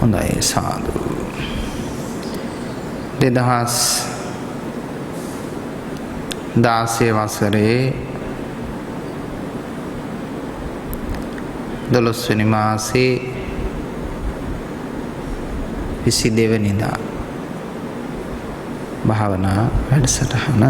හොඳයි සාදු 2016 වසරේ 12 වෙනි මාසේ 22 වෙනිදා භාවනා වැඩසටහන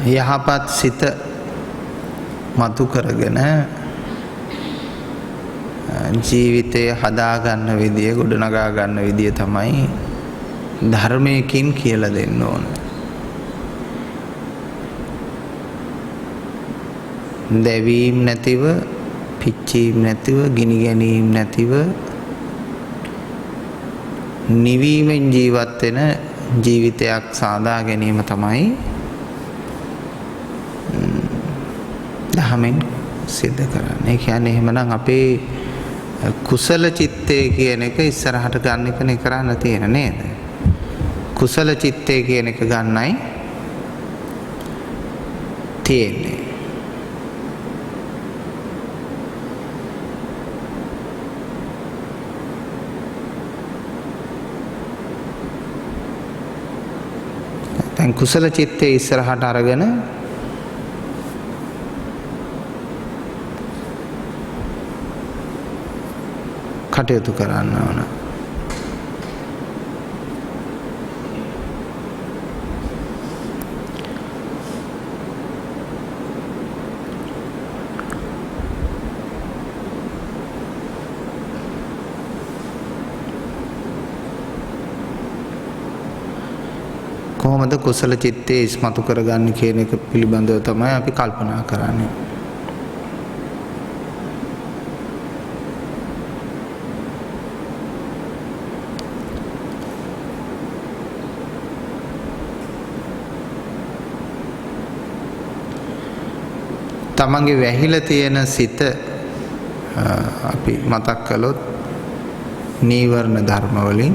යහපත් සිත මතු කරගෙන ජීවිතය හදා ගන්න විදිය ගොඩනගා ගන්න විදිය තමයි ධර්මයකින් කියලා දෙන්න ඕන. දැවීම් නැතිව, පිච්චීම් නැතිව, ගිනි ගැනීම් නැතිව නිවීමෙන් ජීවත් වෙන ජීවිතයක් සාදා ගැනීම තමයි දහමෙන් සිද්ධ කරන්නේ. ඒ කියන්නේ එහෙමනම් අපේ කුසල චිත්තය කියන එක ඉස්සරහට ගන්න එකනේ කරන්න තියෙන නේද? කුසල චිත්තය කියන එක ගන්නයි තියෙන්නේ. දැන් කුසල චිත්තය ඉස්සරහට අරගෙන කටයුතු කරන්න ඕන. කොහොමද කුසල චිත්තය ඉස්මතු කරගන්නේ කියන එක පිළිබඳව තමයි අපි කල්පනා කරන්නේ. තමන්ගේ වැහිලා තියෙන සිත අපි මතක් කළොත් නීවරණ ධර්ම වලින්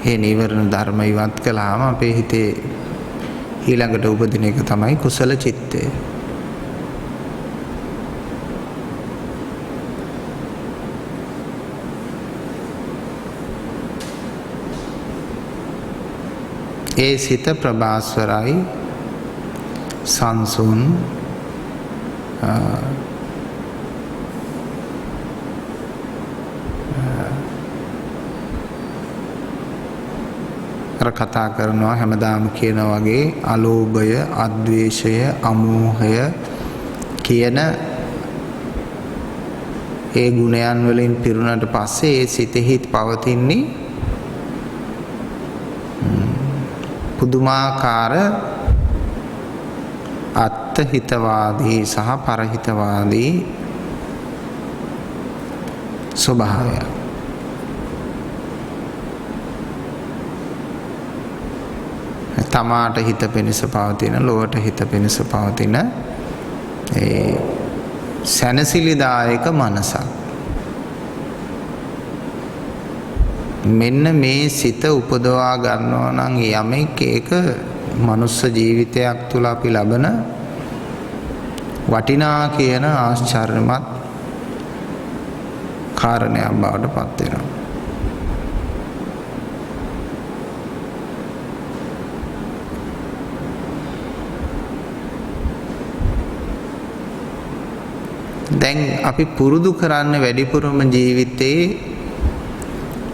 ඒ නීවරණ ධර්ම ඉවත් කළාම අපේ හිතේ ඊළඟට උපදින එක තමයි කුසල චිත්තය. ඒ සිත ප්‍රභාස්වරයි, සංසුන්, අර කතා කරනවා හැමදාම කියන වගේ අලෝභය, අද්වේෂය, අමෝහය කියන ඒ ගුණයන් වලින් පිරුණාට පස්සේ ඒ සිතෙහි පවතින්නේ පුදුමාකාර අත්හිතවාදී සහ පරහිතවාදී ස්වභාවය. තමාට හිත පිණිස පවතින, ලොවට හිත පිණිස පවතින ඒ සැනසිලිදායක මනසක්. මෙන්න මේ සිත උපදවා ගන්නවා නම් යමෙක් ඒක මනුස්ස ජීවිතයක් තුළ අපි ලබන වටිනා කියන ආශ්චර්යමත් කාරණයක් බවට පත් වෙනවා. දැන් අපි පුරුදු කරන්න වැඩිපුරම ජීවිතේ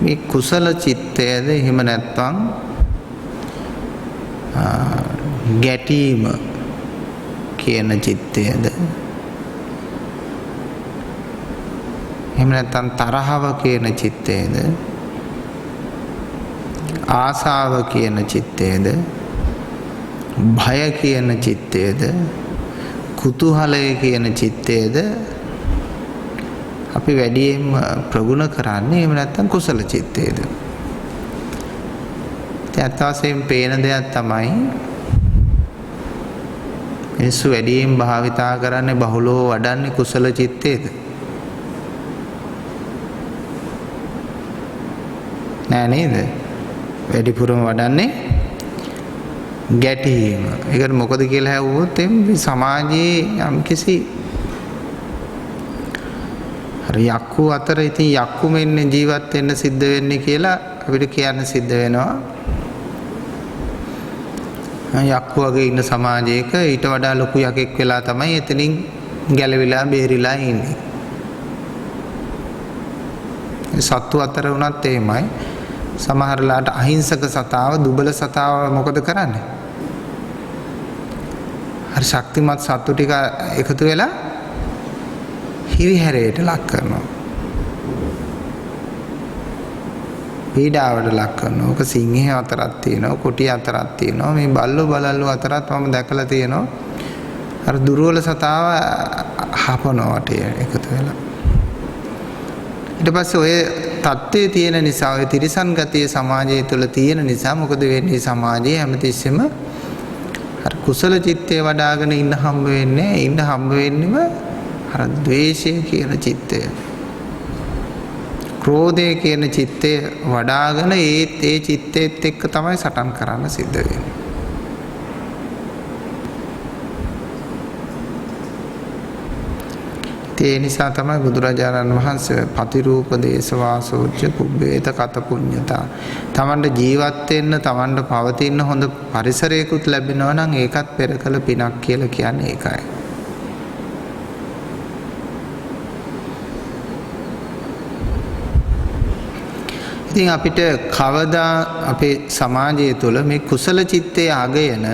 මේ කුසල චිත්තයද එහෙම නැත්නම් ගැටීම කියන චිත්තයද එහෙම නැත්නම් තරහව කියන චිත්තයද ආසාව කියන චිත්තයද භය කියන චිත්තයද කුතුහලය කියන චිත්තයද අපි වැඩියෙන් ප්‍රගුණ කරන්නේ එහෙම නැත්නම් කුසල චිත්තයද? ඇත්ත වශයෙන්ම පේන දෙයක් තමයි මිනිස්සු වැඩියෙන් භාවිතා කරන්නේ බහුලව වඩන්නේ කුසල චිත්තේද? නෑ නේද? වැඩිපුරම වඩන්නේ ගැටීම. ඒකට මොකද කියලා හැවුවොත් මේ සමාජයේ යම්කිසි අර යක්කු අතර ඉතින් යක්කු මෙන්නේ ජීවත් වෙන්න සිද්ධ වෙන්නේ කියලා අපිට කියන්න සිද්ධ වෙනවා. යක්කු වගේ ඉන්න සමාජයක ඊට වඩා ලොකු යකෙක් වෙලා තමයි එතනින් ගැලවිලා බේරිලා ඉන්නේ. සත්තු අතර වුණත් එහෙමයි. සමහරලාට අහිංසක සතාව දුබල සතාව මොකද කරන්නේ? හරි ශක්තිමත් සත්තු ටික එකතු වෙලා හිරිහැරයට ලක් කරනවා. පීඩාවට ලක් කරනවා. ඔක සිංහය අතරක් තියෙනවා, කොටි අතරක් තියෙනවා. මේ බල්ලෝ බලල්ලෝ අතරත් මම දැකලා තියෙනවා. අර දුර්වල සතාව හපනවා එකතු වෙලා. ඊට පස්සේ ඔය තත්ත්වයේ තියෙන නිසා ඔය තිරිසන් ගතිය සමාජය තුළ තියෙන නිසා මොකද වෙන්නේ? සමාජයේ හැමතිස්සෙම අර කුසල චිත්තේ වඩාගෙන ඉන්න හම්බ වෙන්නේම අර ද්වේෂය කියන චිත්තය, ක්‍රෝධය කියන චිත්තය වඩාගෙන ඒ චිත්තේත් එක්ක තමයි සටන් කරන්න සිද්ධ වෙන්නේ. ඒ නිසා තමයි බුදුරජාණන් වහන්සේ පතිරූප දේශවාසෝච්ච පුබ්බේත කත පුඤ්ඤතා. තමන්ට ජීවත් වෙන්න, තමන්ට පවතින හොඳ පරිසරයකුත් ලැබෙනවා නම් ඒකත් පෙර කළ පිනක් කියලා කියන්නේ ඒකයි. ඉතින් අපිට කවදා අපේ සමාජය තුළ මේ කුසල චිත්තයේ අගයන,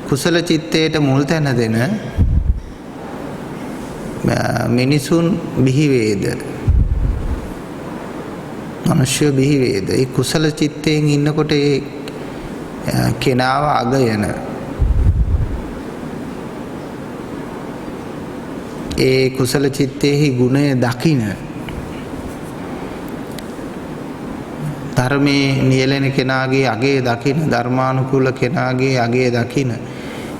කුසල චිත්තයට මුල් තැන දෙන මිනිසුන් බිහි වේද? මිනිස්සු බිහි වේද? ඒ කුසල චිත්තයෙන් ඉන්නකොට ඒ කෙනාව අගයන, ඒ කුසල චිත්තේහි ගුණය දකින, ධර්මයේ නියැලෙන කෙනාගේ අගය දකින, ධර්මානුකූල කෙනාගේ අගය දකින,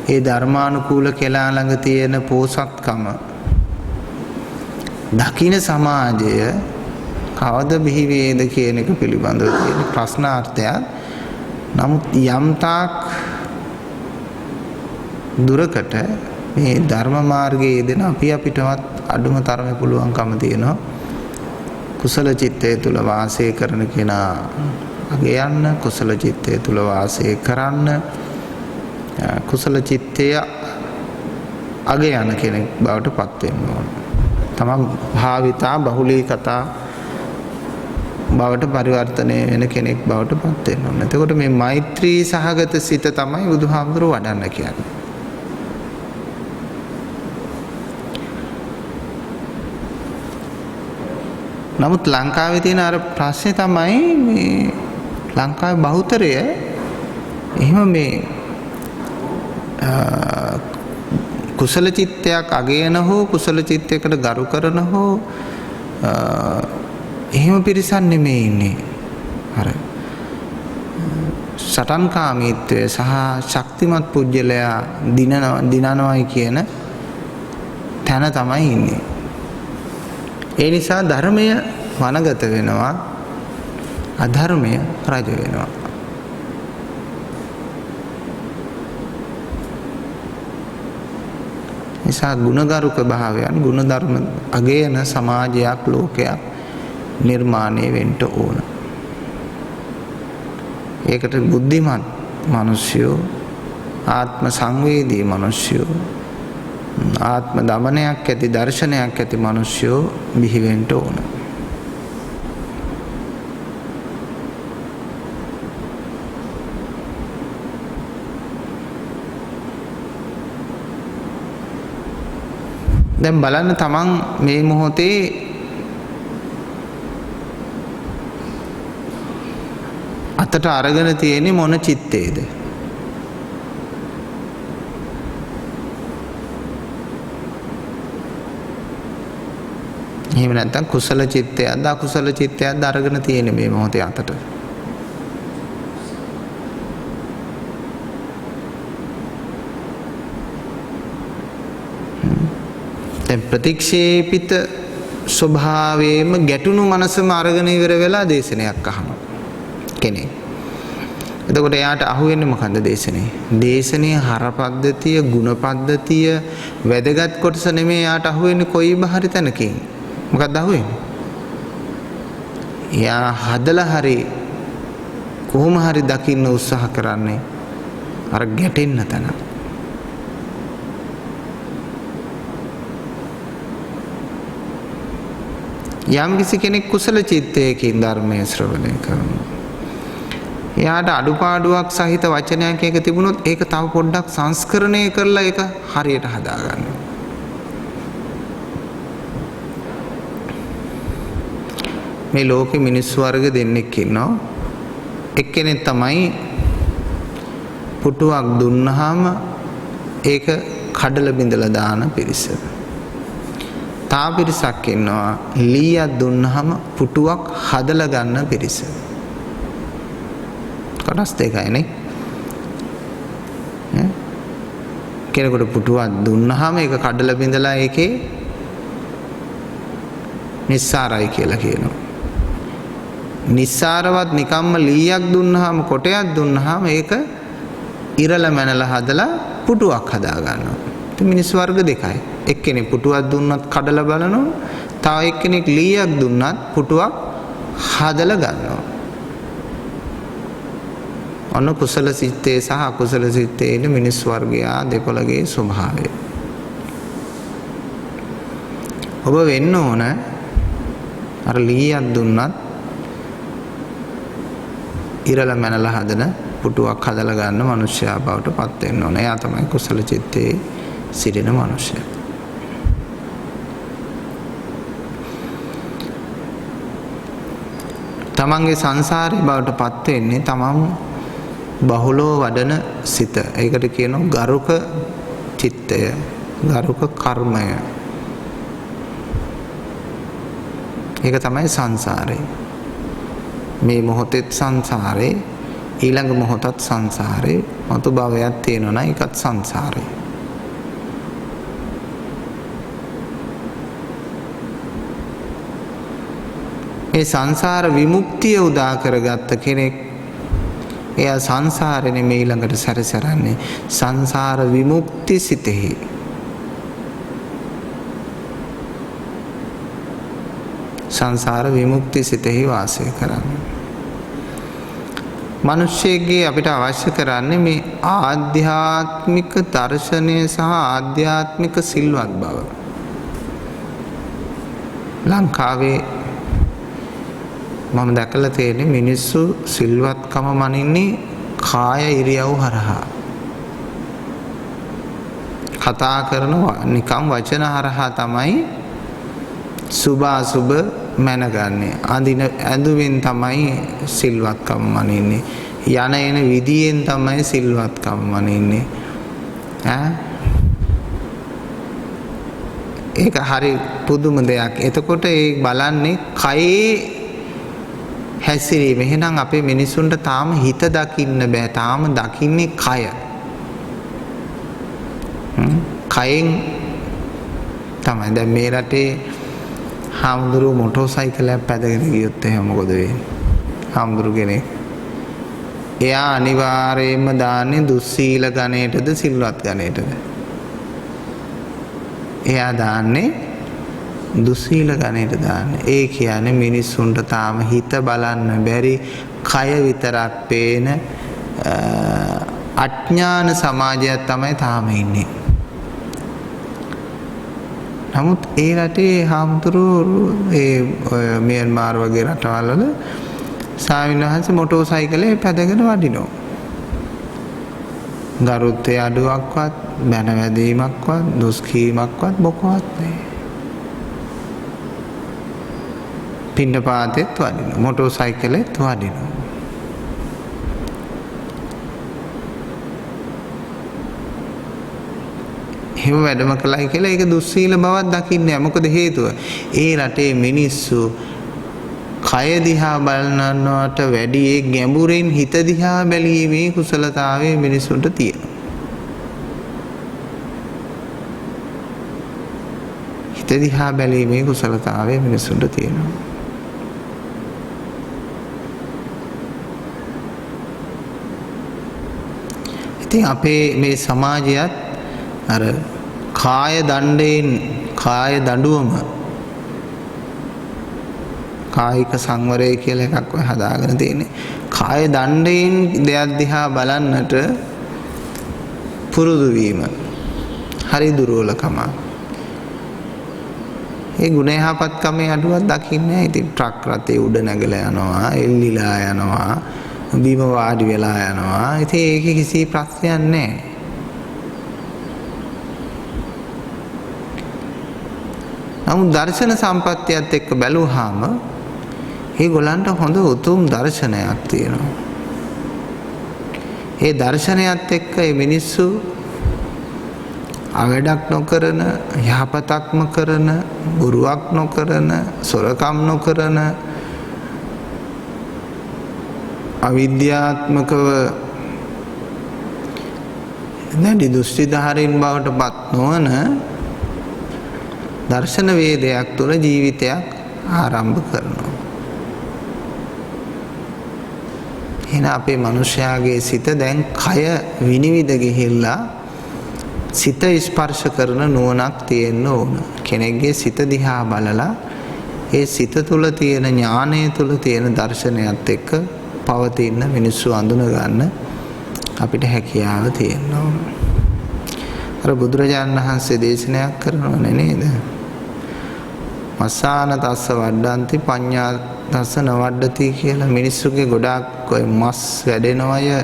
ඒ ධර්මානුකූල කෙනා ළඟ තියෙන පෝසත්කම දකින සමාජය කවද බිහි වේද කියන එක පිළිබඳව තියෙන ප්‍රශ්නාර්ථයක්. නමුත් යම්තාක් දුරකට මේ ධර්ම මාර්ගයේ යෙදෙන අපිටවත් අඩුම තරමේ පුළුවන්කම තියෙනවා කුසල චිත්තය තුල වාසය කරන කෙනා අගයන්න, කුසල චිත්තය තුල වාසය කරන්න, කුසල චිත්තය අගයන කෙනෙක් බවට පත් වෙන්න ඕන. තමන් භාවිතා බහුලී කතා බවට පරිවර්තනය වෙන කෙනෙක් බවට පත් වෙන්න ඕන. එතකොට මේ මෛත්‍රී සහගත සිත තමයි බුදුහාමුදුරුවෝ වඩන්න කියන්නේ. නමුත් ලංකාවේ තියෙන අර ප්‍රශ්නේ තමයි මේ ලංකාවේ බහුතරය එහෙම මේ කුසල චිත්තයක් අගයන හෝ කුසල චිත්තයකට ගරු කරන හෝ එහෙම පිරිසක් නෙමෙයි ඉන්නේ. අර සටන්කාමීත්වය සහ ශක්තිමත් පුජ්‍යලයා දිනනවයි කියන තැන තමයි ඉන්නේ. ඒ නිසා ධර්මය වනගත වෙනවා, අධර්මය රජ වෙනවා. නිසා ගුණගරුක භාවයන්, ගුණධර්ම අගයන සමාජයක්, ලෝකයක් නිර්මාණය වෙන්න ඕන. ඒකට බුද්ධිමත් මිනිස්සුયો, ආත්ම සංවේදී මිනිස්සුયો, ආත්ම දමනයක් ඇති දර්ශනයක් ඇති මිනිස්සුયો බිහි වෙන්න ඕන. දැන් බලන්න තමන් මේ මොහොතේ අතට අරගෙන තියෙන්නේ මොන චිත්තේද? එහෙම නැත්නම් කුසල චිත්තයක්ද අකුසල චිත්තයක්ද අරගෙන තියෙන්නේ මේ මොහොතේ අතට? දැන් ප්‍රතික්ෂේපිත ස්වභාවයෙන්ම ගැටුණු මනසම අරගෙන ඉවර වෙලා දේශනයක් අහනවා කෙනෙක්. එතකොට එයාට අහුවෙන්නේ මොකද්ද දේශනේ? දේශනේ හර පද්ධතිය, ගුණ පද්ධතිය වැදගත් කොටස නෙමෙයි එයාට අහුවෙන්නේ කොයි බහරි තැනකින්. මොකක්ද අහුවෙන්නේ? එයා හදලා හරි කොහොම හරි දකින්න උත්සාහ කරන්නේ අර ගැටෙන්න තැන. යම් කිසි කෙනෙක් කුසල චිත්තයකින් ධර්මයේ ශ්‍රවණය කරනවා. එයාට අඩුපාඩුවක් සහිත වචනයක් එක තිබුණොත් ඒක තව පොඩ්ඩක් සංස්කරණය කරලා ඒක හරියට හදාගන්න. මේ ලෝකෙ මිනිස්සු වර්ග දෙන්නෙක් ඉන්නවා. එක්කෙනෙක් තමයි පුටුවක් දුන්නාම ඒක කඩලා බිඳලා දාන පිරිස. තා පිරිසක් ඉන්නවා ලීයක් දුන්නාම පුටුවක් හදලා ගන්න පිරිස. කොටස් දෙකයිනේ. කෙනෙකුට පුටුවක් දුන්නාම ඒක කඩලා බිඳලා ඒකේ නිස්සාරයි කියලා කියනවා. නිස්සාරවත් නිකම්ම ලීයක් දුන්නාම කොටයක් දුන්නාම ඒක ඉරලා මැනලා හදලා පුටුවක් හදා ගන්නවා. ඉතින් මිනිස් වර්ග දෙකයි. එක්කෙනෙක් පුටුවක් දුන්නත් කඩලා බලනවා. තව එක්කෙනෙක් ලීයක් දුන්නත් පුටුවක් හදලා ගන්නවා. අනු කුසල සිත්තේ සහ අකුසල සිත්තේ ඉන්න මිනිස් වර්ගයා දෙපළගේ ස්වභාවය. ඔබ වෙන්න ඕන අර ලීයක් දුන්නත් ඉරලා මැනලා හදන පුටුවක් හදලා ගන්න මිනිස්සයා බවට පත් වෙන්න ඕන. එයා තමයි කුසල චිත්තේ සිටින මිනිසයා. තමන්ගේ සංසාරේ බවට පත් වෙන්නේ තමන් බහුලව වඩන සිත. ඒකට කියනවා ගරුක චිත්තය, ගරුක කර්මය. ඒක තමයි සංසාරේ. මේ මොහොතේ සංසාරේ, ඊළඟ මොහොතත් සංසාරේ, මතු භවයක් තියෙනවා නම් ඒකත් සංසාරේ. මේ සංසාර විමුක්තිය උදා කරගත්ත කෙනෙක් එයා සංසාරේ නෙමෙයි ඊළඟට සැරසරන්නේ සංසාර විමුක්ති සිතෙහි. සංසාර විමුක්ති සිතෙහි වාසය කරන්නේ. මිනිස්සෙගේ අපිට අවශ්‍ය කරන්නේ මේ ආධ්‍යාත්මික දර්ශනය සහ ආධ්‍යාත්මික සිල්වත් බව. ලංකාවේ මම දැකලා තියෙන්නේ මිනිස්සු සිල්වත්කම මනින්නේ කාය ඉරියව් හරහා. කතා කරනවා නිකම් වචන හරහා තමයි සුභ අසුභ මැනගන්නේ. අඳින ඇඳුමින් තමයි සිල්වත්කම මනින්නේ. යන එන විදියෙන් තමයි සිල්වත්කම මනින්නේ. ඒක හරි පුදුම දෙයක්. එතකොට ඒ බලන්නේ කයේ හැසිරීම. එහෙනම් අපේ මිනිසුන්ට තාම හිත දකින්න බෑ. තාම දකින්නේ කය. කයෙන් තමයි. දැන් මේ රටේ හාමුදුරුවෝ මොටර් සයිකලයක් පැදගෙන ගියොත් එහෙනම් මොකද වෙන්නේ? හාමුදුරු කෙනෙක්. එයා අනිවාර්යයෙන්ම දාන්නේ දුස්සීල ගණයටද සිල්වත් ගණයටද? එයා දාන්නේ දුස්සීල ගණයට දාන්න. ඒ කියන්නේ මිනිස්සුන්ට තාම හිත බලන්න බැරි කය විතරක් පේන අඥාන සමාජයක් තමයි තාම ඉන්නේ. නමුත් ඒ රටේ හාමුදුරුවෝ ඒ මියන්මාර් වගේ රටවල් වල ස්වාමීන් වහන්සේ මොටර් සයිකලේ පැදගෙන වඩිනවා. ගරුත්වයේ අඩුවක්වත්, බැන වැදීමක්වත්, දොස් කීමක්වත් මොකවත් නැහැ. පින්නපාතෙත් වඩිනවා, මොටර් සයිකලෙත් වඩිනවා. එහෙම වැඩම කළයි කියලා ඒක දුස්සීල බවක් දකින්නේ නැහැ. මොකද හේතුව? ඒ රටේ මිනිස්සු කය දිහා බලනවට වැඩි ඒ ගැඹුරින් හිත දිහා බැලීමේ කුසලතාවය මිනිසුන්ට තියෙනවා. හිත දිහා බැලීමේ කුසලතාවය මිනිසුන්ට තියෙනවා. ඉතින් අපේ මේ සමාජයත් අර කාය දණ්ඩයෙන් කාය දඬුවම කායික සංවරය කියලා එකක් ඔය හදාගෙන තියෙන්නේ. කාය දණ්ඩයෙන් දෙයක් දිහා බලන්නට පුරුදු වීම හරි දුර්වලකම. ඒ ගුණ යහපත්කමේ අඩුවක් දකින්නේ නැහැ. ඉතින් ට්‍රක් රථේ උඩ නැගලා යනවා, එල්ලිලා යනවා, බිම වාඩි වෙලා යනවා. ඉතින් ඒකේ කිසි ප්‍රශ්නයක් නැහැ. නමුත් දර්ශන සම්පත්තියත් එක්ක බැලුවාම ඒගොල්ලන්ට හොඳ උතුම් දර්ශනයක් තියෙනවා. ඒ දර්ශනයත් එක්ක මේ මිනිස්සු අවඩක් නොකරන, යහපතක්ම කරන, බොරුවක් නොකරන, සොරකම් නොකරන, අවිද්‍යාත්මකව නැදි දුස්තිධාරීන් බවට පත් නොවන දර්ශන වේදයක් තුළ ජීවිතයක් ආරම්භ කරනවා. එහෙනම් අපේ මිනිස්යාගේ සිත දැන් කය විනිවිද ගිහිල්ලා සිත ස්පර්ශ කරන නුවණක් තියෙන්න ඕන. කෙනෙක්ගේ සිත දිහා බලලා ඒ සිත තුළ තියෙන ඥානය තුළ තියෙන දර්ශනයත් එක්ක පවතින මිනිස්සු අඳුන ගන්න අපිට හැකියාව තියෙන්න ඕන. අර බුදුරජාණන් වහන්සේ දේශනාවක් කරනවනේ නේද? මස්සාන තස්ස වඩ්ඩන්ති පඤ්ඤා තස්ස නවඩ්ඩති කියලා. මිනිස්සුගේ ගොඩාක් ඔය මස් වැඩෙනවය,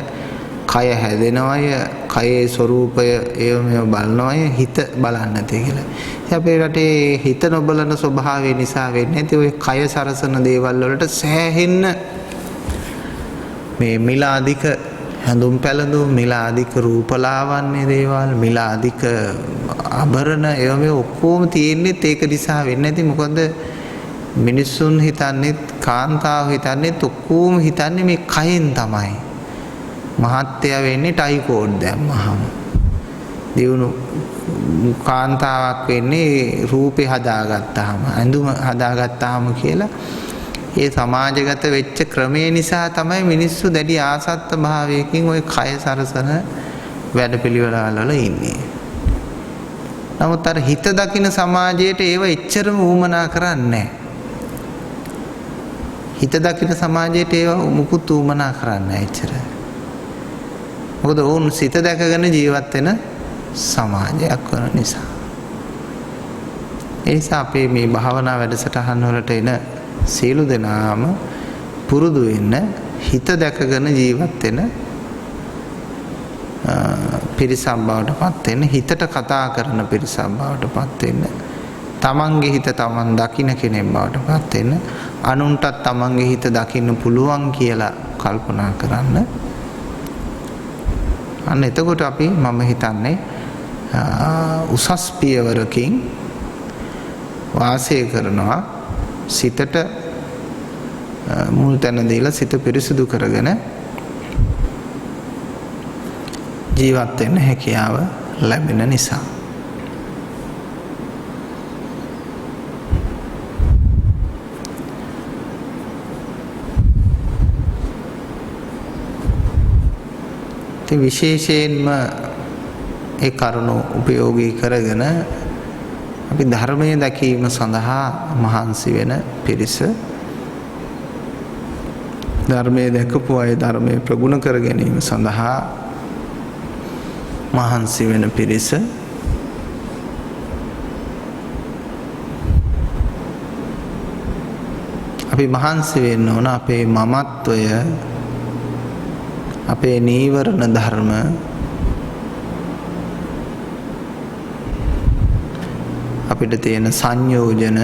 කය හැදෙනවය, කයේ ස්වરૂපය ඒව මේව බලනවය, හිත බලන්නේ නැති කියලා. අපේ රටේ හිත නොබලන ස්වභාවය නිසා වෙන්නේ නැති ඔය කය සරසන දේවල් වලට සෑහෙන්න මේ මිලාදික හැඳුම් පැළඳුම්, මිලාදික රූපලාවන්‍ය දේවල්, මිලාදික ආභරණ ඒව මේ ඔක්කොම තියෙන්නේ ඒක නිසා වෙන්නේ නැති. මොකද මිනිස්සුන් හිතන්නේ, කාන්තාව හිතන්නේ, ඔක්කොම හිතන්නේ මේ කයෙන් තමයි. මහත්ය වෙන්නේ ටයි කෝඩ් දැම්මහම. දියුණු කාන්තාවක් වෙන්නේ රූපේ හදාගත්තාම, ඇඳුම හදාගත්තාම කියලා. ඒ සමාජගත වෙච්ච ක්‍රමේ නිසා තමයි මිනිස්සු දැඩි ආසත්ත භාවයකින් ওই කය සරසන වැඩපිළිවෙළවල ඉන්නේ. නමුත් අර හිත දකින සමාජයට ඒව එච්චරම උවමනා කරන්නේ නැහැ. හිත දකින සමාජයට ඒව මුකුත් උවමනා කරන්නේ නැහැ එච්චර. මොකද ඕන් සිත දැකගෙන ජීවත් වෙන සමාජයක් වන නිසා. ඒ නිසා අපේ මේ භාවනා වැඩසටහන් වලට එන සියලු දෙනාම පුරුදු වෙන්න හිත දැකගෙන ජීවත් වෙන පිරිසක් බවට පත් වෙන්න, හිතට කතා කරන පිරිසක් බවට පත් වෙන්න, තමන්ගේ හිත තමන් දකින්න කෙනෙක් බවට පත් වෙන්න, අනුන්ටත් තමන්ගේ හිත දකින්න පුළුවන් කියලා කල්පනා කරන්න. අන්න එතකොට අපි මම හිතන්නේ උසස් පියවරකින් වාසය කරනවා. සිතට මුල් තැන දීලා සිත පිරිසිදු කරගෙන ජීවත් වෙන්න හැකියාව ලැබෙන නිසා. ඉතින් විශේෂයෙන්ම ඒ කරුණ උපයෝගී කරගෙන අපි ධර්මයේ දැකීම සඳහා මහන්සි වෙන පිරිස, ධර්මයේ දැකපු අය ධර්මයේ ප්‍රගුණ කර ගැනීම සඳහා මහන්සි වෙන පිරිස, අපි මහන්සි වෙන්න ඕන අපේ මමත්වය, අපේ නීවරණ ධර්ම අපිට තියෙන සංයෝජන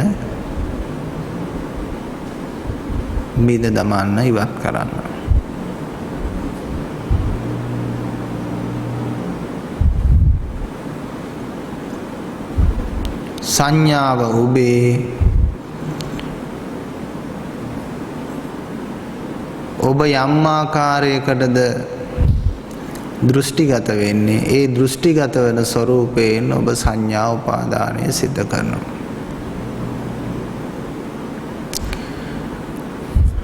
මිද දමන්න, ඉවත් කරන්න. සංඥාව ඔබේ ඔබ යම් ආකාරයකටද දෘෂ්ටිගත වෙන්නේ, ඒ දෘෂ්ටිගත වෙන ස්වરૂපයෙන් ඔබ සංඥා උපාදානය සිද්ධ කරනවා.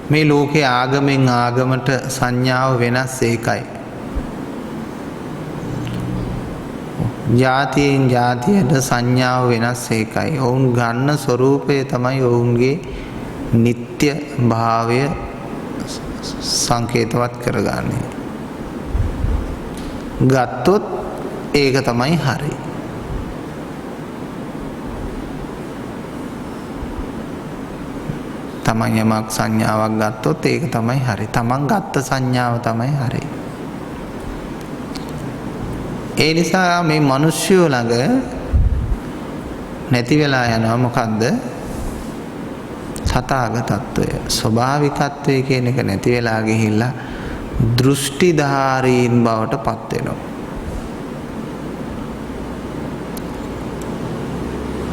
මේ ලෝකේ ආගමෙන් ආගමට සංඥාව වෙනස් ඒකයි. ජාතියෙන් ජාතියට සංඥාව වෙනස් ඒකයි. ඔවුන් ගන්න ස්වરૂපය තමයි ඔවුන්ගේ නිත්‍ය භාවය සංකේතවත් කරගන්නේ. ගත්තොත් ඒක තමයි හරි. තමන් යමක් සංඥාවක් ගත්තොත් ඒක තමයි හරි. තමන් ගත්ත සංඥාව තමයි හරි. ඒ නිසා මේ මිනිස්සු ළඟ නැති වෙලා යනවා මොකද්ද? තථාගතත්වය. ස්වභාවිකත්වය කියන එක නැති වෙලා ගිහිල්ලා දෘෂ්ටිධාරීන් බවට පත් වෙනවා.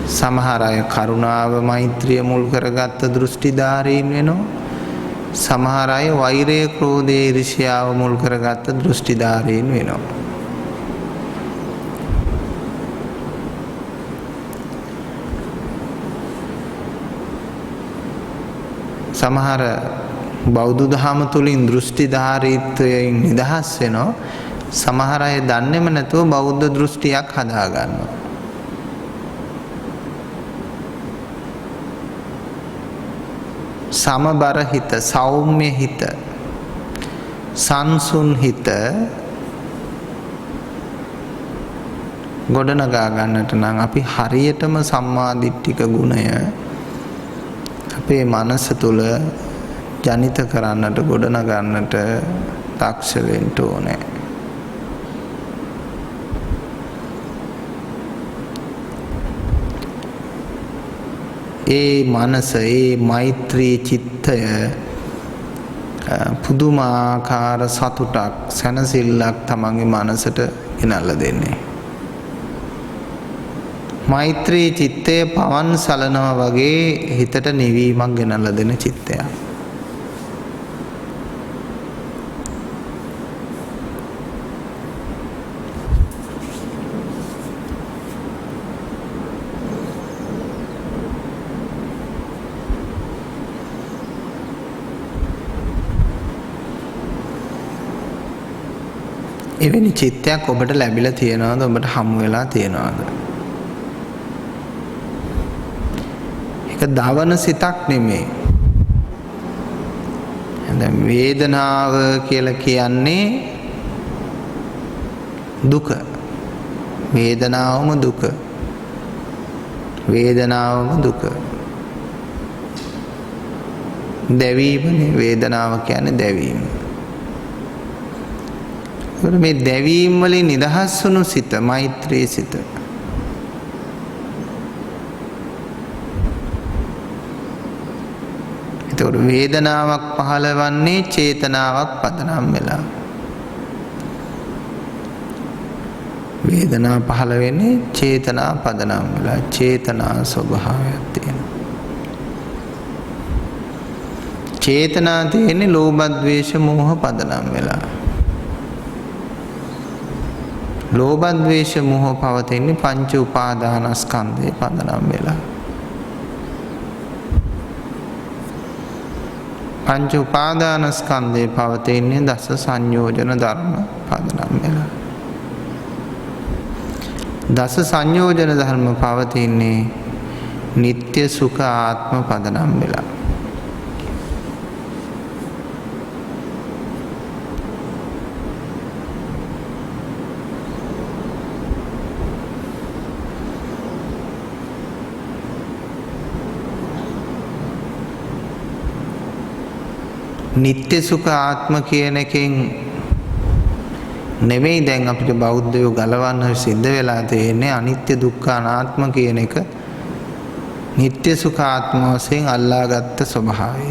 සමහර අය කරුණාව මෛත්‍රිය මුල් කරගත්ත දෘෂ්ටිධාරීන් වෙනවා. සමහර අය වෛරය ක්‍රෝධය ඊර්ෂ්‍යාව මුල් කරගත්ත දෘෂ්ටිධාරීන් වෙනවා. සමහර බෞද්ධ දහම තුලින් දෘෂ්ටිධාරීත්වයෙන් නිදහස් වෙනවා. සමහර අය දන්නේම නැතුව බෞද්ධ දෘෂ්ටියක් හදා ගන්නවා. සමබර හිත, සෞම්‍ය හිත, සංසුන් හිත ගොඩනගා ගන්නට නම් අපි හරියටම සම්මාදිට්ඨික ගුණය අපේ මනස තුල ජනිත කරන්නට ගොඩනගන්නට දක්ෂ වෙන්න ඕනේ. ඒ මනස, ඒ මෛත්‍රී චිත්තය පුදුමාකාර සතුටක්, සැනසෙල්ලක් තමන්ගේ මනසට ගෙනල්ලා දෙන්නේ. මෛත්‍රී චිත්තය පවන් සලනවා වගේ හිතට නිවීමක් ගෙනල්ලා දෙන චිත්තයක්. එවැනි චිත්තයක් ඔබට ලැබිලා තියෙනවද? ඔබට හමු වෙලා තියෙනවද? ඒක දවන සිතක් නෙමෙයි. දැන් වේදනාව කියලා කියන්නේ දුක. වේදනාවම දුක. වේදනාවම දුක. දැවීමනේ වේදනාව කියන්නේ දැවීම. මේ දැවීම් වලින් නිදහස් වුණු සිත මෛත්‍රී සිත. ඒතකොට වේදනාවක් පහළවන්නේ චේතනාවක් පදනම් වෙලා. වේදනාව පහළ වෙන්නේ චේතනා පදනම් වෙලා. චේතනා ස්වභාවයක් තියෙනවා. චේතනා තියෙන්නේ ලෝභ ද්වේෂ මෝහ පදනම් වෙලා. ලෝභ ද්වේෂ මෝහ පවතින්නේ පංච උපාදානස්කන්ධේ පදනම් වෙලා. පංච උපාදානස්කන්ධේ පවතින්නේ දස සංයෝජන ධර්ම පදනම් වෙලා. දස සංයෝජන ධර්ම පවතින්නේ නিত্য සුඛ ආත්ම පදනම් වෙලා. නিত্য සුඛ ආත්ම කියන එකෙන් නෙමෙයි දැන් අපිට බෞද්ධයෝ ගලවන්න සිද්ධ වෙලා තියෙන්නේ අනිත්‍ය දුක්ඛ අනාත්ම කියන එක නিত্য සුඛ ආත්ම වශයෙන් අල්ලාගත්ත ස්වභාවය.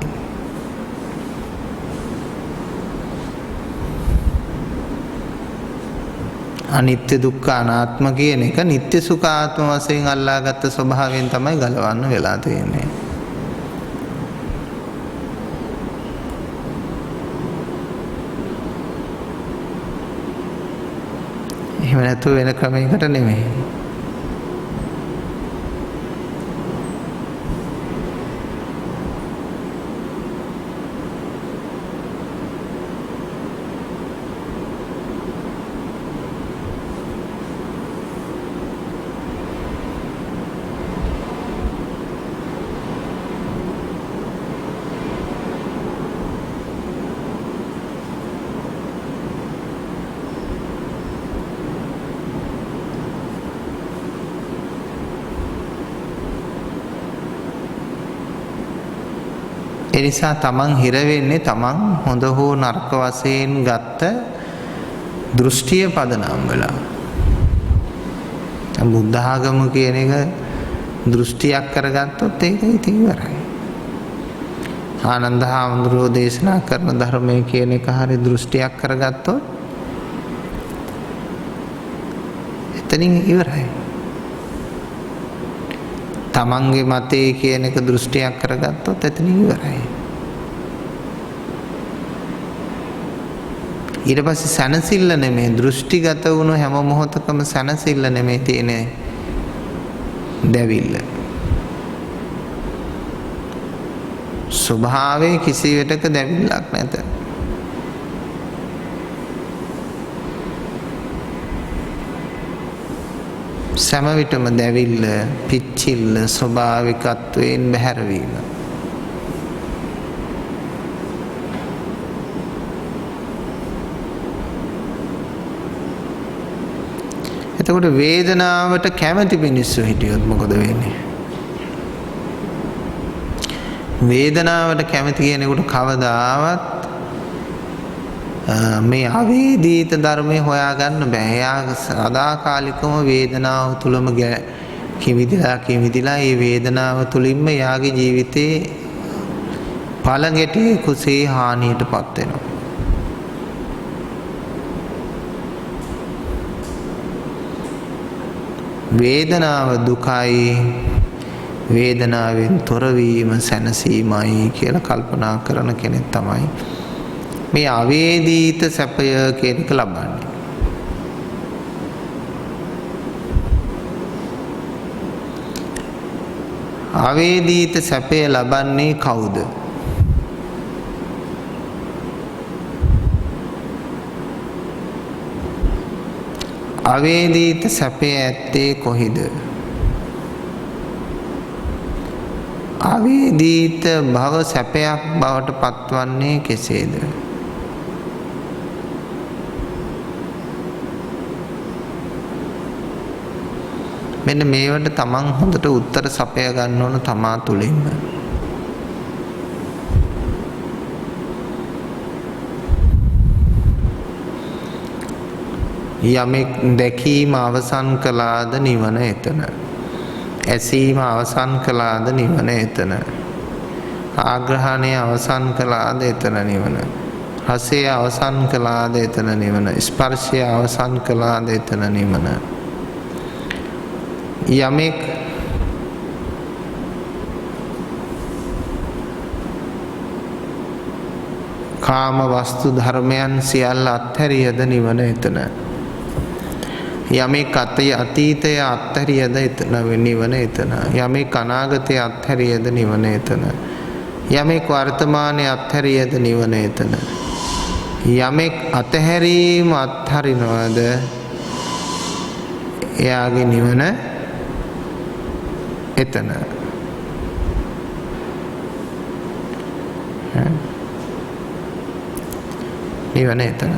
අනිත්‍ය දුක්ඛ අනාත්ම කියන එක නিত্য සුඛ ආත්ම වශයෙන් අල්ලාගත්ත ස්වභාවයෙන් තමයි ගලවන්න වෙලා තියෙන්නේ. එහෙම නැතුව වෙන ක්‍රමයකට නෙමෙයි. ඒ නිසා තමන් හිර වෙන්නේ තමන් හොඳ හෝ නරක වශයෙන් ගත්ත දෘෂ්ටිය පදනම් වෙලා. බුද්ධ ආගම කියන එක දෘෂ්ටියක් කරගත්තොත් ඒක ඉතින් ඉවරයි. ආනන්ද හාමුදුරුවෝ දේශනා කරන ධර්මය කියන එක හරි දෘෂ්ටියක් කරගත්තොත් එතනින් ඉවරයි. තමන්ගේ මතේ කියන එක දෘෂ්ටියක් කරගත්තොත් එතනින් ඉවරයි. ඊට පස්සේ සැනසෙල්ල නෙමෙයි දෘෂ්ටිගත වුණු හැම මොහොතකම සැනසෙල්ල නෙමෙයි තියෙන්නේ දැවිල්ල. ස්වභාවයේ කිසිවෙටක දැවිල්ලක් නැත. සෑම විටම දැවිල්ල, පිච්චිල්ල ස්වභාවිකත්වයෙන් බැහැර වීම. එතකොට වේදනාවට කැමති මිනිස්සු හිටියොත් මොකද වෙන්නේ? වේදනාවට කැමති කෙනෙකුට කවදාවත් මේ අවේදීත ධර්මය හොයාගන්න බෑ. එයා සදාකාලිකම වේදනාව තුළම කිමිදිලා ඒ වේදනාව තුළින්ම එයාගේ ජීවිතේ පළඟැටි කුසේ හානියටපත් වෙනවා. වේදනාව දුකයි, වේදනාවෙන් තොරවීම සැනසීමයි කියලා කල්පනා කරන කෙනෙක් තමයි මේ අවේදීත සැපය කියන එක ලබන්නේ. අවේදීත සැපය ලබන්නේ කවුද? අවේදීත සැපය ඇත්තේ කොහිද? අවේදීත භව සැපයක් බවට පත්වන්නේ කෙසේද? මෙන්න මේවට තමන් හොඳට උත්තර සපය ගන්න ඕන තමා තුළින්ම. යමෙක් දැකීම අවසන් කළාද නිවන එතන. ඇසීම අවසන් කළාද නිවන එතන. ආග්‍රහණය අවසන් කළාද එතන නිවන. රසය අවසන් කළාද එතන නිවන. ස්පර්ශය අවසන් කළාද එතන නිවන. යමෙක් කාම වස්තු ධර්මයන් සියල්ල අත්හැරියද නිවන එතන. යමෙක් අතීතය අත්හැරියද එතන නිවන එතන. යමෙක් අනාගතය අත්හැරියද නිවන එතන. යමෙක් වර්තමානය අත්හැරියද නිවන එතන. යමෙක් අතහැරීම අත්හරිනවද එයාගේ නිවන එතන. නිවන එතන.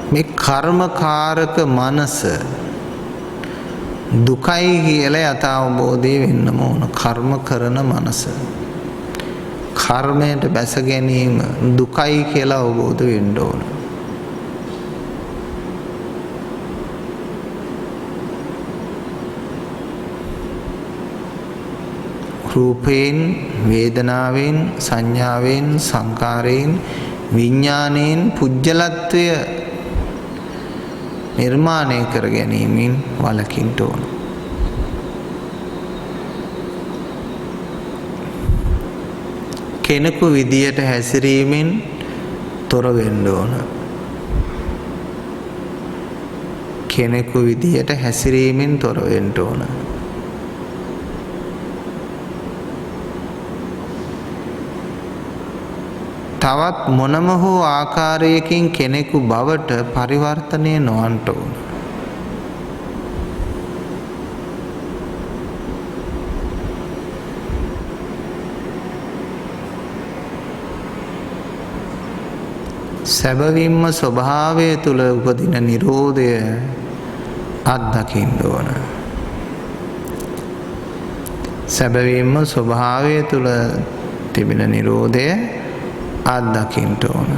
මේ කර්මකාරක මනස දුකයි කියලා යථාබෝධය වෙන්නම ඕන. කර්ම කරන මනස කර්මයට බැස ගැනීම දුකයි කියලා අවබෝධ වෙන්න ඕන. රූපයෙන්, වේදනාවෙන්, සංඥාවෙන්, සංකාරයෙන්, විඥාණයෙන් පුජ්‍යලත්වය නිර්මාණය කර ගැනීමෙන් වළකින්න ඕන. කෙනෙකු විදියට හැසිරීමෙන් තොර වෙන්න ඕන. කෙනෙකු විදියට හැසිරීමෙන් තොර වෙන්න ඕන. තවත් මොනම හෝ ආකාරයකින් කෙනෙකු බවට පරිවර්තනය නොවන්න ඕන. සැබවින්ම ස්වභාවය තුල උපදින නිරෝධය අත්දකින්න ඕන. සැබවින්ම ස්වභාවය තුල තිබෙන නිරෝධය අත්දකින්න ඕන.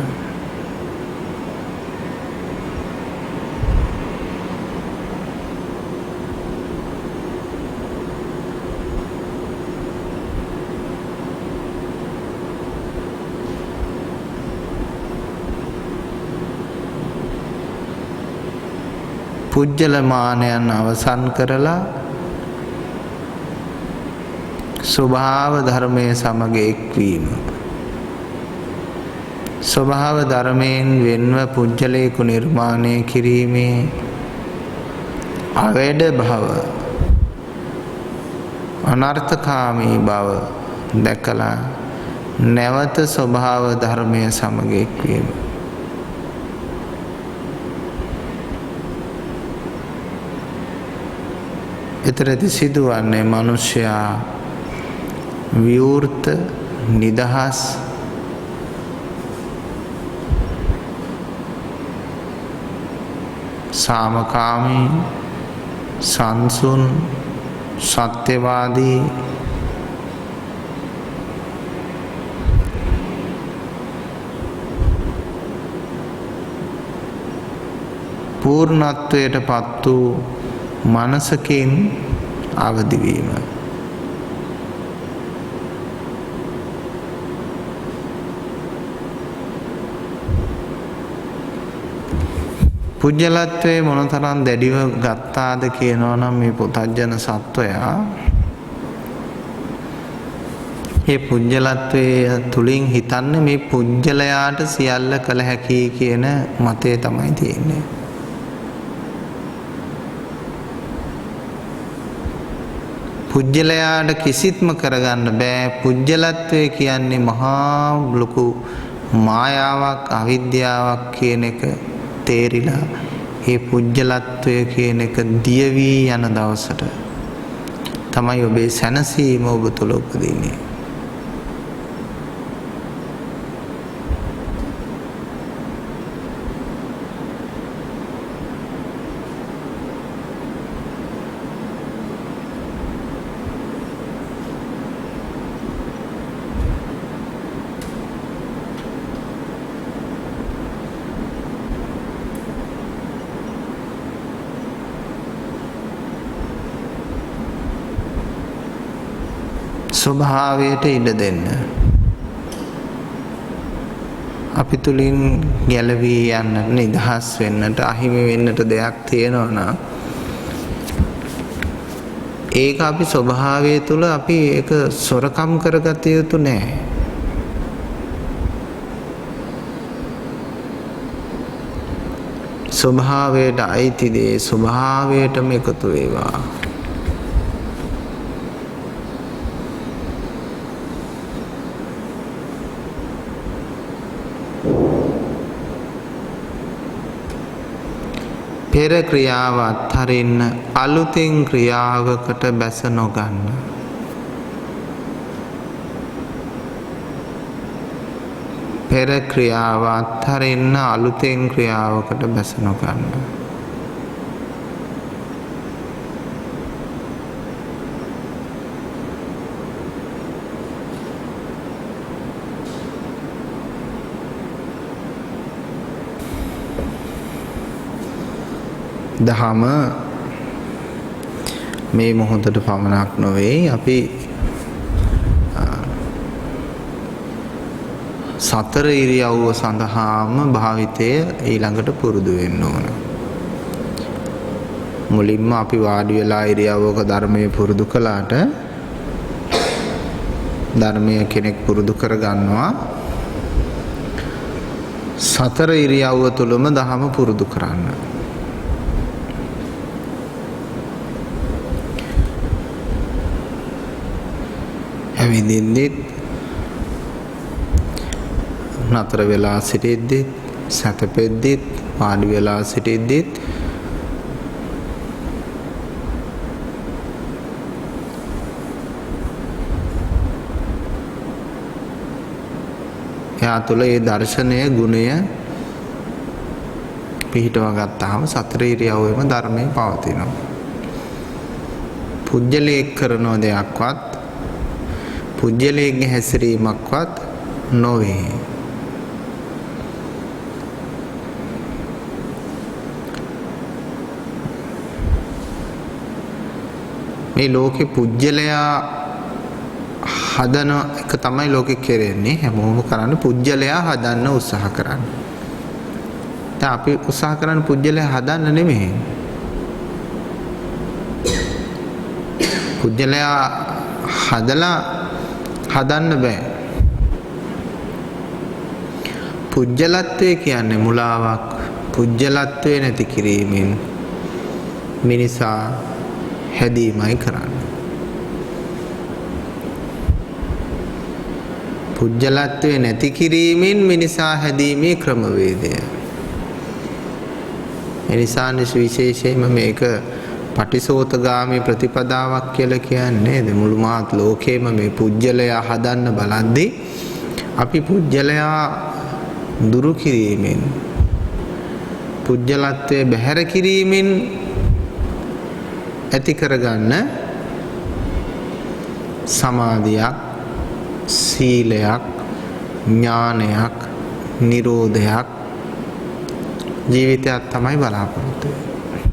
පුජ්‍යල මානයන් අවසන් කරලා ස්වභාව ධර්මයේ සමග එක්වීම. ස්වභාව ධර්මයෙන් වෙන්ව පුජ්‍යලේකු නිර්මාණය කිරීමේ අවැඩ භව අනර්ථකාමී බව දැකලා නැවත ස්වභාව ධර්මයේ සමග එක්වීම. එතරති සිදුවන්නේ මනුෂ්‍යයා විවෘත නිදහස් සාමකාමී සංසුන් සත්‍යවාදී පූර්ණත්වයට පත් වූ මනසකින් අවදිවීම. පුජ්‍යලත්වයේ මොනතරම් දැඩිව ගත්තාද කියනවා නම් මේ පුතග්ජන සත්වයා මේ පුජ්‍යලත්වයේ තුලින් හිතන්නේ මේ පුජ්‍යලයාට සියල්ල කළ හැකි කියන මතය තමයි තියෙන්නේ. පුජ්‍යලයාට කිසිත්ම කරගන්න බෑ. පුජ්‍යලත්වය කියන්නේ මහා ලොකු මායාවක් අවිද්‍යාවක් කියන එක තේරිලා ඒ පුජ්‍යලත්වය කියන එක දිය වී යන දවසට තමයි ඔබේ සැනසීම ඔබ තුළ උපදින්නේ. ස්වභාවයට ඉඩ දෙන්න. අපි තුලින් ගැලවී යන්නට නිදහස් වෙන්නට අහිමි වෙන්නට දෙයක් තියෙනවා නම් ඒක අපි ස්වභාවය තුල අපි ඒක සොරකම් කරගත යුතු නෑ. ස්වභාවයට අයිති දේ ස්වභාවයටම එකතු වේවා. පෙර ක්‍රියාව අත්හරින්න අලුතින් ක්‍රියාවකට බැස නොගන්න. පෙර ක්‍රියාව අත්හරින්න අලුතින් ක්‍රියාවකට බැස නොගන්න. දහම මේ මොහොතට පමණක් නොවේ අපි සතර ඉරියව්ව සඳහාම භාවිතය ඊළඟට පුරුදු වෙන්න ඕන. මුලින්ම අපි වාඩි වෙලා ඉරියව්වක ධර්මයේ පුරුදු කළාට ධර්මයේ කෙනෙක් පුරුදු කර ගන්නවා සතර ඉරියව්ව තුලම දහම පුරුදු කරන්න. ඇවිදින්නෙත් නතර වෙලා සිටිද්දිත් සැතපෙද්දිත් වාඩි වෙලා සිටිද්දිත් එයා තුළ ඒ දර්ශනය ගුණය පිහිටව ගත්තාම සතර ඉරියව්වෙම ධර්මයේ පවතිනවා. පුජ්‍යලයක් කරන දෙයක්වත් පුජ්‍යලයේ හැසිරීමක්වත් නොවේ. මේ ලෝකේ පුජ්‍යලයා හදන එක තමයි ලෝකෙ කෙරෙන්නේ. හැමෝම කරන්නේ පුජ්‍යලයා හදන්න උත්සාහ කරන්නේ. දැන් අපි උත්සාහ කරන්නේ පුජ්‍යලයා හදන්න නෙමෙයි. පුජ්‍යලයා හදලා හදන්න බෑ. පුජ්‍යලත්වය කියන්නේ මුලාවක්. පුජ්‍යලත්වය නැති කිරීමෙන් මිනිසා හැදීමයි කරන්නේ. පුජ්‍යලත්වය නැති කිරීමෙන් මිනිසා හැදීමේ ක්‍රමවේදය. එනිසා විශේෂයෙන්ම මේක පටිසෝතගාමී ප්‍රතිපදාවක් කියලා කියන්නේ මුළු මාත් ලෝකේම මේ පුජ්‍යලයා හදන්න බලද්දී අපි පුජ්‍යලයා දුරු කිරීමෙන් පුජ්‍යලත්වයේ බැහැර කිරීමෙන් ඇති කරගන්න සමාධියක්, සීලයක්, ඥානයක්, නිරෝධයක් ජීවිතයක් තමයි බලාපොරොත්තු වෙන්නේ.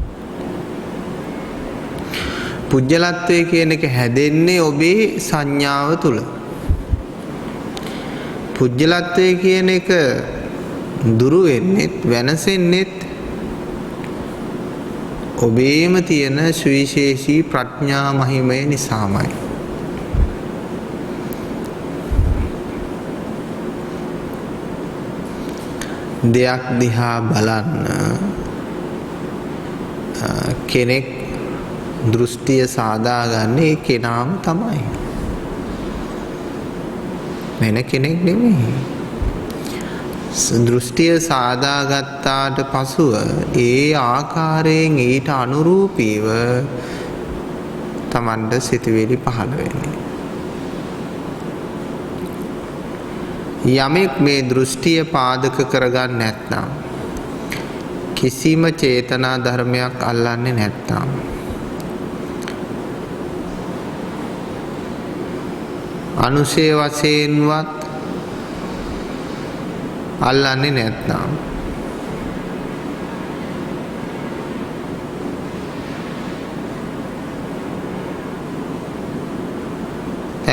පුජ්‍යලත්වය කියන එක හැදෙන්නේ ඔබේ සංඥාව තුළ. පුජ්‍යලත්වය කියන එක දුරු වෙන්නේ, වෙනසෙන්නේ ඔබේම තියෙන සුවිශේෂී ප්‍රඥා මහිමය නිසාමයි. දෙයක් දිහා බලන්න කෙනෙක් දෘෂ්ටිය සාදාගන්නේ කෙනාම තමයි. වෙන කෙනෙක් නෙමෙයි. දෘෂ්ටිය සාදාගත්තාට පසුව ඒ ආකාරයෙන් ඊට අනුරූපීව තමන්ට සිතුවිලි පහළ වෙන්නේ. යමෙක් මේ දෘෂ්ටිය පාදක කරගන්න නැත්නම්, කිසිම චේතනා ධර්මයක් අල්ලන්නේ නැත්නම්, අනුශේ වශයෙන්වත් අල්ලන්නේ නැත්නම්,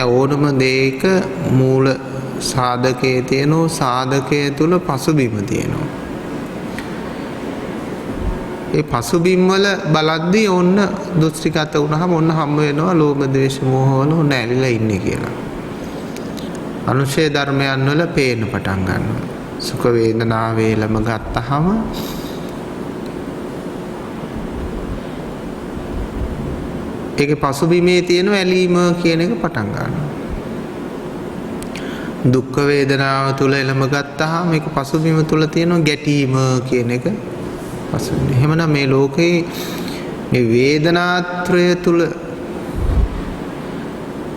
ඕනම දෙයක මූල සාධකයේ තියෙනවා, සාධකයේ තුල පසුබිම තියෙනවා. ඒ පසුබිම් වල බලද්දී ඔන්න දෘෂ්ටිගත වුණාම ඔන්න හම්බ වෙනවා ලෝභ ද්වේෂ මෝහ වල ඔන්න ඇලිලා ඉන්නේ කියලා. අනුශේ ධර්මයන් වල පේන්න පටන් ගන්නවා. සුඛ වේදනා වේලම ගත්තාම ඒකේ පසුබිමේ තියෙන ඇලීම කියන එක පටන් ගන්නවා. දුක්ඛ වේදනාව තුල එළම ගත්තාම මේක පසුබිම තුල තියෙන ගැටීම කියන එක පසුබිම. එහෙමනම් මේ ලෝකේ මේ වේදනාත්‍රය තුල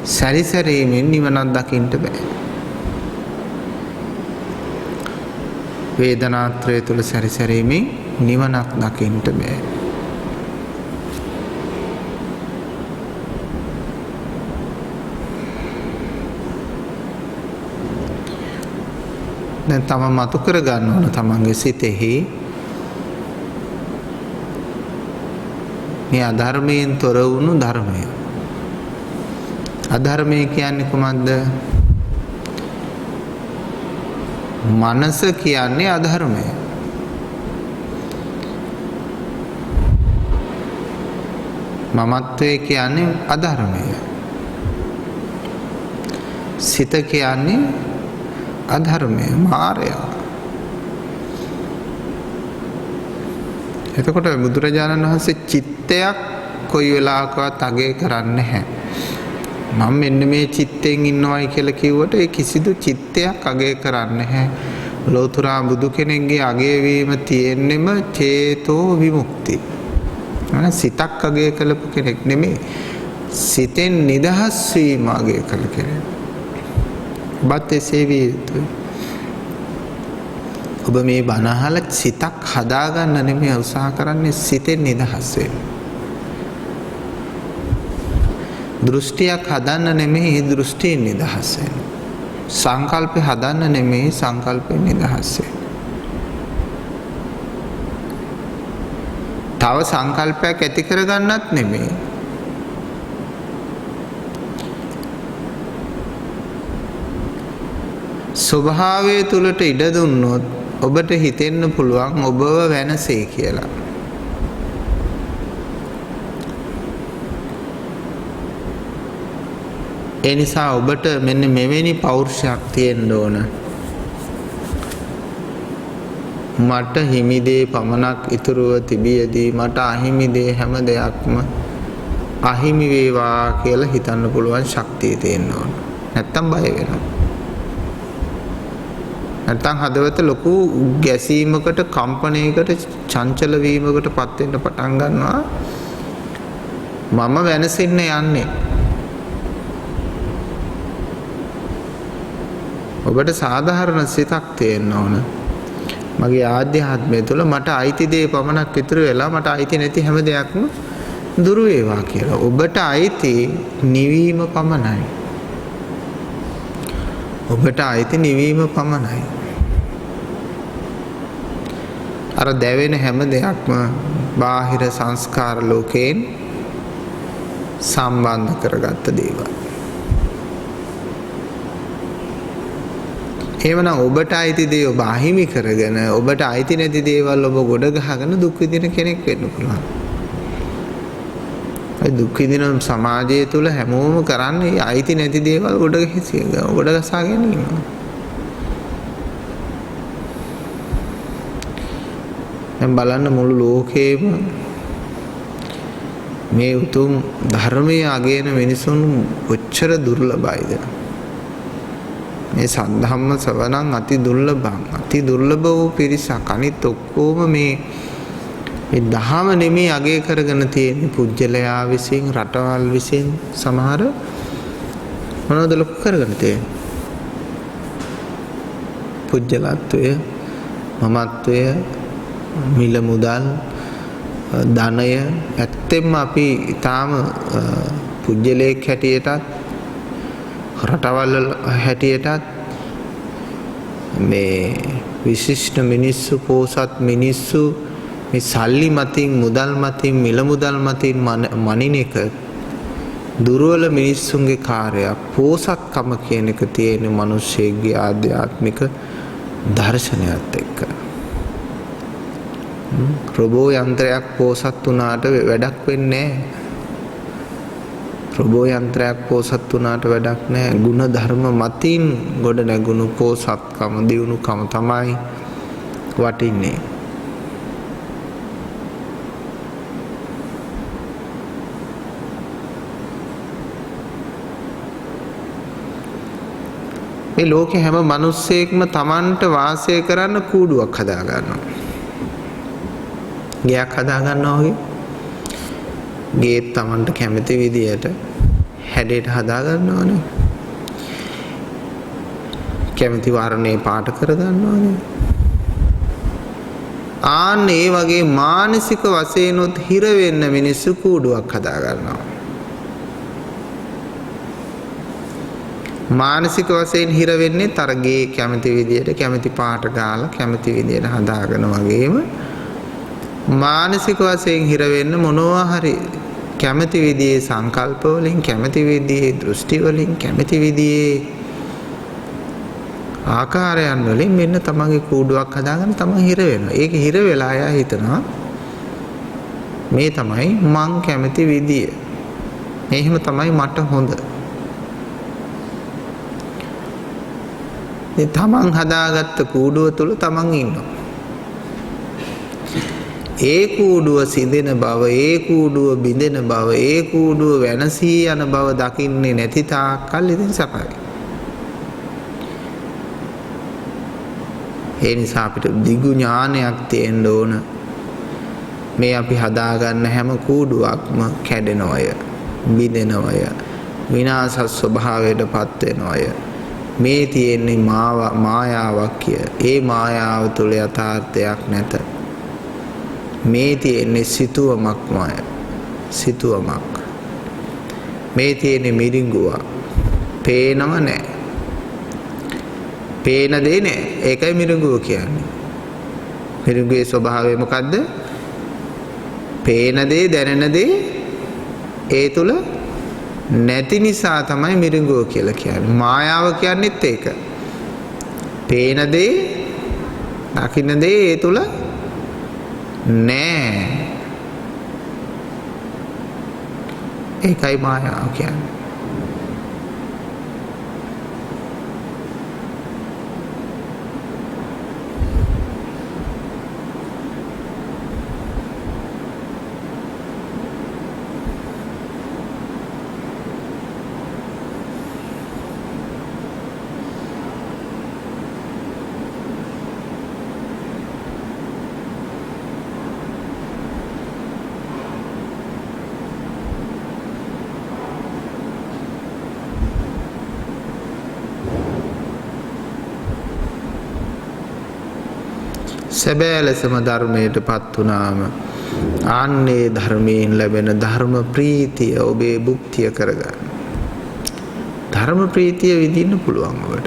සැරිසැරීමෙන් නිවනක් දකින්න බෑ. වේදනාත්‍රය තුල සැරිසැරීමෙන් නිවනක් දකින්න බෑ. දැන් තමන් මතු කර ගන්න ඕන තමන්ගේ සිතෙහි මේ අධර්මයෙන් තොර වුණු ධර්මය. අධර්මය කියන්නේ කොහොමද? මනස කියන්නේ අධර්මය. මමත්වය කියන්නේ අධර්මය. සිත කියන්නේ අධර්මය, මායя. එතකොට බුදුරජාණන් වහන්සේ චිත්තයක් කොයි වෙලාවකවත් අගය කරන්නේ නැහැ. මම මෙන්න මේ චිත්තෙන් ඉන්නවයි කියලා කිව්වට ඒ කිසිදු චිත්තයක් අගය කරන්නේ නැහැ. ලෝතුරා බුදු කෙනෙක්ගේ අගය වීම තියෙන්නෙම චේතෝ විමුක්ති. අනේ සිතක් අගය කළපු කෙනෙක් නෙමෙයි. සිතෙන් නිදහස් වීම අගය කළ කෙනෙක්. බත් එසේ විය යුතුයි. ඔබ මේ බණ අහලා සිතක් හදාගන්න නෙමෙයි උත්සාහ කරන්නේ සිතෙන් නිදහස් වෙන්න. දෘෂ්ටියක් හදන්න නෙමෙයි දෘෂ්ටියෙන් නිදහස් වෙන්න. සංකල්පය හදන්න නෙමෙයි සංකල්පයෙන් නිදහස් වෙන්න. තව සංකල්පයක් ඇති කරගන්නත් නෙමෙයි. ස්වභාවය තුලට ඉඩ දුන්නොත් ඔබට හිතෙන්න පුළුවන් ඔබව වෙනසේ කියලා. ඒ නිසා ඔබට මෙන්න මෙවැනි පෞරුෂයක් තියෙන්න ඕන. මට හිමි දේ පමණක් ඉතුරුව තිබියදී මට අහිමි දේ හැම දෙයක්ම අහිමි වේවා කියලා හිතන්න පුළුවන් ශක්තිය තියෙන්න ඕන. නැත්තම් බය වෙනවා. නැත්තම් හදවත ලොකු ගැසීමකට කම්පනයකට චංචල වීමකට පත් වෙන්න පටන් ගන්නවා. මම වෙනසෙන්න යන්නේ. ඔබට සාධාරණ සිතක් තියෙන්න ඕන. මගේ ආධ්‍යාත්මය තුළ මට අයිති දේ පමණක් ඉතුරු වෙලා මට අයිති නැති හැම දෙයක්ම දුරු වේවා කියලා. ඔබට අයිති නිවීම පමණයි. ඔබට අයිති නිවීම පමණයි. අර දැවෙන හැම දෙයක්ම බාහිර සංස්කාර ලෝකයෙන් සම්බන්ධ කරගත්ත දේවල්. එහෙමනම් ඔබට අයිති දේ ඔබ අහිමි කරගෙන ඔබට අයිති නැති දේවල් ඔබ ගොඩ ගහගෙන දුක් විඳින කෙනෙක් වෙන්න පුළුවන්. ඒ දුක් විඳින සමාජය තුල හැමෝම කරන්නේ අයිති නැති දේවල් ගොඩ ගසා ගැනීම. දැන් බලන්න මුළු ලෝකේම මේ උතුම් ධර්මයේ අගයන මිනිසුන් කොච්චර දුර්ලභයිද? මේ සද්ධම්ම ශ්‍රවණං අති දුර්ලභං. අති දුර්ලභ වූ පිරිසක්. අනිත් ඔක්කොම මේ දහම නෙමේ අගය කරගෙන තියෙන පුජ්‍යලයා විසින් රටවල් විසින් සමහර මොනවද ලොකු කරගෙන තියෙන්නේ? පුජ්‍යලත්වය, මමත්වය, මිල මුදල්, ධනය. ඇත්තෙන්ම අපි ඊටාම පුජ්‍යලයක් හැටියටත් රටවල් හැටියටත් මේ විශිෂ්ට මිනිස්සු, පෝසත් මිනිස්සු මේ සල්ලි මතින්, මුදල් මතින්, මිල මුදල් මතින් මනින එක දුර්වල මිනිස්සුන්ගේ කාර්යයක්. පෝසත්කම කියන එක තියෙන මිනිස්සෙගේ ආධ්‍යාත්මික දර්ශනයත් එක්ක. රොබෝ යන්ත්‍රයක් පෝසත් වුණාට වැඩක් වෙන්නේ නැහැ. රොබෝ යන්ත්‍රයක් පෝසත් වුණාට වැඩක් නැහැ. ගුණ ධර්ම මතින් ගොඩ නැගුණු පෝසත්කම, දියුණුකම තමයි වටින්නේ. මේ ලෝකේ හැම මිනිස්සෙක්ම Tamanට වාසය කරන්න කූඩුවක් හදා ගන්නවා. ගයක් හදා ගන්නවා වගේ. ගේ Tamanට කැමති විදියට හැඩයට හදා ගන්නවානේ. කැමති වර්ණේ පාට කර ගන්නවානේ. ආන්න ඒ වගේ මානසික වශයෙන් උත් හිර වෙන්න මිනිස්සු කූඩුවක් හදා ගන්නවා. මානසික වශයෙන් හිර වෙන්නේ තරගේ කැමති විදියට කැමති පාට ගාලා කැමති විදියට හදාගෙන වගේම මානසික වශයෙන් හිර වෙන්න මොනවා හරි කැමති විදිහේ සංකල්ප වලින්, කැමති විදිහේ දෘෂ්ටි වලින්, කැමති විදිහේ ආකාරයන් වලින් මෙන්න තමන්ගේ කූඩුවක් හදාගෙන තමන් හිර වෙනවා. ඒක හිර වෙලා ආය හිතනවා මේ තමයි මං කැමති විදිය. මෙහෙම තමයි මට හොඳ. ඒ තමන් හදාගත්ත කූඩුව තුල තමන් ඉන්නවා. ඒ කූඩුව සිඳෙන බව, ඒ කූඩුව බිඳෙන බව, ඒ කූඩුව වෙනසී යන බව දකින්නේ නැති තාක්කල් ඉතින් සපයි. ඒ නිසා අපිට දිගු ඥානයක් තියෙන්න ඕන. මේ අපි හදාගන්න හැම කූඩුවක්ම කැඩෙනවය, බිඳෙනවය, විනාශ ස්වභාවයටපත් වෙනවය. මේ තියෙන්නේ මායාවක් කිය. ඒ මායාව තුළ යථාර්ථයක් නැත. මේ තියෙන්නේ සිතුවමක්මය. සිතුවමක්. මේ තියෙන්නේ මිරිඟුවක්. පේනව නැහැ. පේන දේ නෑ. ඒකයි මිරිඟුව කියන්නේ. මිරිඟුවේ ස්වභාවය මොකද්ද? පේන දේ දැනෙන දේ ඒ තුල නැති නිසා තමයි මිරිඟුව කියලා කියන්නේ. මායාව කියන්නේත් ඒක. පේන දේ, දකින්න දේ ඒ තුල නෑ. ඒකයි මායාව කියන්නේ. සැබෑ ලෙසම ධර්මයටපත් වුණාම ආන්නේ ධර්මයෙන් ලැබෙන ධර්ම ප්‍රීතිය ඔබේ භුක්තිය කරගන්න. ධර්ම ප්‍රීතිය විඳින්න පුළුවන් ඔබට.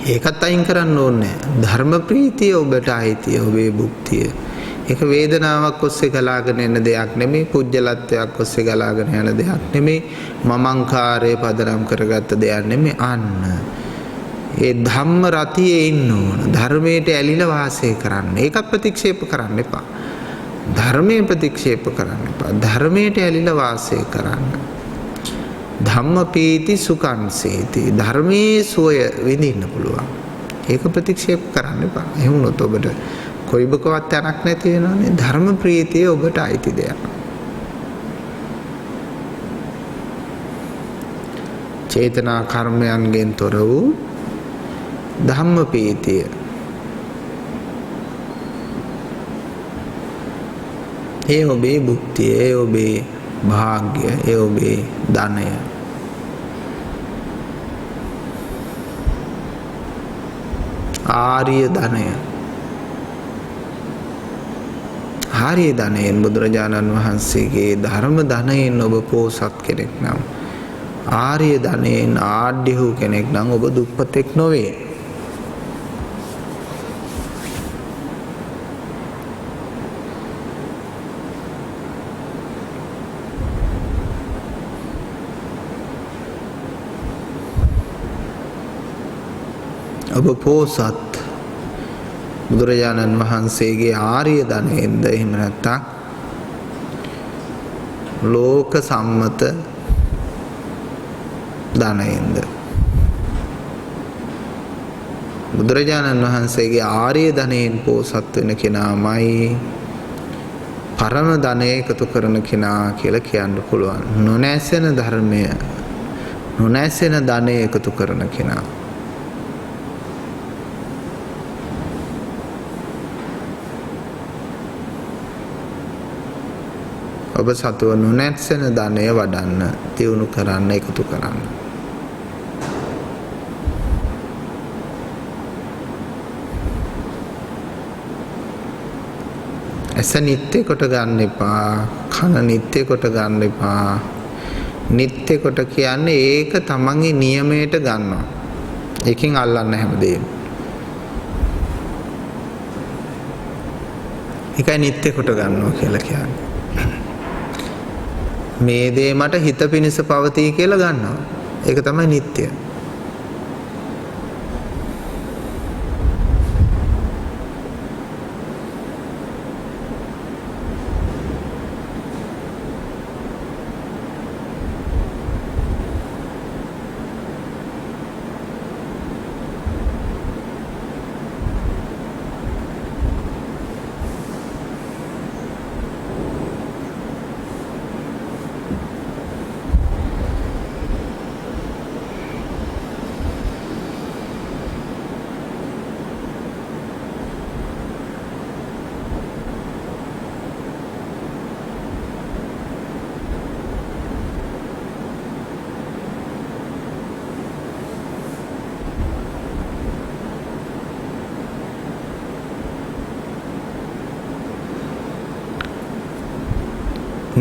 ඒකත් අයින් කරන්න ඕනේ. ධර්ම ප්‍රීතිය ඔබට අයිතිය, ඔබේ භුක්තිය. ඒක වේදනාවක් ඔස්සේ ගලාගෙන එන දෙයක් නෙමෙයි, පුජ්‍යලත්වයක් ඔස්සේ ගලාගෙන යන දෙයක් නෙමෙයි, මමංකාරයේ පදනම් කරගත්ත දෙයක් නෙමෙයි. අන්න ඒ ධම්ම රතියේ ඉන්න ඕන. ධර්මයට ඇලිලා වාසය කරන්න. ඒක ප්‍රතික්ෂේප කරන්න එපා. ධර්මයේ ප්‍රතික්ෂේප කරන්න එපා. ධර්මයට ඇලිලා වාසය කරන්න. ධම්ම පීති සුඛං සේති. ධර්මයේ සුවය විඳින්න පුළුවන්. ඒක ප්‍රතික්ෂේප කරන්න එපා. එහෙම වුණොත් ඔබට කොයිබකවත් තැනක් නැති වෙනවනේ. ධර්ම ප්‍රීතිය ඔබට අයිති දෙයක්. චේතනා කර්මයන්ගෙන් තොර වූ ධම්ම පීතිය. ඒ ඔබේ භුක්තිය, ඒ ඔබේ භාග්‍ය, ඒ ඔබේ ධනය. ආර්ය ධනය. ආර්ය ධනයෙන් බුදුරජාණන් වහන්සේගේ ධර්ම ධනයෙන් ඔබ පෝසත් කෙනෙක් නම්, ආර්ය ධනයෙන් ආඩ්‍ය වූ කෙනෙක් නම් ඔබ දුප්පතෙක් නොවේ. ඔබ පෝසත්. බුදුරජාණන් වහන්සේගේ ආර්ය ධනයෙන්ද එහෙම නැත්නම් ලෝක සම්මත ධනයෙන්ද? බුදුරජාණන් වහන්සේගේ ආර්ය ධනයෙන් පෝසත් වෙන කෙනාමයි පරම ධනය එකතු කරන කෙනා කියලා කියන්න පුළුවන්. නොනැසෙන ධර්මය, නොනැසෙන ධනය එකතු කරන කෙනා. ඔබ සතුව නොනැසෙන ධනය වඩන්න, දියුණු කරන්න, එකතු කරන්න. ඇස නිත්‍ය කොට ගන්න එපා, කන නිත්‍ය කොට ගන්න එපා. නිත්‍ය කොට කියන්නේ ඒක තමන්ගේ නියමයට ගන්නවා. ඒකෙන් අල්ලන්න හැමදේම. ඒකයි නිත්‍ය කොට ගන්නවා කියලා කියන්නේ. මේ දේ මට හිත පිණිස පවතී කියලා ගන්නවා. ඒක තමයි නිත්‍ය.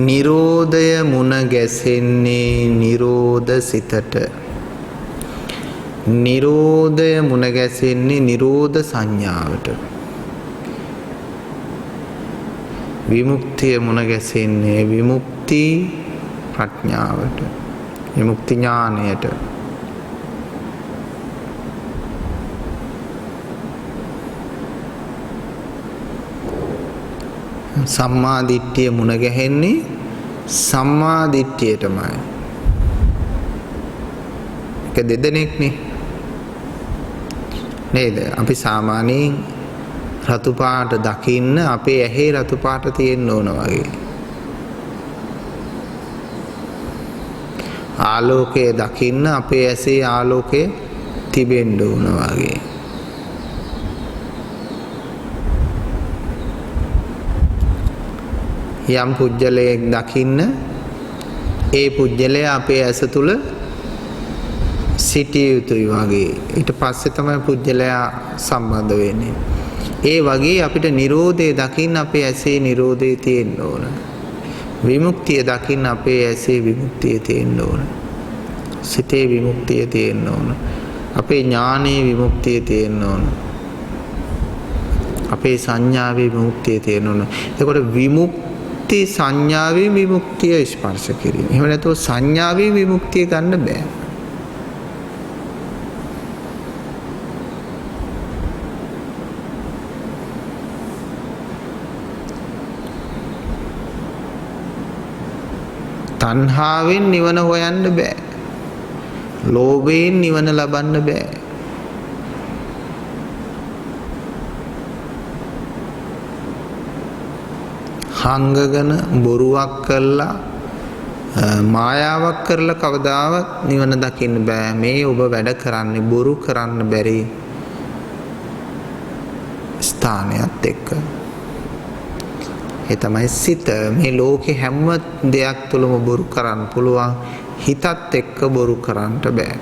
නිරෝධය මුණ ගැසෙන්නේ නිරෝධ සිතට. නිරෝධය මුණ ගැසෙන්නේ නිරෝධ සංඥාවට. විමුක්තිය මුණ ගැසෙන්නේ විමුක්ති ප්‍රඥාවට. විමුක්ති ඥානයට. සම්මා දිට්ඨිය මුණ ගැහෙන්නේ සම්මා දිට්ඨියටමයි. ඒක දෙදෙනෙක්නේ නේද? අපි සාමාන්‍යයෙන් රතු පාට දකින්න අපේ ඇහි රතු පාට තියෙන්න ඕන වගේ. ආලෝකය දකින්න අපේ ඇසේ ආලෝකය තිබෙන්න ඕන වගේ. යම් පුජ්‍යලයක් දකින්න ඒ පුජ්‍යලයා අපේ ඇස තුල සිටිය යුතුයි වගේ. ඊට පස්සේ තමයි පුජ්‍යලයා සම්බන්ධ වෙන්නේ. ඒ වගේ අපිට නිරෝධය දකින්න අපේ ඇසේ නිරෝධය තියෙන්න ඕන. විමුක්තිය දකින්න අපේ ඇසේ විමුක්තිය තියෙන්න ඕන. සිතේ විමුක්තිය තියෙන්න ඕන. අපේ ඥානයේ විමුක්තිය තියෙන්න ඕන. අපේ සංඥාවේ විමුක්තිය තියෙන්න ඕන. එතකොට විමුක්ති සංඥාවේ විමුක්තිය ස්පර්ශ කිරීම. එහෙම නැතුව සංඥාවේ විමුක්තිය ගන්න බෑ. තණ්හාවෙන් නිවන හොයන්න බෑ. ලෝභයෙන් නිවන ලබන්න බෑ. හංගගෙන බොරුවක් කළා මායාවක් කරලා කවදාවත් නිවන දකින්න බෑ. මේ ඔබ වැඩ කරන්නේ බොරු කරන්න බැරි ස්ථානයත් එක්ක. ඒ තමයි සිත. මේ ලෝකේ හැම දෙයක් තුළම බොරු කරන්න පුළුවන්. හිතත් එක්ක බොරු කරන්න බෑ.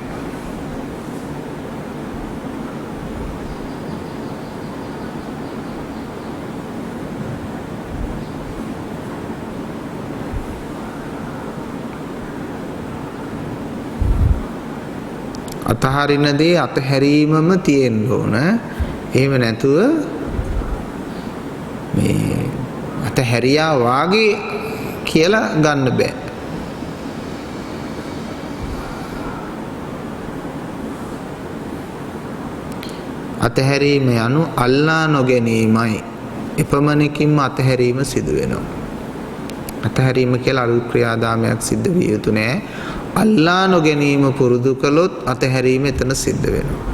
අතහරින දේ අතහැරීමම තියෙන්න ඕන. එහෙම නැතුව මේ අතහැරියා වාගේ කියලා ගන්න බෑ. අතහැරීම යනු අල්ලා නොගැනීමයි. එපමණකින්ම අතහැරීම සිදු වෙනවා. අතහැරීම කියලා අලුත් ක්‍රියාදාමයක් සිද්ධ විය යුතු නෑ. අල්ලා නොගැනීම පුරුදු කළොත් අතහැරීම එතන සිද්ධ වෙනවා.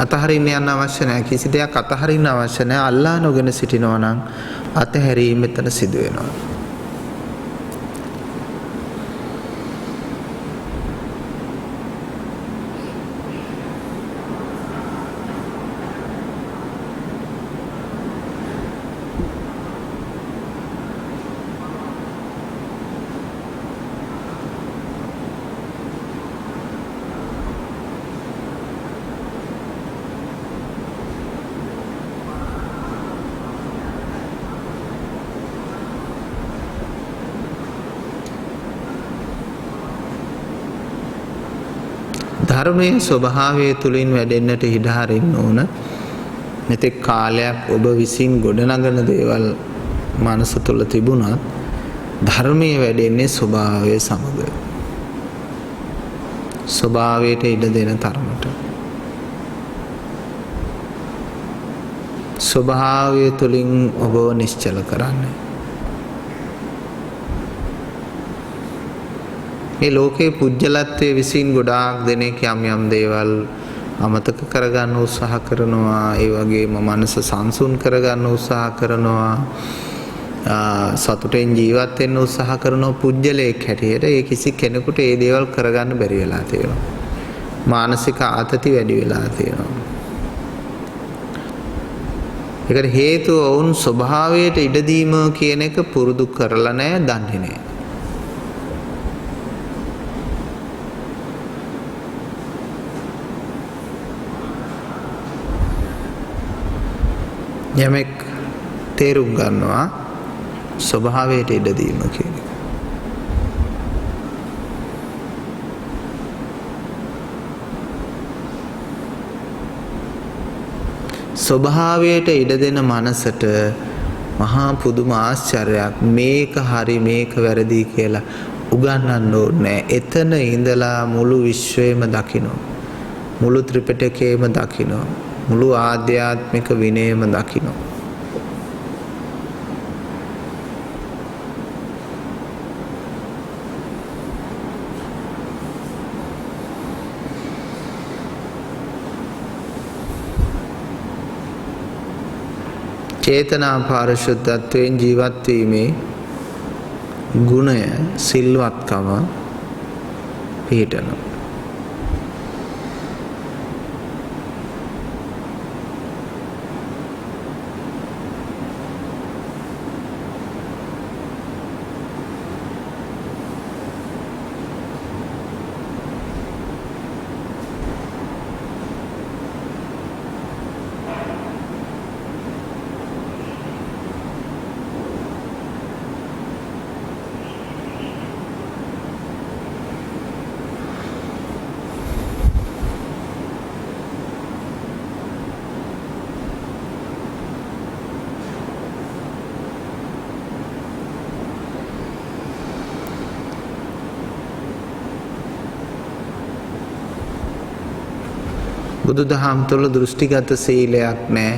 අතහරින්න යන්න අවශ්‍ය නැහැ. කිසි දෙයක් අතහරින්න අවශ්‍ය නැහැ. අල්ලා නොගෙන සිටිනවා නම් අතහැරීම එතන සිදු වෙනවා. ධර්මයේ ස්වභාවය තුලින් වැඩෙන්නට ඉඩ හරින්න ඕන. මෙතෙක් කාලයක් ඔබ විසින් ගොඩනගන දේවල් මනස තුල තිබුණත් ධර්මයේ වැඩෙන්නේ ස්වභාවය සමග. ස්වභාවයට ඉඩ දෙන තරමට. ස්වභාවය තුලින් ඔබව නිශ්චල කරන්නේ. මේ ලෝකේ පුජ්‍යලත්වයේ විසින් ගොඩාක් දෙනෙක් යම් දේවල් අමතක කරගන්න උත්සාහ කරනවා. ඒ වගේම මනස සංසුන් කරගන්න උත්සාහ කරනවා. සතුටෙන් ජීවත් වෙන්න උත්සාහ කරනවා පුජ්‍යලයක් හැටියට. ඒ කිසි කෙනෙකුට ඒ දේවල් කරගන්න බැරි වෙලා තියෙනවා. මානසික ආතති වැඩි වෙලා තියෙනවා. ඒකට හේතුව වුන් ස්වභාවයට ඉඩ දීම කියන එක පුරුදු කරලා නැහැ, දන්නේ නැහැ. යමෙක් තේරුම් ගන්නවා ස්වභාවයට ඉඩ දීම කියන එක. ස්වභාවයට ඉඩ දෙන මනසට මහා පුදුම ආශ්චර්යයක් මේක හරි මේක වැරදි කියලා උගන්වන්න ඕනේ. එතන ඉඳලා මුළු විශ්වයම දකිනවා. මුළු ත්‍රිපිටකයම දකිනවා. මුළු ආධ්‍යාත්මික විනයම දකිනවා. චේතනා පාරිශුද්ධත්වයෙන් ජීවත් වීමේ ගුණය සිල්වත්කම පිහිටනවා. බුදුදහම තුළ දෘෂ්ටිගත සීලයක් නැහැ.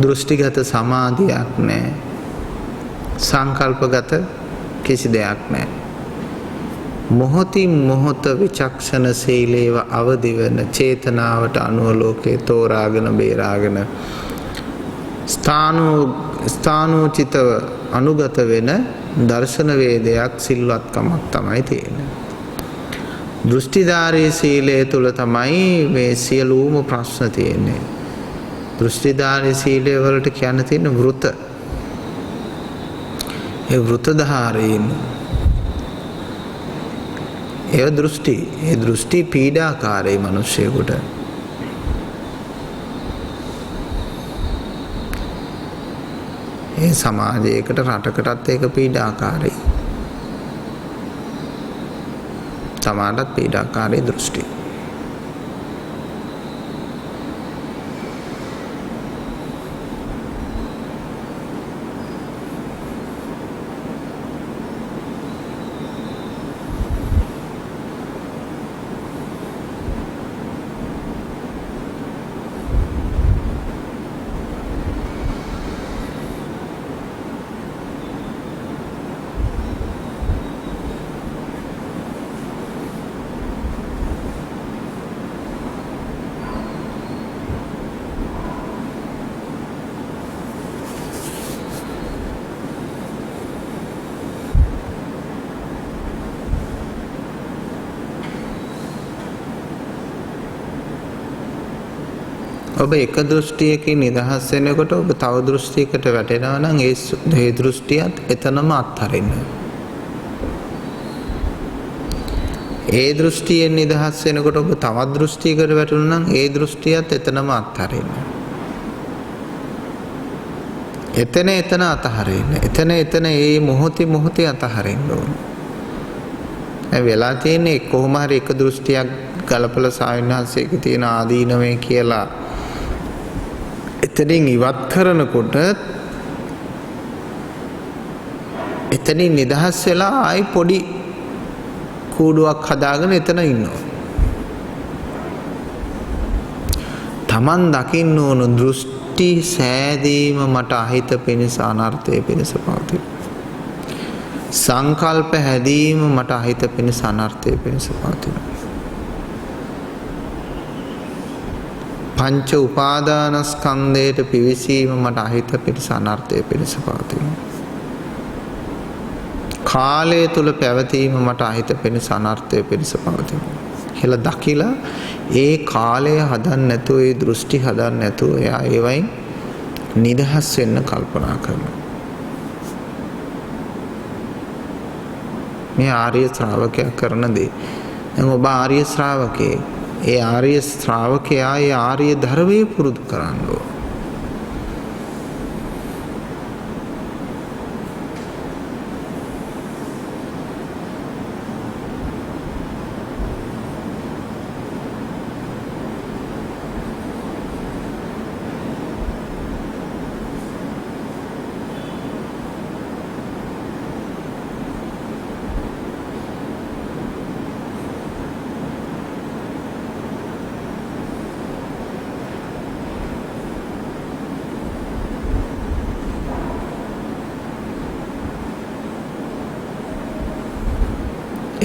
දෘෂ්ටිගත සමාධියක් නැහැ. සංකල්පගත කිසි දෙයක් නැහැ. මොහොතින් මොහොත විචක්ෂණ සීලේව අවදි වෙන චේතනාවට අනුව ලෝකේ තෝරාගෙන බේරාගෙන ස්ථානෝචිතව අනුගත වෙන දර්ශන වේදයක් සිල්වත්කමක් තමයි තියෙන්නේ. දෘෂ්ටිධාරී සීලය තුළ තමයි මේ සියලුම ප්‍රශ්න තියෙන්නේ. දෘෂ්ටිධාරී සීලය වලට කියන්න තියෙන වෘත. ඒ වෘතධාරීන් ඒ දෘෂ්ටි. ඒ දෘෂ්ටි පීඩාකාරී මිනිස්සුෙකුට. ඒ සමාජයකට රටකටත් ඒක පීඩාකාරී. තමාටත් පීඩාකාරී දෘෂ්ටි. ඔබ එක දෘෂ්ටියකින් නිදහස් වෙනකොට ඔබ තව දෘෂ්ටියකට වැටෙනවා නම් ඒ දෘෂ්ටියත් එතනම අත්හරින්න. ඒ දෘෂ්ටියෙන් නිදහස් වෙනකොට ඔබ තවත් දෘෂ්ටියකට වැටුණා නම් ඒ දෘෂ්ටියත් එතනම අත්හරින්න. එතන අතහරින්න. එතන ඒ මොහොතේ අතහරින්න ඕන. වෙලා තියෙන්නේ කොහොම හරි එක දෘෂ්ටියක් ගලපලා සාවින්හන්සේක තියෙන ආදීනවේ කියලා එතනින් ඉවත් කරනකොට එතනින් නිදහස් වෙලා ආයි පොඩි කූඩුවක් හදාගෙන එතන ඉන්නවා. Taman දකින්න ඕන දෘෂ්ටි සෑදීම මට අහිත පිණිස අනර්ථය පිණිස පවතී. සංකල්ප හැදීම මට අහිත පිණිස අනර්ථය පිණිස පවතී. පංච උපාදානස්කන්ධයට පිවිසීම මට අහිත පිණිස අනර්ථය පිණිස පවතී. කාලය තුල පැවතීම මට අහිත පිණිස අනර්ථය පිණිස පවතී. කියලා දකිලා ඒ කාලය හදන්න නැතුව ඒ දෘෂ්ටි හදන්න නැතුව එයා ඒවයින් නිදහස් වෙන්න කල්පනා කරනවා. මේ ආර්ය ශ්‍රාවකයා කරන දේ. දැන් ඔබ ආර්ය ශ්‍රාවකේ. ඒ ආර්ය ශ්‍රාවකයා ඒ ආර්ය ධර්මයේ පුරුදු කරන්න ඕන.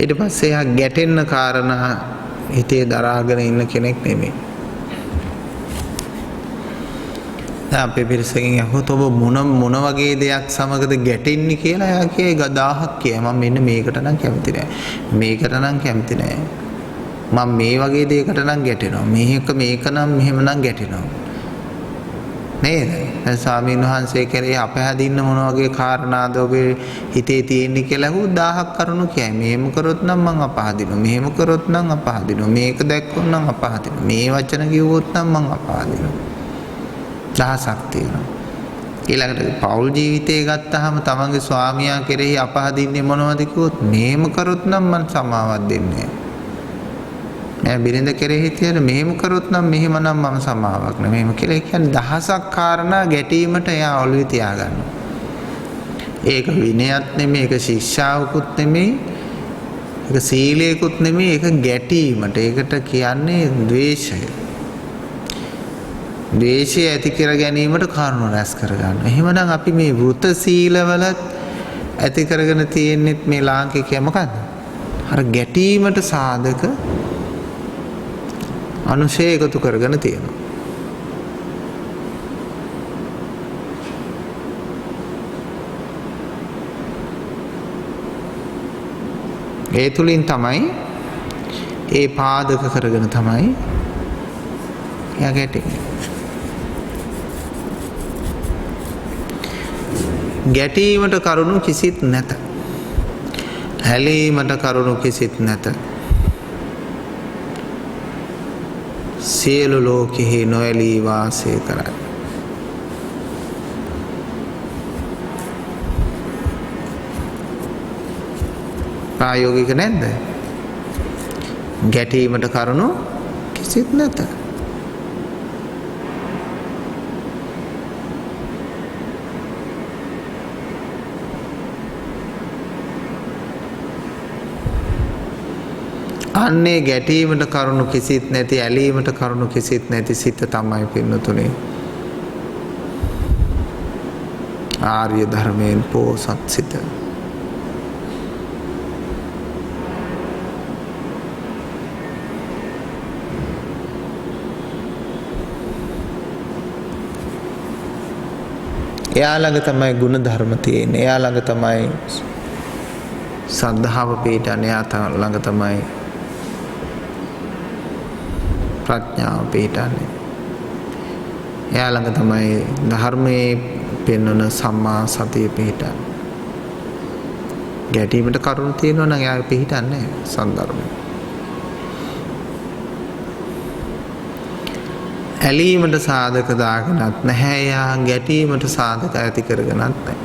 ඊට පස්සේ එයා ගැටෙන්න කාරණා හිතේ දරාගෙන ඉන්න කෙනෙක් නෙමෙයි. දැන් අපේ පිරිසකින් අහුවොත් ඔබ මොන වගේ දෙයක් සමගද ගැටෙන්නේ කියලා එයා කියේ 1000ක් කියයි. මම මෙන්න මේකට නම් කැමති නෑ. මේකට නම් කැමති නෑ. මම මේ වගේ දෙයකට නම් ගැටෙනවා. මේක නම් මෙහෙම නම් ගැටෙනවා. නේද? ස්වාමීන් වහන්සේ කෙරේ අපහැදින්න මොන වගේ කාරණාද ඔබේ හිතේ තියෙන්නේ කියලා අහුවොත් 1000ක් කරුණු කියයි. මෙහෙම කරොත් නම් මං අපහදිනවා. මෙහෙම කරොත් නම් අපහදිනවා. මේක දැක්කොත් නම් අපහදිනවා. මේ වචන කිව්වොත් නම් මං අපහදිනවා. 1000ක් තියෙනවා. ඊළඟට පෞල් ජීවිතය ගත්තාම තමන්ගේ ස්වාමියා කෙරෙහි අපහදින්නේ මොනවද කිව්වොත් මෙහෙම කරොත් නම් මං සමාවක් දෙන්නේ නෑ. බිරිඳ කෙරෙහි තියෙන මෙහෙම කරොත් නම් මෙහෙම නම් මම සමාවක් නෑ. මෙහෙම කියලා කියන්නේ 1000ක් කාරණා ගැටීමට එයා ඔළුවේ තියාගන්නවා. ඒක විනයත් නෙමෙයි, ඒක ශික්ෂාවකුත් නෙමෙයි, ඒක සීලයකුත් නෙමෙයි, ඒක ගැටීමට. ඒකට කියන්නේ ද්වේෂය. ද්වේෂය ඇති කර ගැනීමට කාරණා රැස් කරගන්න. එහෙමනම් අපි මේ වෘත සීලවලත් ඇති කරගෙන තියෙන්නේ මේ ලාංකිකය මොකද්ද? අර ගැටීමට සාධක අනුශය එකතු කරගෙන තියෙනවා. ඒ තුලින් තමයි ඒ පාදක කරගෙන තමයි එයා ගැටෙන්නේ. ගැටීමට කරුණු කිසිත් නැත. හැලීමට කරුණු කිසිත් නැත. සියලු ලෝකෙහි නොඇලී වාසය කරයි. ප්‍රායෝගික නැද්ද? ගැටීමට කරුණු කිසිත් නැත. අන්නේ ගැටීමට කරුණු කිසිත් නැති, ඇලීමට කරුණු කිසිත් නැති සිත තමයි පින්නතුනේ ආර්ය ධර්මයෙන් පෝසත් සිත. එයා ළඟ තමයි ගුණ ධර්ම තියෙන්නේ. එයා ළඟ තමයි සද්ධාව පිහිටන්නේ. එයා ළඟ තමයි ප්‍රඥාව පිහිටන්නේ. එයා ළඟ තමයි ධර්මයේ පෙන්වන සම්මා සතිය පිහිටන්නේ. ගැටීමට කරුණු තියෙනවා නම් එයා පිහිටන්නේ සන්දර්භය. ඇලීමට සාධක දාගෙනත් නැහැ. එයා ගැටීමට සාධක ඇති කරගෙනත් නැහැ.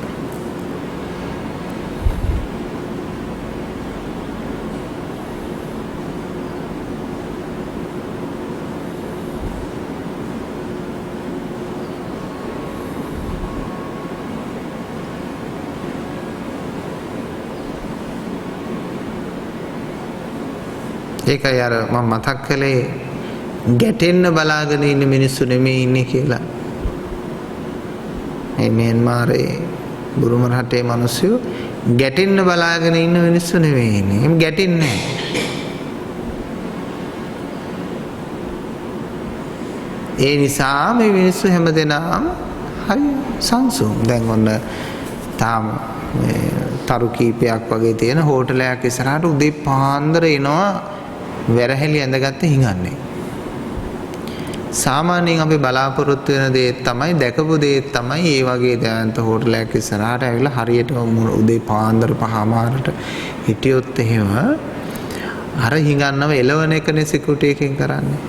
ඒකයි අර මම මතක් කළේ ගැටෙන්න බලාගෙන ඉන්න මිනිස්සු නෙමෙයි ඉන්නේ කියලා. මේ මියන්මාරේ බුරුම රටේ මිනිස්සු ගැටෙන්න බලාගෙන ඉන්න මිනිස්සු නෙමෙයි ඉන්නේ. එම් ගැටෙන්නේ නැහැ. ඒ නිසා මේ මිනිස්සු හැමදෙනාම හරි සංසුන්. දැන් ඔන්න තාම මේ තරු කීපයක් වගේ තියෙන හෝටලයක් ඉස්සරහට උදේ පාන්දර එනවා වැරහැලි ඇඳගත්ත හිඟන්නේ. සාමාන්‍යයෙන් අපි බලාපොරොත්තු වෙන දේ තමයි, දැකපු දේ තමයි ඒ වගේ දැවන්ත හෝටලයක් ඉස්සරහට ඇවිල්ලා හරියට උදේ පාන්දර 5:00ට හිටියොත් එහෙම අර හිඟන්නව එලවන එකනේ සිකියුරිටි එකෙන් කරන්නේ.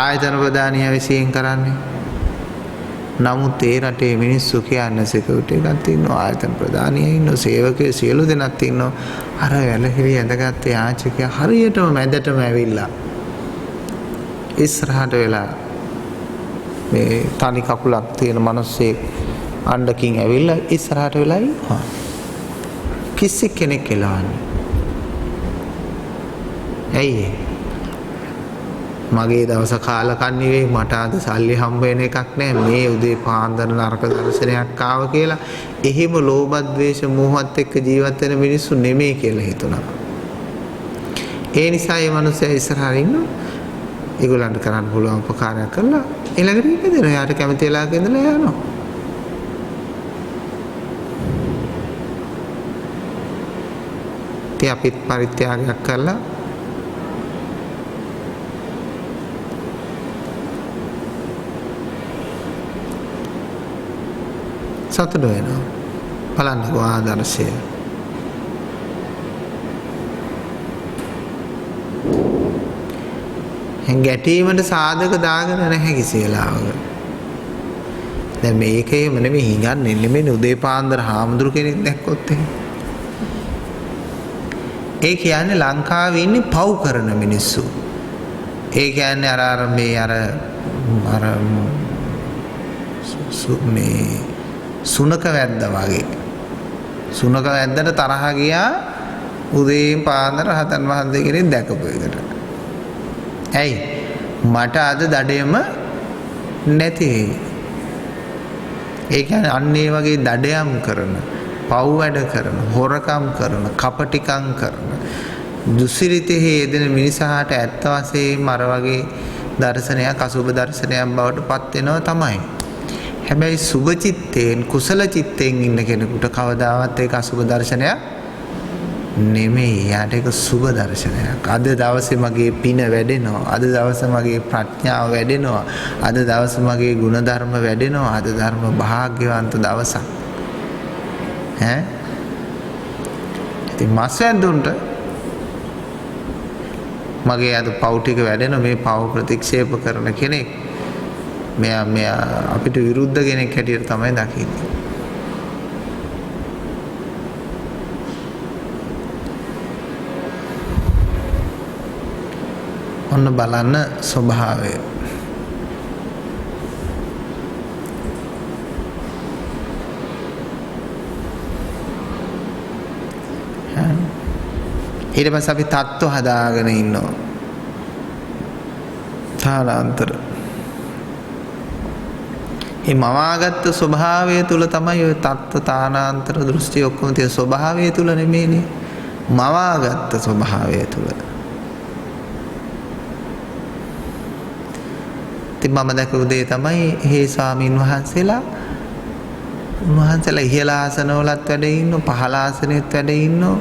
ආයතන ප්‍රධානියා විසින් කරන්නේ. නමුත් ඒ රටේ මිනිස්සු කියන්නේ සිකියුරිටි එකක් තියෙනවා, ආයතන ප්‍රධානියා ඉන්නවා, සේවකයෝ සියලු දෙනාත් ඉන්නවා. අර වැලහිරි ඇඳගත්ත යාචකයා හරියටම මැදටම ඇවිල්ලා ඉස්සරහට වෙලා මේ තනි කකුලක් තියෙන මිනිස්සෙක් අණ්ඩකින් ඇවිල්ලා ඉස්සරහට වෙලා ඉන්නවා. කිසි කෙනෙක් එළවන්නේ. ඇයි? මගේ දවස කාලකන්ණි වෙයි, මට අද සල්ලි හම්බ වෙන එකක් නැහැ, මේ උදේ පාන්දර නරක දර්ශනයක් ආව කියලා එහෙම ලෝභ ද්වේෂ මෝහත් එක්ක ජීවත් වෙන මිනිස්සු නෙමෙයි කියලා හිතුණා. ඒ නිසා මේ මිනිස්සයා ඉස්සරහින් ඉන්නවා. ඒගොල්ලන්ට කරන්න පුළුවන් උපකාරයක් කළා. ඊළඟට ඉඳලා යාට කැමති වෙලාවක ඉඳලා යනවා. ඉතින් අපිත් පරිත්‍යාගයක් කළා. සතුට වෙනවා. බලන්නකෝ ආදර්ශය. ගැටීමට සාධක දාගෙන නැහැ කිසි වෙලාවක. දැන් මේකේම නෙමෙයි හිඟන්නේ නෙමෙයි උදේ පාන්දර හාමුදුරු කෙනෙක් දැක්කොත් එහෙම. ඒ කියන්නේ ලංකාවේ ඉන්නේ පව් කරන මිනිස්සු. ඒ කියන්නේ අර මේ සුනක වැද්දා වගේ. සුනක වැද්දට තරහ ගියා උදේ පාන්දර හතන් වහන්සේ කෙනෙක් දැකපු එකට. ඇයි මට අද දඩයම නැති. ඒ කියන්නේ අන්න ඒ වගේ දඩයම් කරන, පව් වැඩ කරන, හොරකම් කරන, කපටිකම් කරන, දුසිරිතෙහි යෙදෙන මිනිසාට ඇත්ත වශයෙන්ම අර වගේ දර්ශනයක් අසුබ දර්ශනයක් බවට පත් වෙනවා තමයි. හැබැයි සුබ චිත්තයෙන් කුසල චිත්තයෙන් ඉන්න කෙනෙකුට කවදාවත් ඒක අසුබ දර්ශනයක් නෙමෙයි. යාට ඒක සුබ දර්ශනයක්. අද දවසේ මගේ පින වැඩෙනවා. අද දවසේ මගේ ප්‍රඥාව වැඩෙනවා. අද දවසේ මගේ ගුණධර්ම වැඩෙනවා. අද ධර්ම භාග්‍යවන්ත දවසක්. ඉතින් මස්සෙන්දුන්ට මගේ අද පව් ටික වැඩෙනවා. මේ පව් ප්‍රතික්ෂේප කරන කෙනෙක් මෙයා අපිට විරුද්ධ කෙනෙක් හැටියට තමයි දකින්නේ. ඔන්න බලන්න ස්වභාවය. ඊට පස්සේ අපි තත්ත්ව හදාගෙන ඉන්නවා. තාලාන්තර. මේ මවාගත්තු ස්වභාවය තුල තමයි ඔය තත්ත්ව තානාන්තර දෘෂ්ටි ඔක්කොම තියෙන. ස්වභාවය තුල නෙමෙයිනේ. මවාගත්ත ස්වභාවය තුල. මම දැකපු දේ තමයි හේ ස්වාමීන් වහන්සේලා ඉහළ ආසනවලත් වැඩ ඉන්නෝ, පහළ ආසනෙත් වැඩ ඉන්නෝ.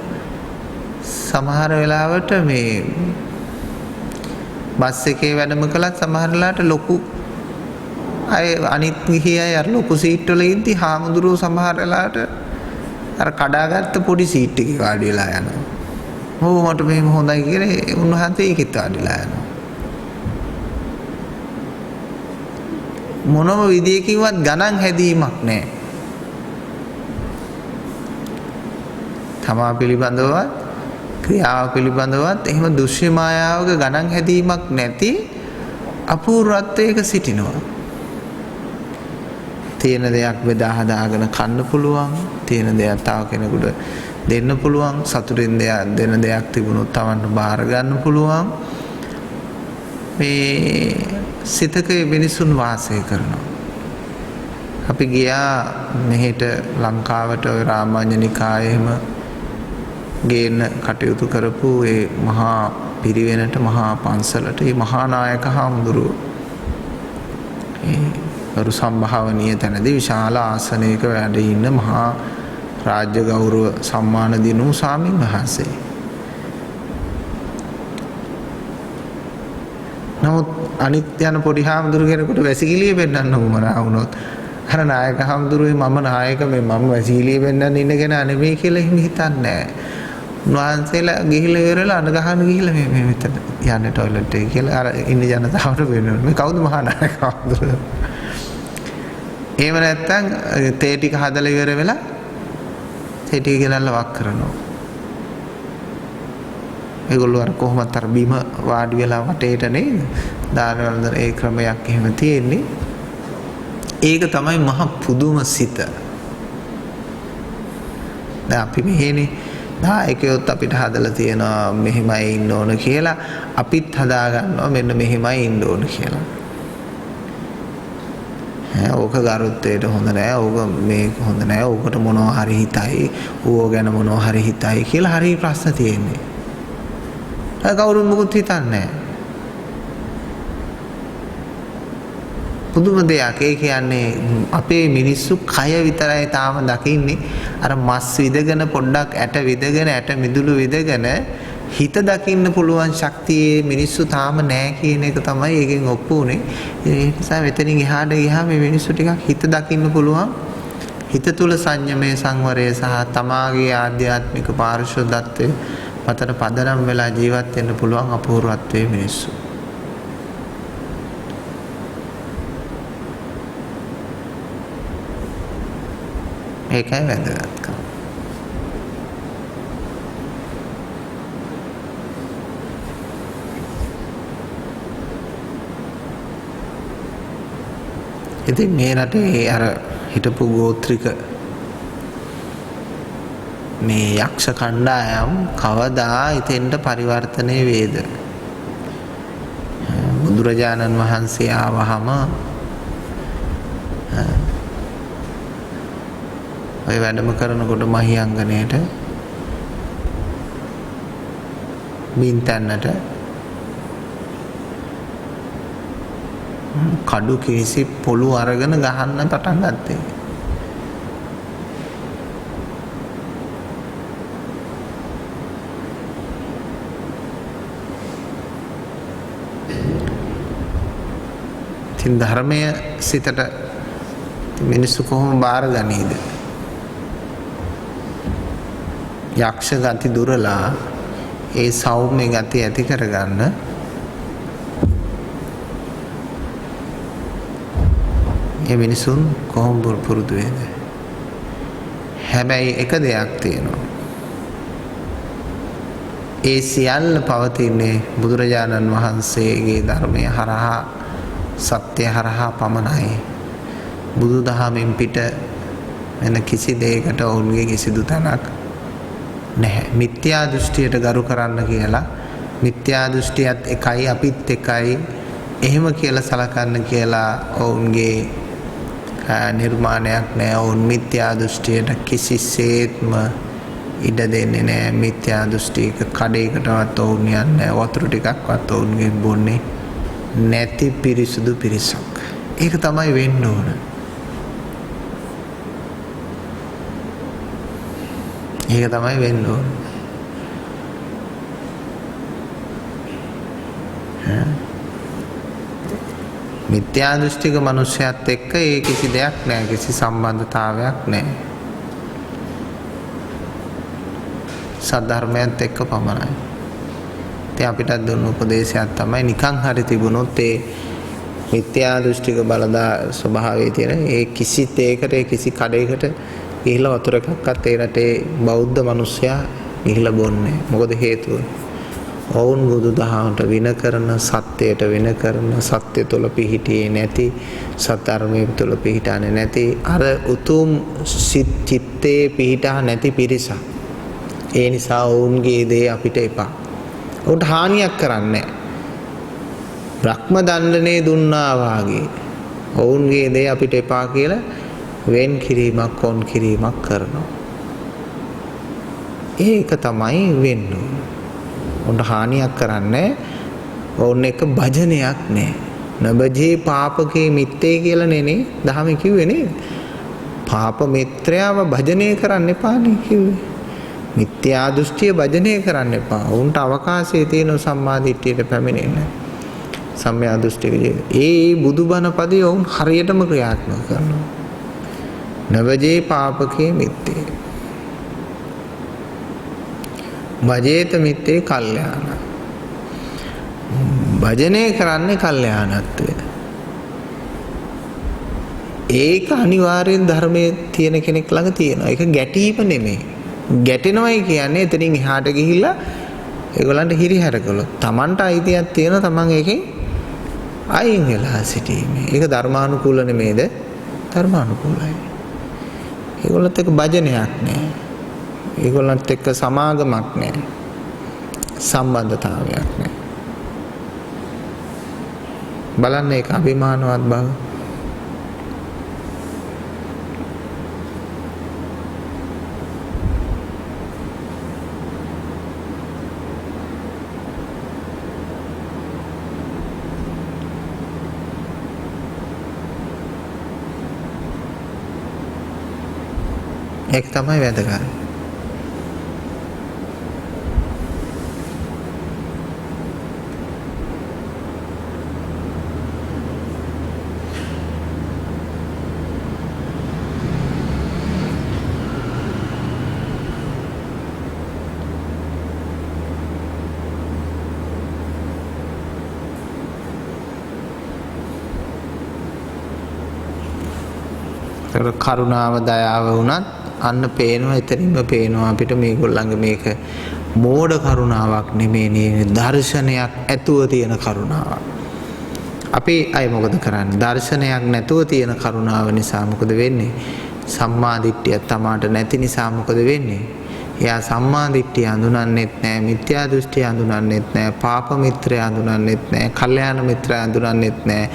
සමහර වෙලාවට මේ බස් එකේ වැඩම කළත් සමහර වෙලාවට ලොකු අය අනිත් ගිහියයි අර ලොකු සීට් වල ඉද්දි හාමුදුරුවෝ සමහර වෙලාවට අර කඩාගත්ත පොඩි සීට් එකේ වාඩි වෙලා යනවා. ඕ මට මෙහෙම හොඳයි කියලා උන්වහන්සේ ඒකෙත් වාඩිලා යනවා. මොනම විදියකින්වත් ගණන් හැදීමක් නැහැ. තමා පිළිබඳවත් ක්‍රියාව පිළිබඳවත් එහෙම දුෂ්‍ය මායාවක ගණන් හැදීමක් නැති අපූර්වත්වයක සිටිනවා. තියෙන දෙයක් බෙදා හදාගෙන කන්න පුළුවන්. තියෙන දෙයක් තව කෙනෙකුට දෙන්න පුළුවන්. සතුටින් දෙන දෙයක් තිබුණොත් Tamanට බාර ගන්න පුළුවන්. මේ සිතක මිනිසුන් වාසය කරනවා. අපි ගියා මෙහෙට ලංකාවට ඔය රාමඤ්ඤනිකායෙම ගේන්න කටයුතු කරපු ඒ මහා පිරිවෙනට මහා පන්සලට ඒ මහා නායක හාමුදුරුවෝ වරු සම්භාවනීය තැනදී විශාල ආසනයක වැඩ ඉන්න මහා රාජ්‍ය ගෞරව සම්මාන දිනු ස්වාමීන් වහන්සේ. නමුත් අනිත් යන පොඩි හාමුදුරු කෙනෙකුට වැසිකිළිය පෙන්නන්න උවමනා වුණොත් අර නායක හාමුදුරුවේ මම නායක මම වැසිකිළිය පෙන්නන්න ඉන්න කෙනා නෙමෙයි කියලා එහෙම හිතන්නේ නැහැ. උන්වහන්සේලා ගිහිල්ලා ඉවරලා අඬ ගහන ගිහිල්ලා මේ මෙතන යන්න টয়ලට් එක කියලා අර ඉන්න ජනතාවට වෙනවා. මේ කවුද මහා නායක හාමුදුරුවෝ? එහෙම නැත්තම් තේ ටික හදලා ඉවර වෙලා තේ ටික ගෙනල්ලා වක් කරනවා. ඒගොල්ලෝ අර කොහොමද අර බිම වාඩි වෙලා වටේට නේද දානවල ඒ ක්‍රමයක් එහෙම තියෙන්නේ. ඒක තමයි මහ පුදුම සිත. දැන් අපි මෙහෙනේ නායකයොත් අපිට හදලා තියෙනවා මෙහෙමයි ඉන්න ඕන කියලා. අපිත් හදා ගන්නවා මෙන්න මෙහෙමයි ඉන්න ඕන කියලා. ඕක ගරුත්වයට හොඳ නෑ. ඕක මේක හොඳ නෑ. ඕකට මොනවා හරි හිතයි. ඌව ගැන මොනවා හරි හිතයි කියලා හරි ප්‍රශ්න තියෙන්නේ. කවුරුත් මොකුත් හිතන්නේ නැහැ. පුදුම දෙයක්. ඒ කියන්නේ අපේ මිනිස්සු කය විතරයි තාම දකින්නේ. අර මස් විදගෙන පොඩ්ඩක් ඇට විදගෙන ඇට මිදුළු විදගෙන හිත දකින්න පුළුවන් ශක්තියේ මිනිස්සු තාම නැහැ කියන එක තමයි ඒකෙන් ඔප්පු උනේ. ඒ නිසා මෙතනින් එහාට ගියාම මේ මිනිස්සු ටිකක් හිත දකින්න පුළුවන්. හිත තුල සංයමය සංවරය සහ තමාගේ ආධ්‍යාත්මික පාරිශුද්ධත්වය මතට පදනම් වෙලා ජීවත් වෙන්න පුළුවන් අපූර්වත්වයේ මිනිස්සු. ඒකයි වැදගත්කම. ඉතින් මේ රටේ අර හිටපු ගෝත්‍රික මේ යක්ෂ කණ්ඩායම් කවදා ඉතින්ට පරිවර්තනය වේද? බුදුරජාණන් වහන්සේ ආවහම ඔය වැඩම කරනකොට මහියංගනයට බින්තැන්නට කඩු කිසි පොළු අරගෙන ගහන්න පටන් ගත්තේ. ඉතින් ධර්මය සිතට මිනිස්සු කොහොම බාර ගනීද? යක්ෂ ගති දුරලා ඒ සෞම්‍ය ගති ඇති කරගන්න ඒ මිනිසුන් කොහොම පුරුදු වේද? හැබැයි එක දෙයක් තියෙනවා. ඒ සියල්ල පවතින්නේ බුදුරජාණන් වහන්සේගේ ධර්මය හරහා සත්‍ය හරහා පමණයි. බුදුදහමෙන් පිට වෙන කිසි දෙයකට ඔවුන්ගේ කිසිදු තැනක් නැහැ. මිත්‍යා දෘෂ්ටියට ගරු කරන්න කියලා මිත්‍යා දෘෂ්ටියත් එකයි අපිත් එකයි එහෙම කියලා සලකන්න කියලා ඔවුන්ගේ නිර්මාණයක් නැහැ. ඔවුන් මිත්‍යා දෘෂ්ටියට කිසිසේත්ම ඉඩ දෙන්නේ නැහැ. මිත්‍යා දෘෂ්ටික කඩේකටවත් ඔවුන් යන්නේ නැහැ. වතුර ටිකක්වත් ඔවුන්ගෙන් බොන්නේ නැති පිරිසුදු පිරිසක්. ඒක තමයි වෙන්න ඕන. ඒක තමයි වෙන්න ඕන. මිත්‍යා දෘෂ්ටික මනුෂ්‍යයත් එක්ක ඒ කිසි දෙයක් නැහැ. කිසි සම්බන්ධතාවයක් නැහැ. සද්ධර්මයත් එක්ක පමණයි. ඉතින් අපිට දුන්න උපදේශයක් තමයි නිකන් හරි තිබුණොත් ඒ මිත්‍යා දෘෂ්ටික බලදා ස්වභාවයේ තියෙන ඒ කිසි තේකට කිසි කඩේකට ගිහිල්ලා වතුර එකක්වත් ඒ රටේ බෞද්ධ මිනිස්සයා ගිහිල්ලා බොන්නේ. මොකද හේතුව? ඔවුන් බුදුදහමට වින කරන සත්‍යයට වින කරන සත්‍ය තුළ පිහිටියේ නැති සත්‍ධර්මයේ තුළ පිහිටානේ නැති අර උතුම් චිත්තේ පිහිටා නැති පිරිසක්. ඒ නිසා ඔවුන්ගේ දේ අපිට එපා. ඔවුන්ට හානියක් කරන්නේ බ්‍රහ්ම දණ්ඩනේ දුන්නා වාගේ ඔවුන්ගේ දේ අපිට එපා කියලා වෙන් කිරීමක් කොන් කිරීමක් කරනවා. ඒක තමයි වෙන්නේ. ඔවුන්ට හානියක් කරන්නේ ඔවුන් එක භජනයක් නෑ. නබජේ පාපකේ මිත්තේ කියලා නේ දහමේ කිව්වේ නේද? පාප මිත්‍රයව භජනය කරන්න එපානේ කිව්වේ. මිත්‍යා දෘෂ්ටිය භජනය කරන්න එපා. උන්ට අවකාශය තියෙන සම්මා දිට්ඨියට පැමිණෙන්න. සම්මා දෘෂ්ටික ඒ බුදුබණ පදේ වුන් හරියටම ක්‍රියාත්මක කරනවා. නවජේ පාපකේ මිත්තේ. භජේත මිත්තේ කල්යාණ. භජනය කරන්නේ කල්යාණත්වය. ඒක අනිවාර්යෙන් ධර්මයේ තියෙන කෙනෙක් ළඟ තියෙනවා. ඒක ගැටීම නෙමෙයි. ගැටෙනවයි කියන්නේ එතනින් එහාට ගිහිල්ලා ඒගොල්ලන්ට හිරිහැර කළොත් Tamanට අයිතියක් තියෙනවා. Taman ඒකෙන් අයින් වෙලා සිටීමේ. ඒක ධර්මානුකූල නෙමේද? ධර්මානුකූලයි. ඒගොල්ලත් එක්ක භජනයක් නෑ. ඒගොල්ලන්ත් එක්ක සමාගමක් නෑ. සම්බන්ධතාවයක් නෑ. බලන්න ඒක අභිමානවත් බව. ඒක තමයි වැදගත්. කරුණාව දයාව වුණත් අන්න පේනවා එතනින්ම පේනවා අපිට මේගොල්ලන්ගේ මේක මෝඩ කරුණාවක් නෙමෙයි දර්ශනයක් ඇතුව තියෙන කරුණාවක්. අපි අය මොකද කරන්නේ? දර්ශනයක් නැතුව තියෙන කරුණාව නිසා මොකද වෙන්නේ? සම්මා දිට්ඨිය තමාට නැති නිසා මොකද වෙන්නේ? එයා සම්මා දිට්ඨිය හඳුනන්නෙත් නැහැ, මිත්‍යා දෘෂ්ටිය හඳුනන්නෙත් නැහැ, පාප මිත්‍රය හඳුනන්නෙත් නැහැ, කල්යාණ මිත්‍රය හඳුනන්නෙත් නැහැ.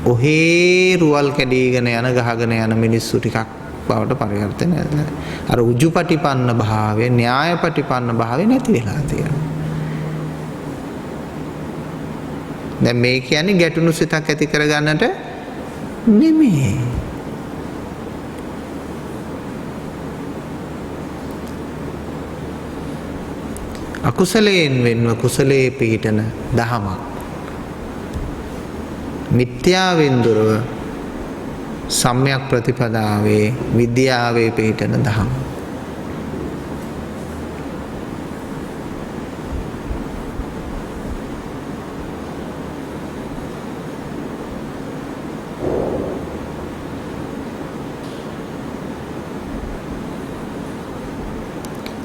ඔහේ රුවල් කැඩීගෙන යන ගහගෙන යන මිනිස්සු ටිකක් බවට පරිවර්තනය වෙනවා. අර උජුපටිපන්න භාවය, න්‍යායපටිපන්න භාවය නැති වෙලා තියෙනවා. දැන් මේ කියන්නේ ගැටුණු සිතක් ඇති කරගන්නට නෙමෙයි. අකුසලයෙන් වෙන්ව කුසලයේ පිහිටන දහමක්. මිත්‍යාවෙන් දුරව සම්‍යක් ප්‍රතිපදාවේ විද්‍යාවේ පිහිටන දහම.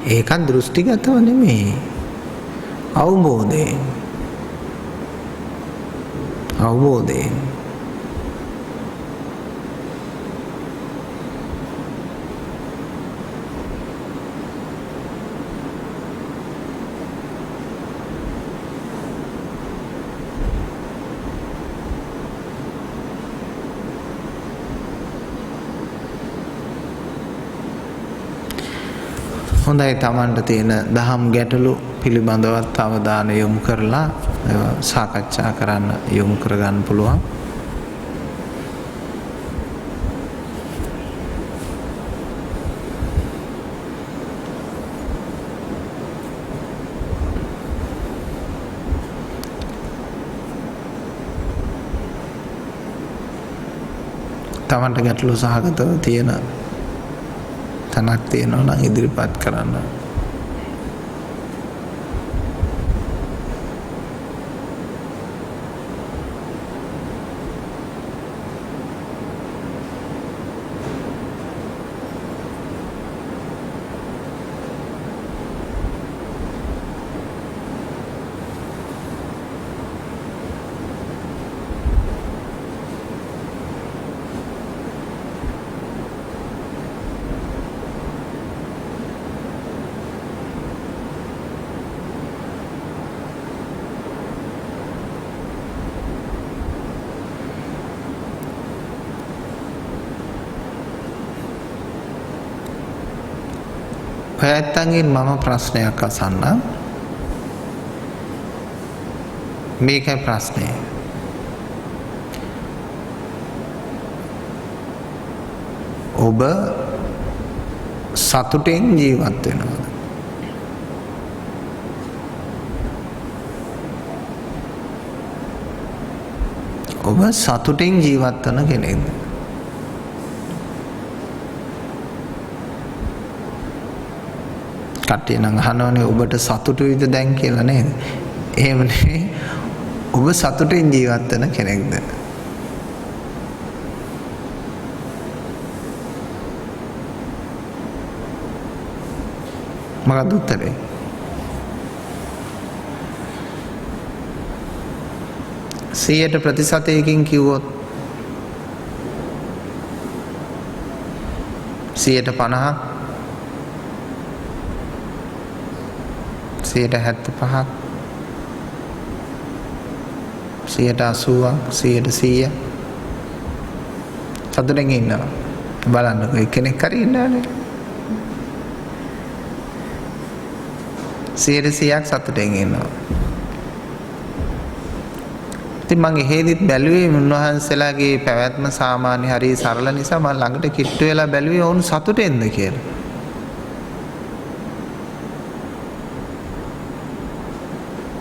ඒකත් දෘෂ්ටිගතව නෙමෙයි. අවබෝධයෙන්. අවබෝධයෙන්. හොඳයි තමන්ට තියෙන දහම් ගැටලු පිළිබඳවත් අවධානය යොමු කරලා සාකච්ඡා කරන්න යොමු කරගන්න පුළුවන්. තමන්ට ගැටලු සහගතව තියෙන තනක් තියෙනවා නම් ඉදිරිපත් කරන්න. ඔයයන්ගෙන් මම ප්‍රශ්නයක් අසන්නම්. මේකයි ප්‍රශ්නේ. ඔබ සතුටෙන් ජීවත් වෙනවද? ඔබ සතුටෙන් ජීවත් වෙන කෙනෙක්ද? කට්ටිය නම් අහනවනේ ඔබට සතුටුයිද දැන් කියලා නේද? එහෙම නෙවෙයි. ඔබ සතුටින් ජීවත් වෙන කෙනෙක්ද? මොකක්ද උත්තරේ? සියයට ප්‍රතිශතයකින් කිව්වොත් 50%ක් 75ක් 80ක් 100% සතුටෙන් ඉන්නවා. බලන්නකො එක්කෙනෙක් හරි ඉන්නවනේ 100%ක් සතුටෙන් ඉන්නවා. ඉතින් මම එහෙදිත් බැලුවේ උන්වහන්සේලාගේ පැවැත්ම සාමාන්‍ය හරි සරල නිසා මම ළඟට කිට්ටු වෙලා බැලුවේ වුන් සතුටෙන්ද කියලා.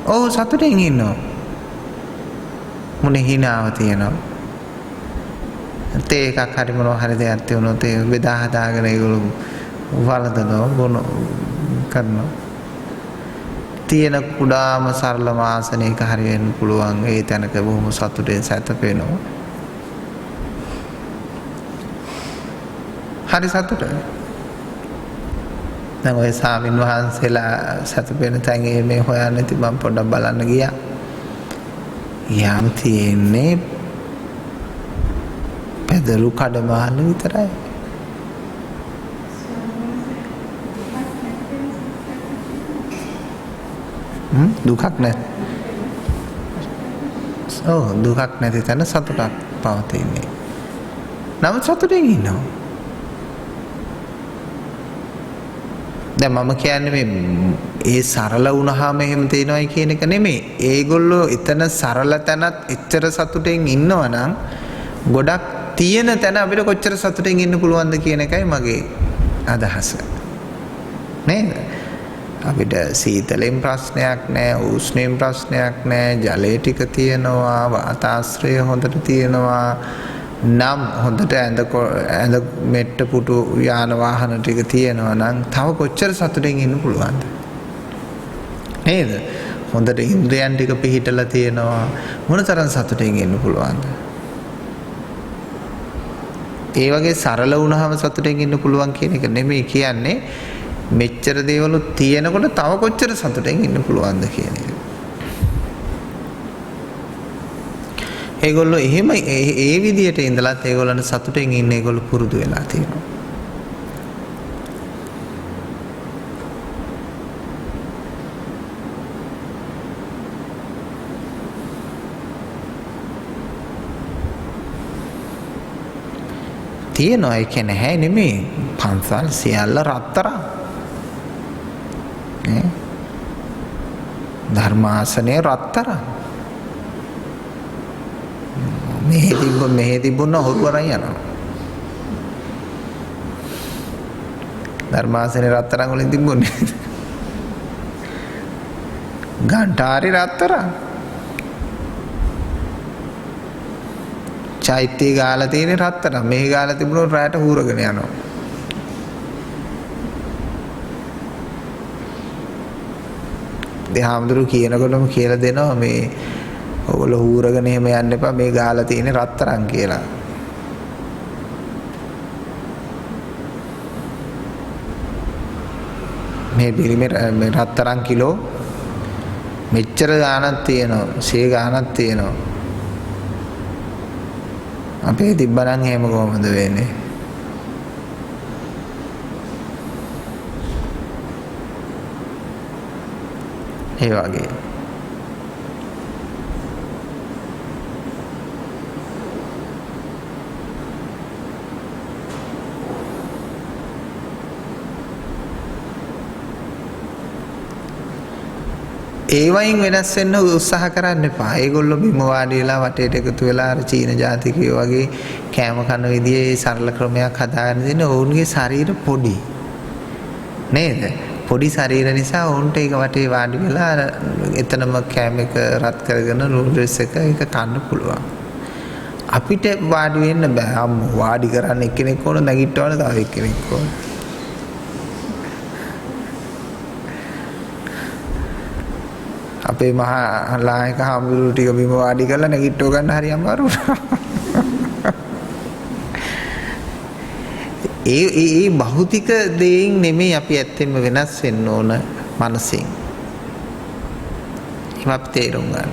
ඔව් සතුටින් ඉන්නවා. මොනේ හිනාව තියෙනවා. තේ එකක් හරි මොනවා හරි දෙයක් තියුණොත් ඒ බෙදා හදාගෙන ඒගොල්ලෝ වළඳනවා බොන කරනවා. තියෙන කුඩාම සරලම ආසනයක හරි වෙන්න පුළුවන් ඒ තැනක බොහොම සතුටෙන් සැතපෙනවා. හරි සතුටයි. දැන් ඔය ස්වාමීන් වහන්සේලා සැතපෙන තැන් මේ හොයන්න ඉතින් මම පොඩ්ඩක් බලන්න ගියා. යම් තියෙන්නේ පැදලු කඩමාන විතරයි. දුකක් නැහැ. ඔව් දුකක් නැති තැන සතුටක් පවතින්නේ. නමුත් සතුටින් ඉන්නවා. දැන් මම කියන්නේ මේ ඒ සරල වුණාම එහෙම තේනවයි කියන එක නෙමෙයි. ඒගොල්ලෝ එතන සරල තැනත් එච්චර සතුටින් ඉන්නවා නම් ගොඩක් තියෙන තැන අපිට කොච්චර සතුටින් ඉන්න පුළුවන්ද කියන එකයි මගේ අදහස. නේද? අපිට සීතලෙන් ප්‍රශ්නයක් නැහැ, උෂ්ණයෙන් ප්‍රශ්නයක් නැහැ, ජලය ටික තියෙනවා, වාතාශ්‍රය හොඳට තියෙනවා. නම් හොඳට ඇඳ මෙට්ට පුටු යාන වාහන ටික තියෙනවා නම් තව කොච්චර සතුටින් ඉන්න පුළුවන්ද? නේද? හොඳට ඉන්ද්‍රයන් ටික පිහිටලා තියෙනවා. මොනතරම් සතුටින් ඉන්න පුළුවන්ද? ඒ වගේ සරල වුණාම සතුටින් ඉන්න පුළුවන් කියන එක නෙමෙයි කියන්නේ. මෙච්චර දේවල් තියෙනකොට තව කොච්චර සතුටින් ඉන්න පුළුවන්ද කියන එක. ඒගොල්ලෝ එහෙම ඒ විදියට ඉඳලත් ඒගොල්ලන්ට සතුටින් ඉන්න ඒගොල්ලෝ පුරුදු වෙලා තියෙනවා. තියෙනවා ඒ කියන්නේ නැහැ නෙමෙයි. පන්සල් සියල්ල රත්තරන්. ධර්මාසනේ රත්තරන්. මෙහෙ තිබුණ හොරුවරන් යනවා. ධර්මාසනේ රත්තරන් වලින් තිබුණේ. ගන්ටාරි රත්තරන්. චෛත්‍ය ගාලා තියෙන රත්තරන්. මෙහි ගාලා තිබුණොත් රැයට හූරගෙන යනවා. දෙහාමුදුරු කියනකොටම කියලා දෙනවා මේ ඔයගොල්ලෝ හූරගෙන එහෙම යන්න එපා මේ ගාලා තියෙන රත්තරන් කියලා. මේ පිළිමේ රත්තරන් කිලෝ මෙච්චර ගාණක් තියෙනවා. 100 ගාණක් තියෙනවා. අපේ තිබ්බනම් එහෙම කොහොමද වෙන්නේ? ඒ වගේ ඒ වයින් වෙනස් වෙන්න උත්සාහ කරන්න එපා. ඒගොල්ලෝ බිම වාඩි වෙලා වටේට එකතු වෙලා අර චීන ජාතිකයෝ වගේ කෑම කන විදිහේ සරල ක්‍රමයක් හදාගෙන දෙන ඔවුන්ගේ ශරීර පොඩි. නේද? පොඩි ශරීර නිසා ඔවුන්ට ඒක වටේ වාඩි වෙලා එතනම කෑම එක රත් කරගෙන නූඩල්ස් එක කන්න පුළුවන්. අපිට වාඩි වෙන්න බෑ. අම්මෝ වාඩි කරන්න එක්කෙනෙක් ඕන නැගිටවල තව එක්කෙනෙක් ඕන. අපේ මහා ලායක හාමුදුරුවෝ ටික බිම වාඩි කරලා නැගිටව ගන්න හරි අමාරුයි. ඒ භෞතික දේෙන් නෙමෙයි අපි ඇත්තෙන්ම වෙනස් වෙන්න ඕන මනසින්. එහෙම අපි තේරුම් ගන්න.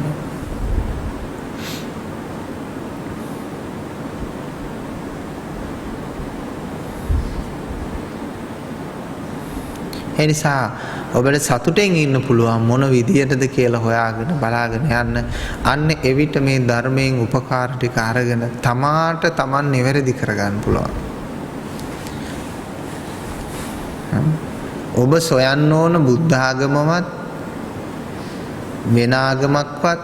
ඒ නිසා ඔබට සතුටෙන් ඉන්න පුළුවන් මොන විදියටද කියලා හොයාගෙන බලාගෙන යන්න. අන්න එවිට මේ ධර්මයෙන් උපකාර ටික අරගෙන තමාට Taman නිවැරදි කරගන්න පුළුවන්. ඔබ සොයන්න ඕන බුද්ධ ආගමවත් වෙන ආගමක්වත්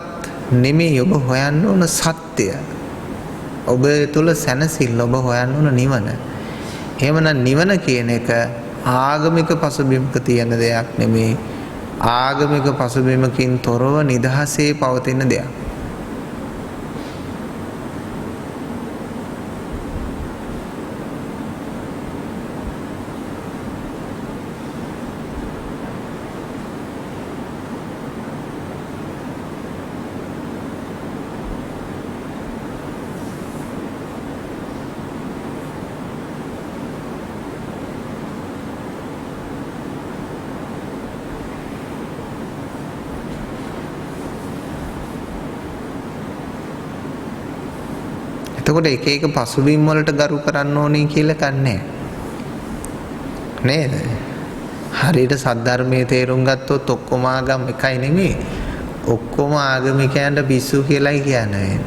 නෙමෙයි. ඔබ හොයන්න ඕන සත්‍ය. ඔබ තුල සැනසෙල්ල. ඔබ හොයන්න ඕන නිවන. එහෙමනම් නිවන කියන එක ආගමික පසුබිමක තියෙන දෙයක් නෙමෙයි. ආගමික පසුබිමකින් තොරව නිදහසේ පවතින දෙයක්. එතකොට එක එක පසුබිම් වලට ගරු කරන්න ඕනේ කියලා කන්නේ නේද? හරියට සද්ධර්මයේ තේරුම් ගත්තොත් ඔක්කොම ආගම් එකයි නෙමෙයි. ඔක්කොම ආගමිකයන්ට පිස්සු කියලායි කියන්නේ.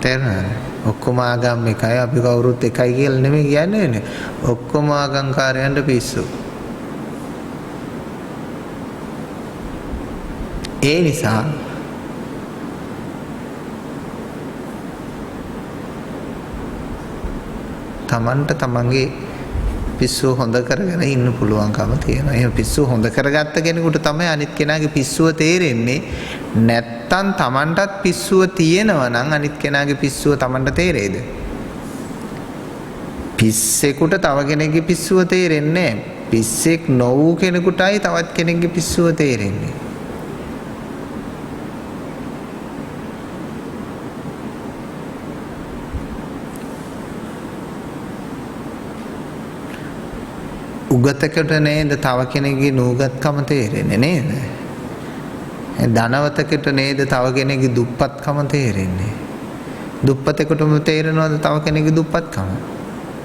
තේරුණාද? ඔක්කොම ආගම් එකයි අපි කවුරුත් එකයි කියලා නෙමෙයි කියන්නේ. ඔක්කොම ආගම්කාරයන්ට පිස්සු. ඒ නිසා තමන්ට තමන්ගේ පිස්සුව හොඳ කරගෙන ඉන්න පුළුවන්කම තියෙනවා. එහෙනම් පිස්සුව හොඳ කරගත්ත කෙනෙකුට තමයි අනිත් කෙනාගේ පිස්සුව තේරෙන්නේ. නැත්තම් තමන්ටත් පිස්සුව තියෙනවා නම් අනිත් කෙනාගේ පිස්සුව තමන්ට තේරෙයිද? පිස්සෙකුට තව කෙනෙක්ගේ පිස්සුව තේරෙන්නේ නැහැ. පිස්සෙක් නොවූ කෙනෙකුටයි තවත් කෙනෙක්ගේ පිස්සුව තේරෙන්නේ. උගතකට නේද තව කෙනෙක්ගේ නූගත්කම තේරෙන්නේ නේද? ධනවතකට නේද තව කෙනෙක්ගේ දුප්පත්කම තේරෙන්නේ. දුප්පතෙකුටම තේරෙනවද තව කෙනෙක්ගේ දුප්පත්කම?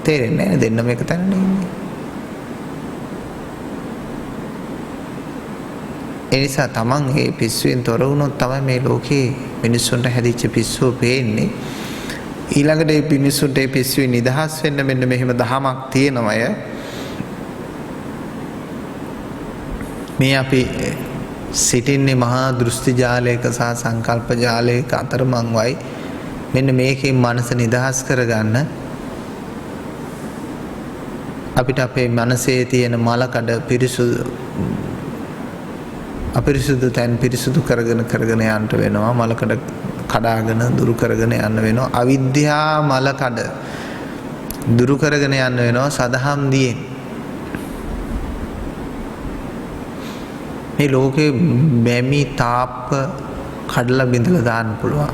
තේරෙන්නේ නැහැ. දෙන්නම එක තැනනේ ඉන්නේ. ඒ නිසා තමන් මේ පිස්සුවෙන් තොර වුණොත් තමයි මේ ලෝකේ මිනිස්සුන්ට හැදිච්ච පිස්සුව පේන්නේ. ඊළඟට මේ මිනිස්සුන්ට මේ පිස්සුවෙන් නිදහස් වෙන්න මෙන්න මෙහෙම දහමක් තියෙනවා. මේ අපි සිටින්නේ මහා දෘෂ්ටි ජාලයක සහ සංකල්ප ජාලයක අතරමං වයි. මෙන්න මේකෙන් මනස නිදහස් කරගන්න අපිට අපේ මනසේ තියෙන මලකඩ අපිරිසුදු තැන් පිරිසුදු කරගෙන යන්න වෙනවා. මලකඩ කඩාගෙන දුරු කරගෙන යන්න වෙනවා. අවිද්‍යා මලකඩ දුරු කරගෙන යන්න වෙනවා සදහම් දියෙන්. මේ ලෝකේ බැමි තාප්ප කඩලා බිඳලා දාන්න පුළුවන්.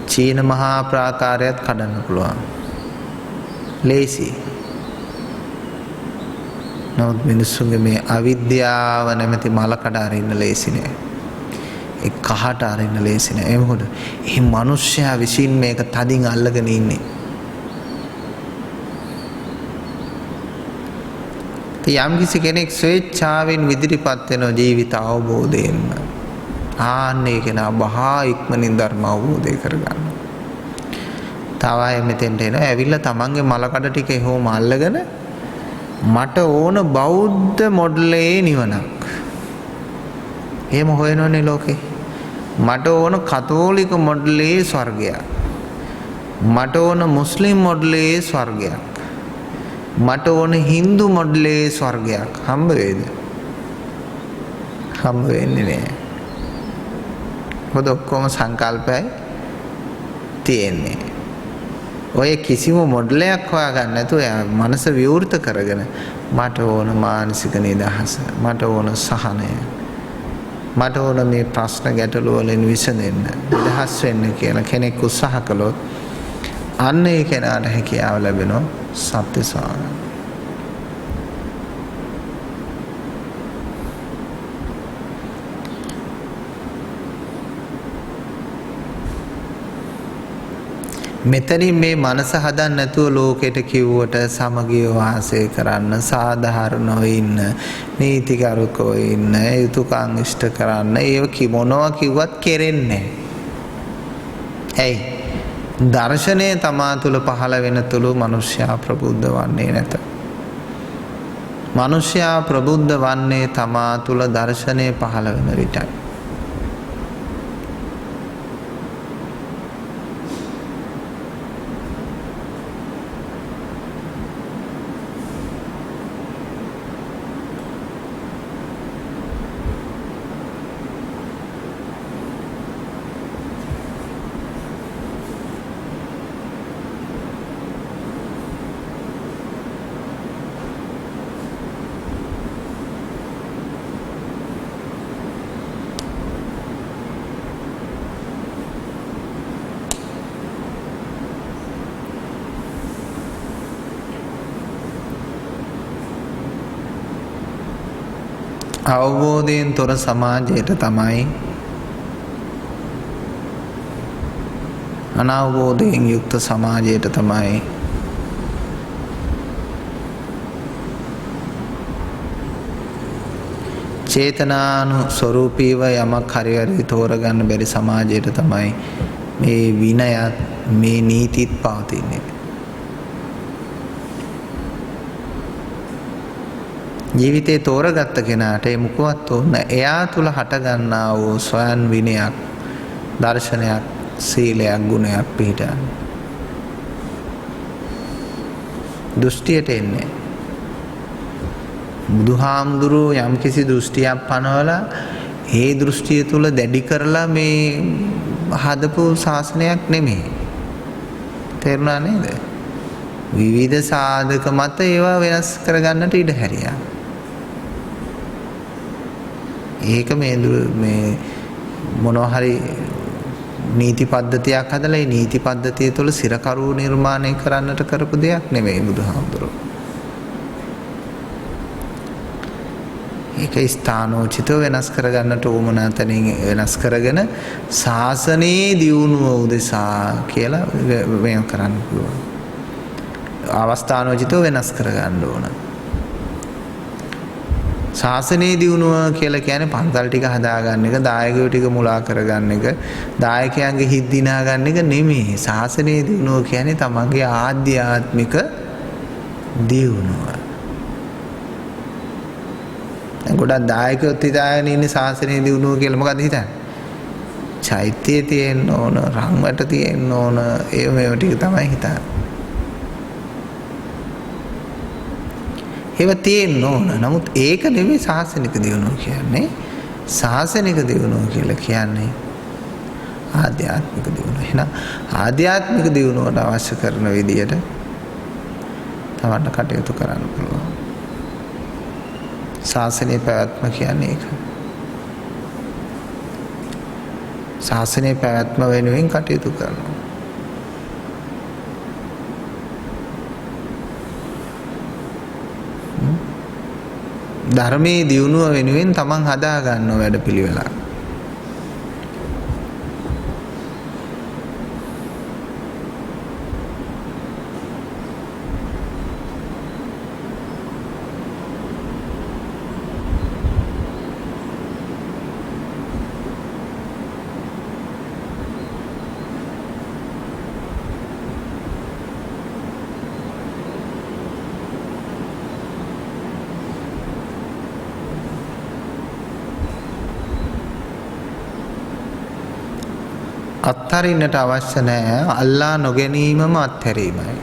චීන මහා ප්‍රාකාරයත් කඩන්න පුළුවන්. ලේසි. නමුත් මිනිස්සුන්ගේ මේ අවිද්‍යාව නැමැති මල කඩ අරින්න ලේසි නෑ. ඒ කහට අරින්න ලේසි නෑ. ඒ මොකද? මේ මිනිස්සයා විසින් මේක තදින් අල්ලගෙන ඉන්නේ. යම් කිසි කෙනෙක් ස්වේච්ඡාවෙන් ඉදිරිපත් වෙන ජීවිත අවබෝධයෙන් ආන්නේ කෙනා බහා ඉක්මනින් ධර්ම අවබෝධය කරගන්න. තව අය මෙතෙන්ට එනවා ඇවිල්ලා තමන්ගේ මලකඩ ටික එහෙම අල්ලගෙන මට ඕන බෞද්ධ මොඩලේ නිවනක්. එහෙම හොයනවනේ ලෝකේ. මට ඕන කතෝලික මොඩලේ ස්වර්ගයක්. මට ඕන මුස්ලිම් මොඩලේ ස්වර්ගයක්. මට ඕන හින්දු මොඩලේ ස්වර්ගයක්. හම්බ වේද? හම්බ වෙන්නේ නැහැ. මොකද ඔක්කොම සංකල්පයි තියෙන්නේ. ඔය කිසිම මොඩලයක් හොයාගන්න නැතුව මනස විවෘත කරගෙන මට ඕන මානසික නිදහස, මට ඕන සහනය, මට ඕන මේ ප්‍රශ්න ගැටලු වලින් විසඳෙන්න, නිදහස් වෙන්න කියලා කෙනෙක් උත්සාහ කළොත් අන්න ඒ කෙනාට හැකියාව ලැබෙනවා සත්‍ය සාරය. මෙතනින් මේ මනස හදන්න නැතුව ලෝකෙට කිව්වට සමගිය වාසය කරන්න, සාධාරණව ඉන්න, නීතිගරුකව ඉන්න, යුතුයකම් ඉෂ්ට කරන්න, ඒක මොනවා කිව්වත් කෙරෙන්නේ නැහැ. ඇයි? දර්ශනය තමා තුළ පහළ වෙන තුළු මිනිසයා ප්‍රබුද්ධ වන්නේ නැත. මිනිසයා ප්‍රබුද්ධ වන්නේ තමා තුළ දර්ශනය පහළ වෙන විටයි. අවබෝධයෙන් තොර සමාජයට තමයි අනවබෝධයෙන් යුක්ත සමාජයට තමයි චේතනානු ස්වરૂපීව යමක් හරියට තෝරගන්න බැරි සමාජයට තමයි මේ විනයත් මේ නීතිත් පවතින්නේ. ජීවිතේ තෝරගත්ත කෙනාට ඒ මුකවත් ඕන එයා තුල හටගන්නා වූ ස්වයන් විනයක් දර්ශනයක් සීලයක් ගුණයක් පිළිටන දෘෂ්ටියට එන්නේ බුදුහාමුදුරුවෝ යම්කිසි දෘෂ්ටියක් පනවලා ඒ දෘෂ්ටිය තුල දැඩි කරලා මේ හදපු ශාසනයක් නෙමෙයි. තේරුණා නේද? විවිධ සාධක මත ඒවා වෙනස් කරගන්නට ඉඩ හැරියා. ඒක මේ මොනවා හරි නීති පද්ධතියක් හදලා ඒ නීති පද්ධතිය තුළ සිරකරු නිර්මාණය කරන්නට කරපු දෙයක් නෙමෙයි බුදුහාමුදුරුවෝ. ඒක ස්ථානෝචිතව වෙනස් කරගන්නට උවමනා තැනින් වෙනස් කරගෙන ශාසනයේ දියුණුව උදෙසා කියලා වෙන කරන්න පුළුවන්. අවස්ථානෝචිතව වෙනස් කරගන්න ඕන. ශාසනයේ දියුණුව කියලා කියන්නේ පන්සල් ටික හදාගන්න එක, දායකයෝ ටික මුලා කරගන්න එක, දායකයන්ගේ හිත් දිනා ගන්න එක නෙමෙයි. ශාසනයේ දියුණුව කියන්නේ තමන්ගේ ආධ්‍යාත්මික දියුණුව. ගොඩක් දායකයොත් හිතාගෙන ඉන්නේ ශාසනයේ දියුණුව කියලා. මොකද හිතන්නේ? චෛත්‍යය තියෙන්න ඕන, රන්වට තියෙන්න ඕන, ඒ මේව ටික තමයි හිතන්නේ. ඒව තියෙන්න ඕන. නමුත් ඒක නෙමෙයි ශාසනික දියුණුව කියන්නේ. ශාසනික දියුණුව කියලා කියන්නේ ආධ්‍යාත්මික දියුණුව. එහෙනම් ආධ්‍යාත්මික දියුණුවට අවශ්‍ය කරන විදියට තමන්ට කටයුතු කරන්න පුළුවන්. ශාසනයේ පැවැත්ම කියන්නේ ඒක. ශාසනයේ පැවැත්ම වෙනුවෙන් කටයුතු කරනවා. ධර්මයේ දියුණුව වෙනුවෙන් තමන් හදා ගන්න වැඩපිළිවෙලක්. අත්හරින්නට අවශ්‍ය නැහැ. අල්ලා නොගැනීමම අත්හැරීමයි.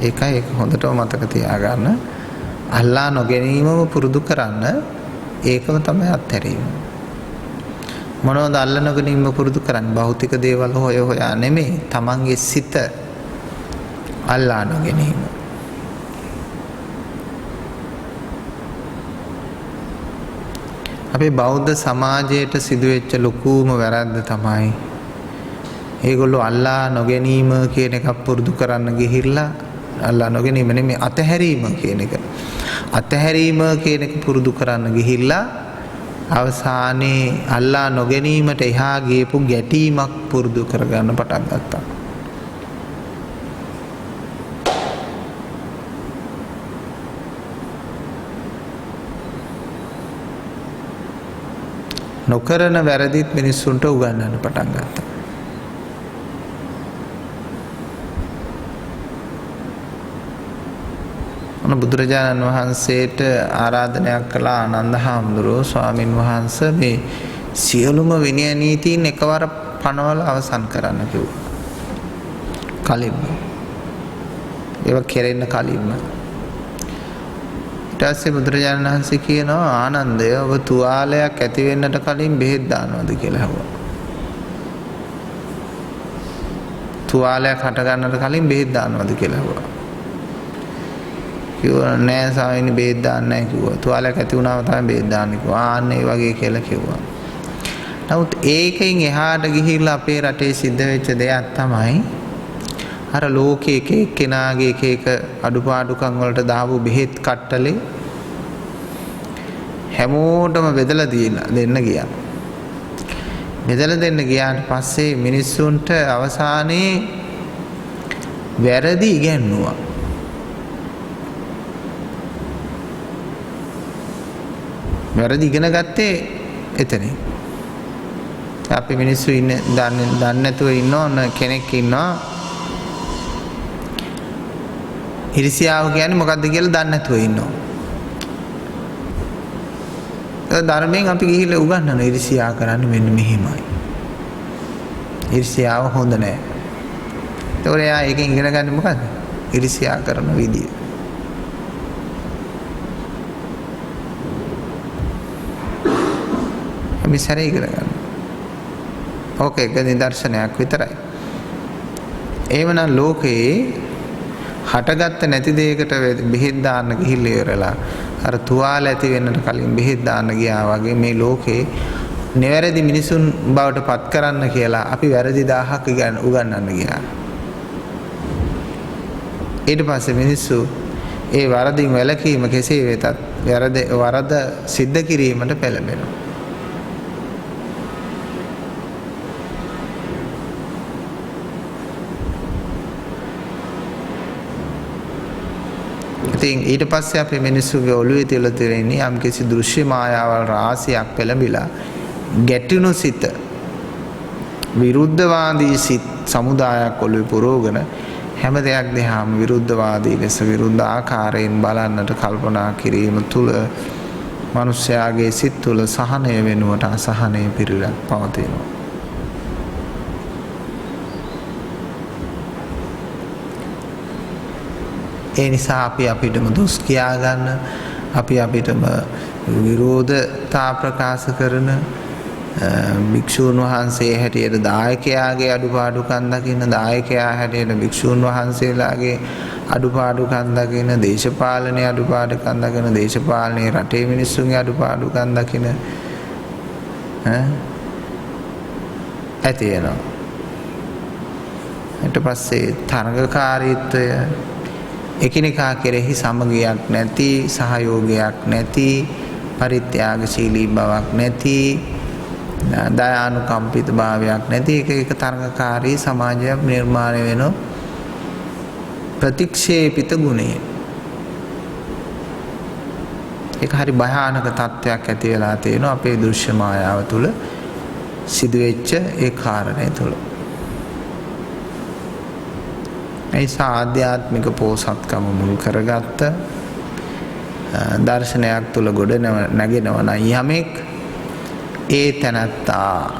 ඒකයි ඒක හොඳටම මතක තියාගන්න. අල්ලා නොගැනීමම පුරුදු කරන්න. ඒකම තමයි අත්හැරීම. මොනවද අල්ලා නොගැනීම පුරුදු කරන්නේ? භෞතික දේවල් හොයා නෙමෙයි. තමන්ගේ සිත අල්ලා නොගැනීම. අපේ බෞද්ධ සමාජයට සිදුවෙච්ච ලොකුම වැරද්ද තමයි ඒගොල්ලෝ අල්ලා නොගැනීම කියන එක පුරුදු කරන්න ගිහිල්ලා අල්ලා නොගැනීම නෙමෙයි අතහැරීම කියන එක. අතහැරීම කියන එක පුරුදු කරන්න ගිහිල්ලා අවසානයේ අල්ලා නොගැනීමට එහා ගියපු ගැටීමක් පුරුදු කරගන්න පටන් ගත්තා. නොකරන වැරදිත් මිනිස්සුන්ට උගන්වන්න පටන් ගත්තා. බුදුරජාණන් වහන්සේට ආරාධනයක් කළා ආනන්ද හාමුදුරුවෝ ස්වාමින් වහන්සේ මේ සියලුම විනය නීතීන් එකවර පනවලා අවසන් කරන්න කිව්වා. කලින්ම. ඒක කෙරෙන්න කලින්ම. ඊට පස්සේ බුදුරජාණන් වහන්සේ කියනවා ආනන්දය ඔබ තුවාලයක් ඇති වෙන්නට කලින් බෙහෙත් දානවද කියලා අහුවා. තුවාලයක් හට ගන්නට කලින් බෙහෙත් දානවද කියලා අහුවා. කිව්වා නෑ ස්වාමීනි බෙහෙත් දාන්නේ නෑ කිව්වා. තුවාලයක් ඇති වුණාම තමයි බෙහෙත් දාන්නේ කිව්වා. ආන්න ඒ වගේ කියලා කිව්වා. නමුත් ඒකෙන් එහාට ගිහිල්ලා අපේ රටේ සිද්ධ වෙච්ච දෙයක් තමයි අර ලෝකයේ එක එක්කෙනාගේ එක එක අඩුපාඩුකම් වලට දාපු බෙහෙත් කට්ටලේ හැමෝටම බෙදලා දෙන්න ගියා. බෙදලා දෙන්න ගියාට පස්සේ මිනිස්සුන්ට අවසානයේ වැරදි ඉගැන්නුවා. වැරදි ඉගෙන ගත්තේ එතනින්. අපි මිනිස්සු ඉන්නේ දන්නේ නැතුව ඉන්න කෙනෙක් ඉන්නවා. ඉරිසියාව කියන්නේ මොකක්ද කියලා දන්නේ නැතුව ඉන්නවා. ධර්මයෙන් අපි ගිහිල්ලා උගන්වන ඉරිසියා කරන්නේ මෙන්න මෙහෙමයි. ඉරිසියාව හොඳ නැහැ. ඒතකොට එයා ඒකෙන් ඉගෙන ගන්නේ මොකද්ද? ඉරිසියා කරන විදිය. අපි සැරේ ඉගෙන ගන්න. ඕක එක නිදර්ශනයක් විතරයි. එහෙමනම් ලෝකේ හටගත්ත නැති දෙයකට බෙහෙත් දාන්න ගිහිල්ලා ඉවරලා අර තුවාල ඇති වෙන්නට කලින් බෙහෙත් දාන්න ගියා වගේ මේ ලෝකේ නිවැරදි මිනිසුන් බවට පත් කරන්න කියලා අපි වැරදි 1000ක් උගන්වන්න ගියා. ඊට පස්සේ මිනිස්සු ඒ වරදින් වැළකීම කෙසේ වෙතත් වරද සිද්ධ කිරීමට පෙළඹෙනවා. ඉතින් ඊට පස්සේ අපේ මිනිස්සුගේ ඔළුවේ තියලා තියෙන්නේ යම්කිසි දෘශ්‍ය මායාවල් රාශියක් පෙළඹිලා ගැටුණු සිත විරුද්ධවාදී සිත් සමුදායක් ඔළුවේ පුරවගෙන හැම දෙයක් දිහාම විරුද්ධවාදී ලෙස විරුද්ධ ආකාරයෙන් බලන්නට කල්පනා කිරීම තුළ මිනිස්යාගේ සිත් තුළ සහනය වෙනුවට අසහනය පිරීලා පවතිනවා. ඒ නිසා අපි අපිටම දොස් කියා ගන්න, අපි අපිටම විරෝධතා ප්‍රකාශ කරන භික්ෂූන් වහන්සේ හැටියට දායකයාගේ අඩුපාඩුකම් දකින්න, දායකයා හැටියට භික්ෂූන් වහන්සේලාගේ අඩුපාඩුකම් දකින්න, දේශපාලනයේ අඩුපාඩුකම් දකින්න, දේශපාලනයේ රටේ මිනිස්සුන්ගේ අඩුපාඩුකම් දකින්න ඇති වෙනවා. ඊට පස්සේ තරඟකාරීත්වය, එකිනෙකා කෙරෙහි සමගියක් නැති, සහයෝගයක් නැති, පරිත්‍යාගශීලී බවක් නැති, දයානුකම්පිත භාවයක් නැති එක තරඟකාරී සමාජයක් නිර්මාණය වෙන ප්‍රතික්ෂේපිත ගුණය. ඒක හරි භයානක තත්ත්වයක් ඇති වෙලා තියෙනවා අපේ දෘශ්‍ය මායාව තුළ සිදුවෙච්ච ඒ කාරණය තුළ. ඒ ආධ්‍යාත්මික පෝසත්කම මුල් කරගත්ත දර්ශනයක් තුළ ගොඩ නැගෙනවා නම් යමෙක් ඒ තැනත්තා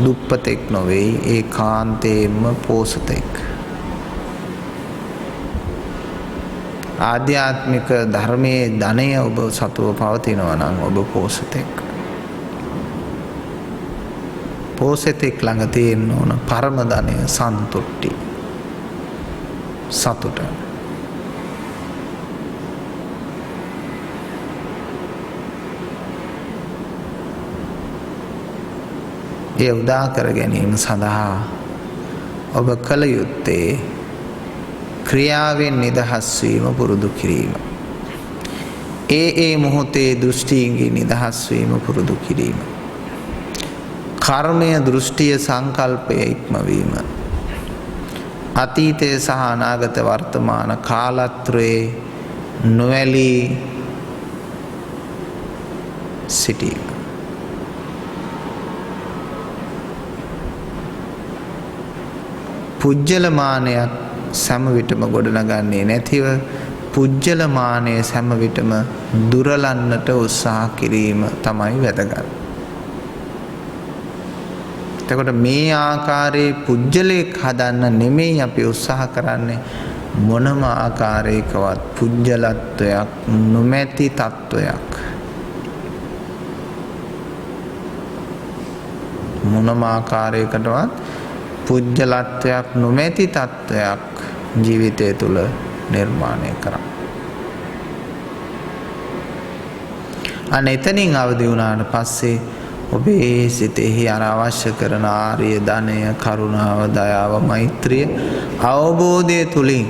දුප්පතෙක් නොවේ, ඒ කාන්තේම පෝසතෙක්. ආධ්‍යාත්මික ධර්මයේ ධනය ඔබ සතුව පවතිනවා නම් ඔබ පෝසතෙක්. පෝසතෙක් ළඟ තියෙන්න ඕන පරම ධනය සන්තුට්ටි, සතුට. ඒ උදා කර ගැනීම සඳහා ඔබ කළ යුත්තේ ක්‍රියාවෙන් නිදහස් වීම පුරුදු කිරීම. ඒ මොහොතේ දෘෂ්ටියින්ගෙන් නිදහස් වීම පුරුදු කිරීම. කර්මය, දෘෂ්ටිය, සංකල්පය ඉක්මවීම. අතීතය සහ අනාගත වර්තමාන කාලත්‍රයේ නොඇලී සිටීම. පුජ්‍යලමානයක් සෑම විටම ගොඩනගන්නේ නැතිව පුජ්‍යලමානය සෑම විටම දුරලන්නට උත්සාහ කිරීම තමයි වැදගත්. එතකොට මේ ආකාරයේ පුජ්‍යලයක් හදන්න නෙමෙයි අපි උත්සාහ කරන්නේ, මොනම ආකාරයකවත් පුජ්‍යලත්වයක් නොමැති තත්වයක්, මොනම ආකාරයකටවත් පුජ්‍යලත්වයක් නොමැති තත්වයක් ජීවිතය තුළ නිර්මාණය කරා. අන්න එතනින් අවදි වුණාට පස්සේ ඔබේ සිතෙහි අර අවශ්‍ය කරන ආර්ය ධනය, කරුණාව, දයාව, මෛත්‍රිය අවබෝධය තුලින්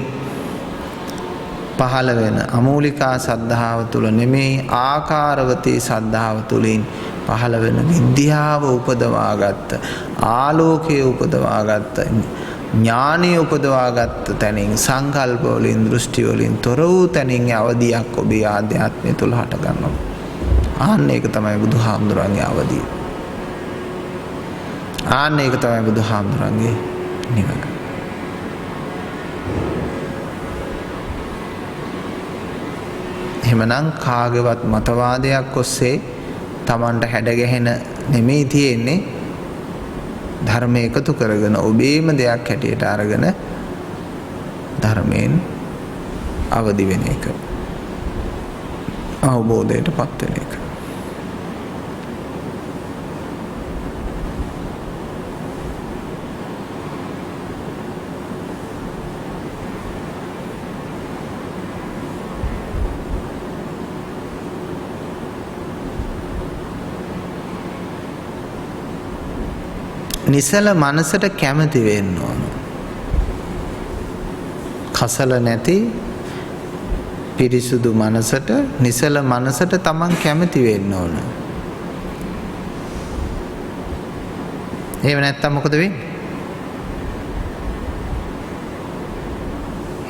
පහළ වෙන අමූලිකා සද්ධාව තුළ නෙමෙයි ආකාරවතී සද්ධාව තුළින් පහළ වෙන විද්‍යාව උපදවාගත්ත ආලෝකය උපදවාගත්ත ඥානය උපදවාගත්ත තැනින් සංකල්ප වලින් දෘෂ්ටි වලින් තොර වූ තැනින් අවදියක් ඔබේ ආධ්‍යාත්මය තුළ හට ගන්නවා. ආන්න ඒක තමයි බුදුහාමුදුරන්ගේ අවදිය. ආන්න ඒක තමයි බුදුහාමුදුරන්ගේ නිවන. එහෙමනම් කාගේවත් මතවාදයක් ඔස්සේ Tamanට හැඩගැහෙන නෙමෙයි තියෙන්නේ ධර්මය එකතු කරගෙන ඔබේම දෙයක් හැටියට අරගෙන ධර්මයෙන් අවදි වෙන එක අවබෝධයටපත් වෙන එක. නිසල මනසට කැමති වෙන්න ඕන. කසල නැති පිරිසුදු මනසට නිසල මනසට තමන් කැමති වෙන්න ඕන. එහෙම නැත්තම් මොකද වෙන්නේ?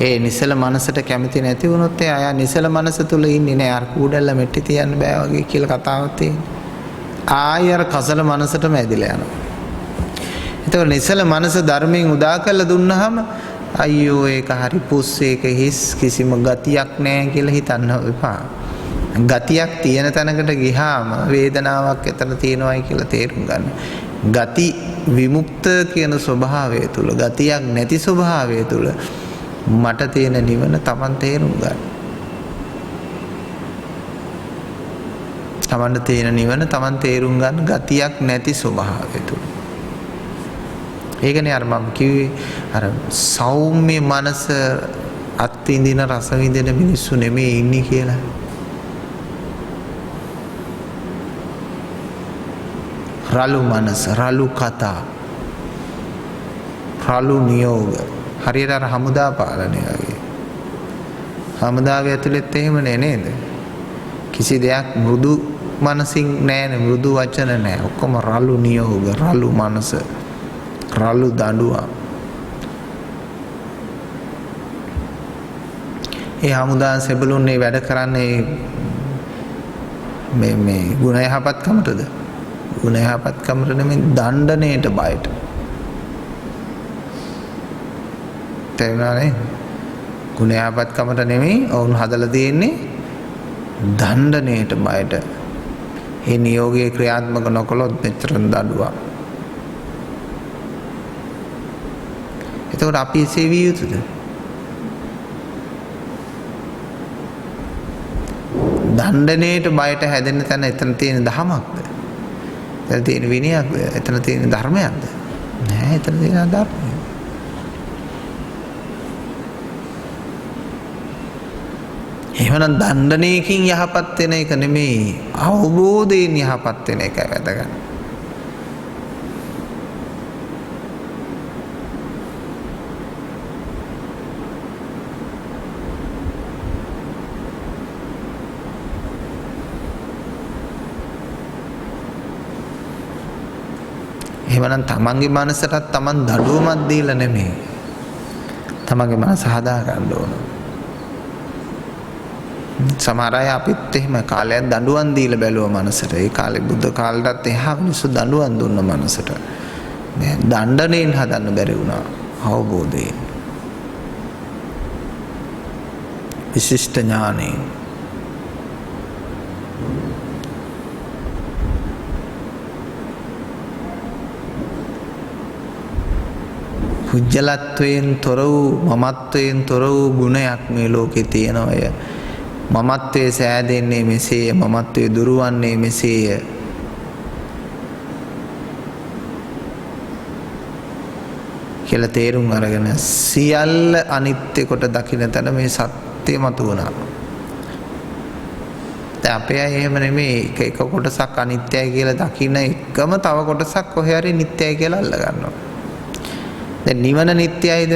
ඒ නිසල මනසට කැමති නැති වුණොත් එයා නිසල මනස තුල ඉන්නේ නෑ. අර කූඩල්ල මෙට්ටි තියන්න බෑ වගේ කියලා කතාවක් තියෙනවා. ආයෙ කසල මනසටම ඇදිලා යනවා. එතකොට නිසල මනස ධර්මයෙන් උදා කරලා දුන්නාම අයියෝ ඒක හරි පුස් ඒක හිස් කිසිම ගතියක් නැහැ කියලා හිතන්න එපා. ගතියක් තියෙන තැනකට ගියාම වේදනාවක් එතන තියෙනවායි කියලා තේරුම් ගන්න. ගති විමුක්ත කියන ස්වභාවය තුල ගතියක් නැති ස්වභාවය තුල මට තියෙන නිවන Taman තේරුම් ගන්න. Tamanට තියෙන නිවන Taman තේරුම් ගන්න ගතියක් නැති ස්වභාවය තුල. ඒකනේ අර මම කිව්වේ අර සෞම්‍ය මනස අත්විඳින රස විඳින මිනිස්සු නෙමෙයි ඉන්නේ කියලා. රළු මනස, රළු කතා, රළු නියෝග. හරියට අර හමුදා පාලනය වගේ. හමුදාවේ ඇතුළෙත් එහෙමනේ නේද? කිසි දෙයක් මෘදු මනසින් නැහැ, මෘදු වචන නැහැ. ඔක්කොම රළු නියෝග, රළු මනස. රළු දඬුවම්. ඒ හමුදා සෙබළුන්නේ වැඩ කරන්නේ මේ ගුණ යහපත්කමටද? ගුණ යහපත්කමට නෙමෙයි දණ්ඩණයට බයට. තේරුණානේ? ගුණ යහපත්කමට නෙමෙයි ඔවුන් හදලා තියෙන්නේ දණ්ඩණයට බයට. ඒ නියෝගයේ ක්‍රියාත්මක නොකළොත් මෙච්චර දඬුවම්. එතකොට අපි සේවිය යුතුද? දණ්ඩණයට බයට හැදෙන්න තැන එතන තියෙන දහමක්ද? එතන තියෙන විනයක්ද? එතන තියෙන ධර්මයක්ද? නෑ, එතන තියෙන ධර්මය. එහෙමනම් දණ්ඩණයකින් යහපත් වෙන එක නෙමෙයි, අවබෝධයෙන් යහපත් වෙන එකයි වැදගත්. එහෙමනම් තමන්ගේ මනසටත් තමන් දඩුවමක් දීලා නෙමෙයි. තමන්ගේ මනස හදා ගන්න ඕන. සමහර අය අපිත් එහෙම කාලයක් දඬුවම් දීලා බැලුවා මනසට. ඒ කාලේ බුද්ධ කාලයටත් එහා මිනිස්සු දඬුවම් දුන්න මනසට. නෑ, දණ්ඩණයෙන් හදන්න බැරි වුණා අවබෝධයෙන්. විශිෂ්ට ඥානයෙන්. පුජ්‍යලත්වයෙන් තොර වූ මමත්වයෙන් තොර වූ ගුණයක් මේ ලෝකේ තියෙනවය. මමත්වයේ සෑදෙන්නේ මෙසේය, මමත්වයේ දුරවන්නේ මෙසේය. කියලා තේරුම් අරගෙන සියල්ල අනිත්‍ය කොට දකින්න තැන මේ සත්‍ය මතු වුණා. දැන් අපේ අය එහෙම නෙමෙයි, එක කොටසක් අනිත්‍යයි කියලා දකින්න එකම තව කොටසක් කොහේ හරි නිට්ටයයි කියලා අල්ල ගන්නවා. දැන් නිවන නිට්ටයයිද?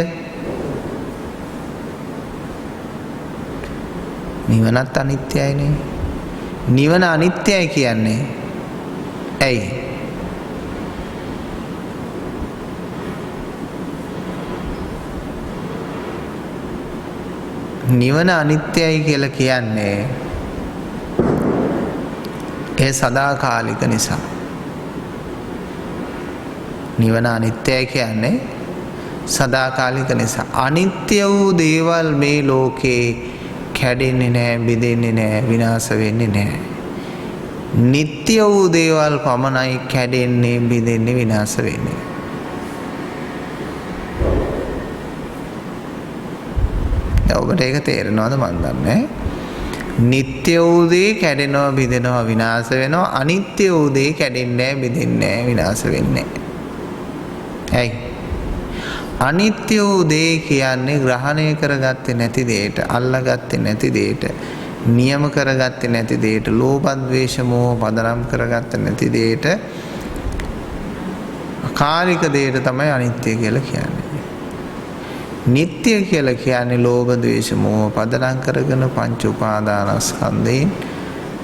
නිවනත් අනිත්‍යයිනේ. නිවන අනිත්‍යයි කියන්නේ ඇයි? නිවන අනිත්‍යයි කියලා කියන්නේ ඒ සදාකාලික නිසා. නිවන අනිත්‍යයි කියන්නේ සදාකාලික නිසා. අනිත්‍ය වූ දේවල් මේ ලෝකේ කැඩෙන්නේ නැහැ, බිඳෙන්නේ නැහැ, විනාශ වෙන්නේ නැහැ. නিত্য වූ දේවල් පමණයි කැඩෙන්නේ, බිඳෙන්නේ, විනාශ වෙන්නේ. ඔබට ඒක තේරෙනවද මන් දන්නේ? නিত্য වූ දේ කැඩෙනවා, බිඳෙනවා, විනාශ වෙනවා. අනිත්‍ය වූ දේ කැඩෙන්නේ නැහැ, බිඳෙන්නේ නැහැ, විනාශ වෙන්නේ නැහැ. ඇයි? අනිත්‍ය වූ දේ කියන්නේ ග්‍රහණය කරගත්තේ නැති දෙයට, අල්ලාගත්තේ නැති දෙයට, නියම කරගත්තේ නැති දෙයට, ලෝභ ද්වේෂ මෝහ පදනම් කරගත්තේ නැති දෙයට, කාලික දෙයට තමයි අනිත්‍ය කියලා කියන්නේ. නিত্য කියලා කියන්නේ ලෝභ ද්වේෂ මෝහ පදනම් කරගෙන පංච උපාදානස්කන්ධයෙන්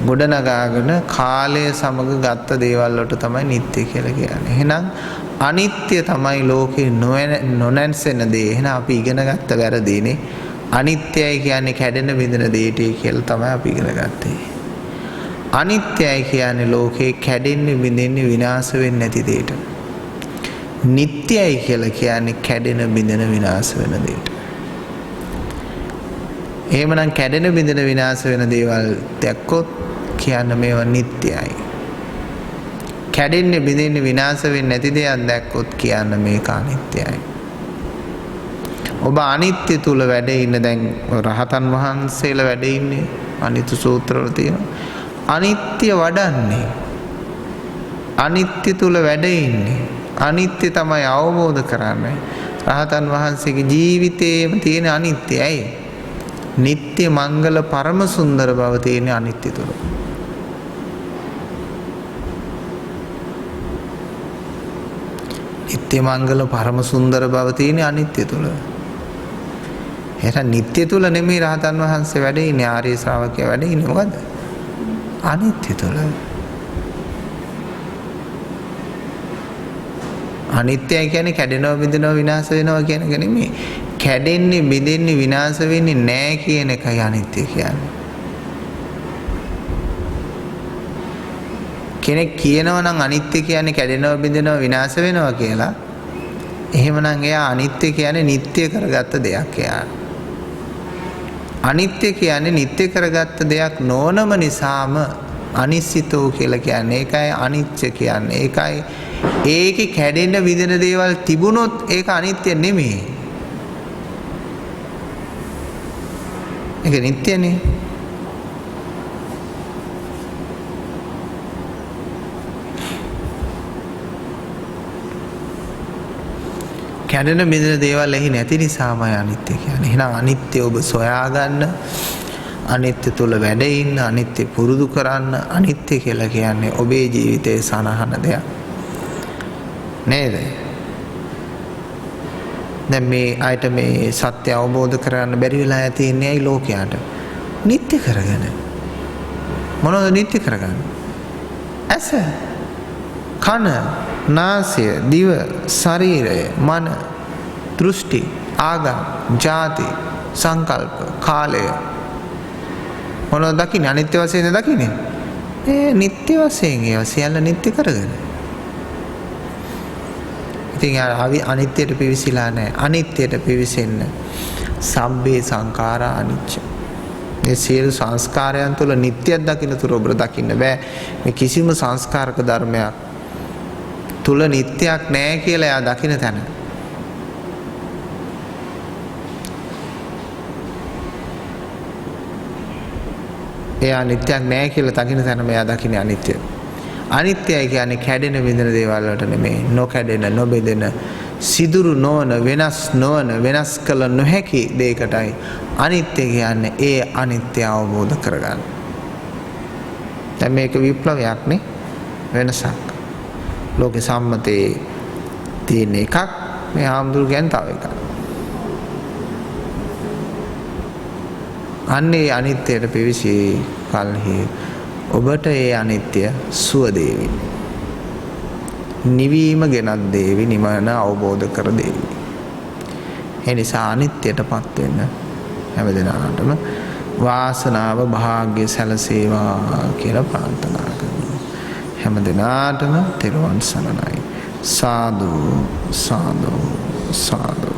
ගොඩනගාගෙන කාලය සමග ගත්ත දේවල් වලට තමයි නিত্য කියලා කියන්නේ. එහෙනම් අනිත්‍ය තමයි ලෝකේ නොනැන්සෙන දේ. එහෙනම් අපි ඉගෙන ගත්ත වැරදීනේ. අනිත්‍යයි කියන්නේ කැඩෙන බිඳෙන දෙයට කියලා තමයි අපි ඉගෙන ගත්තේ. අනිත්‍යයි කියන්නේ ලෝකේ කැඩෙන්නේ බිඳෙන්නේ විනාශ වෙන්නේ නැති දෙයට. නිට්ටයයි කියලා කියන්නේ කැඩෙන බිඳෙන විනාශ වෙන දෙයට. එහෙමනම් කැඩෙන බිඳෙන විනාශ වෙන දේවල් දැක්කොත් කියන්න මේවා නිට්ටයයි. කැඩෙන්නේ බිඳෙන්නේ විනාශ වෙන්නේ නැති දේවල් දැක්කොත් කියන්න මේක අනිත්‍යයි. ඔබ අනිත්‍ය තුල වැඩ ඉන්න දැන් රහතන් වහන්සේලා වැඩ ඉන්නේ අනිත්‍ය සූත්‍රවල තියෙනවා. අනිත්‍ය වඩන්නේ. අනිත්‍ය තුල වැඩ ඉන්නේ. අනිත්‍ය තමයි අවබෝධ කරන්නේ. රහතන් වහන්සේගේ ජීවිතේම තියෙන අනිත්‍යයි. නිට්ටය මංගල පරම සුන්දර බව තියෙන අනිත්‍ය තුල. නිට්ටය මංගල පරම සුන්දර බව තියෙන අනිත්‍ය තුල. එහෙනම් නිට්ටය තුල නෙමෙයි රහතන් වහන්සේ වැඩ ඉන්නේ, ආර්ය ශ්‍රාවකයා වැඩ ඉන්නේ මොකද්ද? අනිත්‍ය තුල. අනිත්‍යයි කියන්නේ කැඩෙනවා, බිඳෙනවා, විනාශ වෙනවා කියන එක නෙමෙයි. කැඩෙන්නේ, බිඳෙන්නේ, විනාශ වෙන්නේ නැහැ කියන එකයි අනිත්‍ය කියන්නේ. කෙනෙක් කියනවා නම් අනිත්‍ය කියන්නේ කැඩෙනවා, බිඳෙනවා, විනාශ වෙනවා කියලා. එහෙමනම් එයා අනිත්‍ය කියන්නේ නිට්ටය කරගත්ත දෙයක් එයා. අනිත්‍ය කියන්නේ නිට්ටය කරගත්ත දෙයක් නොවනම නිසාම අනිශ්චිතෝ කියලා කියන්නේ. ඒකයි අනිච්ච කියන්නේ. ඒකයි ඒකේ කැඩෙන්න විදින දේවල් තිබුණොත් ඒක අනිත්‍ය නෙමෙයි. ඒක නිට්ටයනේ. කැඩෙන බිඳෙන දේවල් එහි නැති නිසාමයි අනිත්‍ය කියන්නේ. එහෙනම් අනිත්‍ය ඔබ සොයාගන්න, අනිත්‍ය තුල වැඩ ඉන්න, අනිත්‍ය පුරුදු කරන්න. අනිත්‍ය කියලා කියන්නේ ඔබේ ජීවිතයේ සනහන දෙයක්. නේද? දැන් මේ ආයත මේ සත්‍ය අවබෝධ කරගන්න බැරි වෙලා තියෙන්නේ ඇයි ලෝකයට? නිත්‍ය කරගෙන. මොනවද නිත්‍ය කරගන්නේ? ඇස, කන, නාසය, දිව, ශරීරය, මන, දෘෂ්ටි, ආගම්, ජාති, සංකල්ප, කාලය. මොනවද දකින්නේ? අනිත්‍ය වශයෙන් දකින්නේ. ඒ නිත්‍ය වශයෙන් ඒවා සියල්ල නිත්‍ය කරගෙන. ඉතින් අනිත්‍යයට පිවිසිලා නැහැ. අනිත්‍යයට පිවිසෙන්න සම්බේ සංඛාරා අනිච්ච. මේ සියලු සංස්කාරයන් තුළ නිට්ටයක් දකින්න තුර ඔබට දකින්න බෑ. මේ කිසිම සංස්කාරක ධර්මයක් තුළ නිට්ටයක් නැහැ කියලා එයා දකින්න තැන. එයා නිට්ටයක් නැහැ කියලා දකින්න තැන මෙයා දකින්නේ අනිත්‍යය. අනිත්‍යයි කියන්නේ කැඩෙන බිඳෙන දේවල් වලට නෙමෙයි. නොකැඩෙන, නොබෙදෙන, සිදුරු නොවන, වෙනස් නොවන, වෙනස් කළ නොහැකි දෙයකටයි අනිත්‍ය කියන්නේ. ඒ අනිත්‍ය අවබෝධ කරගන්න. දැන් මේක විප්ලවයක් නේ. වෙනසක්. ලෝක සම්මතයේ තියෙන එකක්, මේ ආම්දුරු කියන්නේ තව එකක්. අන්නේ අනිත්‍යයට පිවිසි කල්හි ඔබට ඒ අනිත්‍ය සුව දේවි. නිවීම ගෙනත් දේවි, නිවන අවබෝධ කර දේවි. ඒ නිසා අනිත්‍යයටපත් වෙන්න හැමදෙනාටම වාසනාව භාග්‍ය සැලසේවා කියලා ප්‍රාර්ථනා කරනවා. හැමදෙනාටම තෙරුවන් සරණයි. සාදු සාදු සාදු.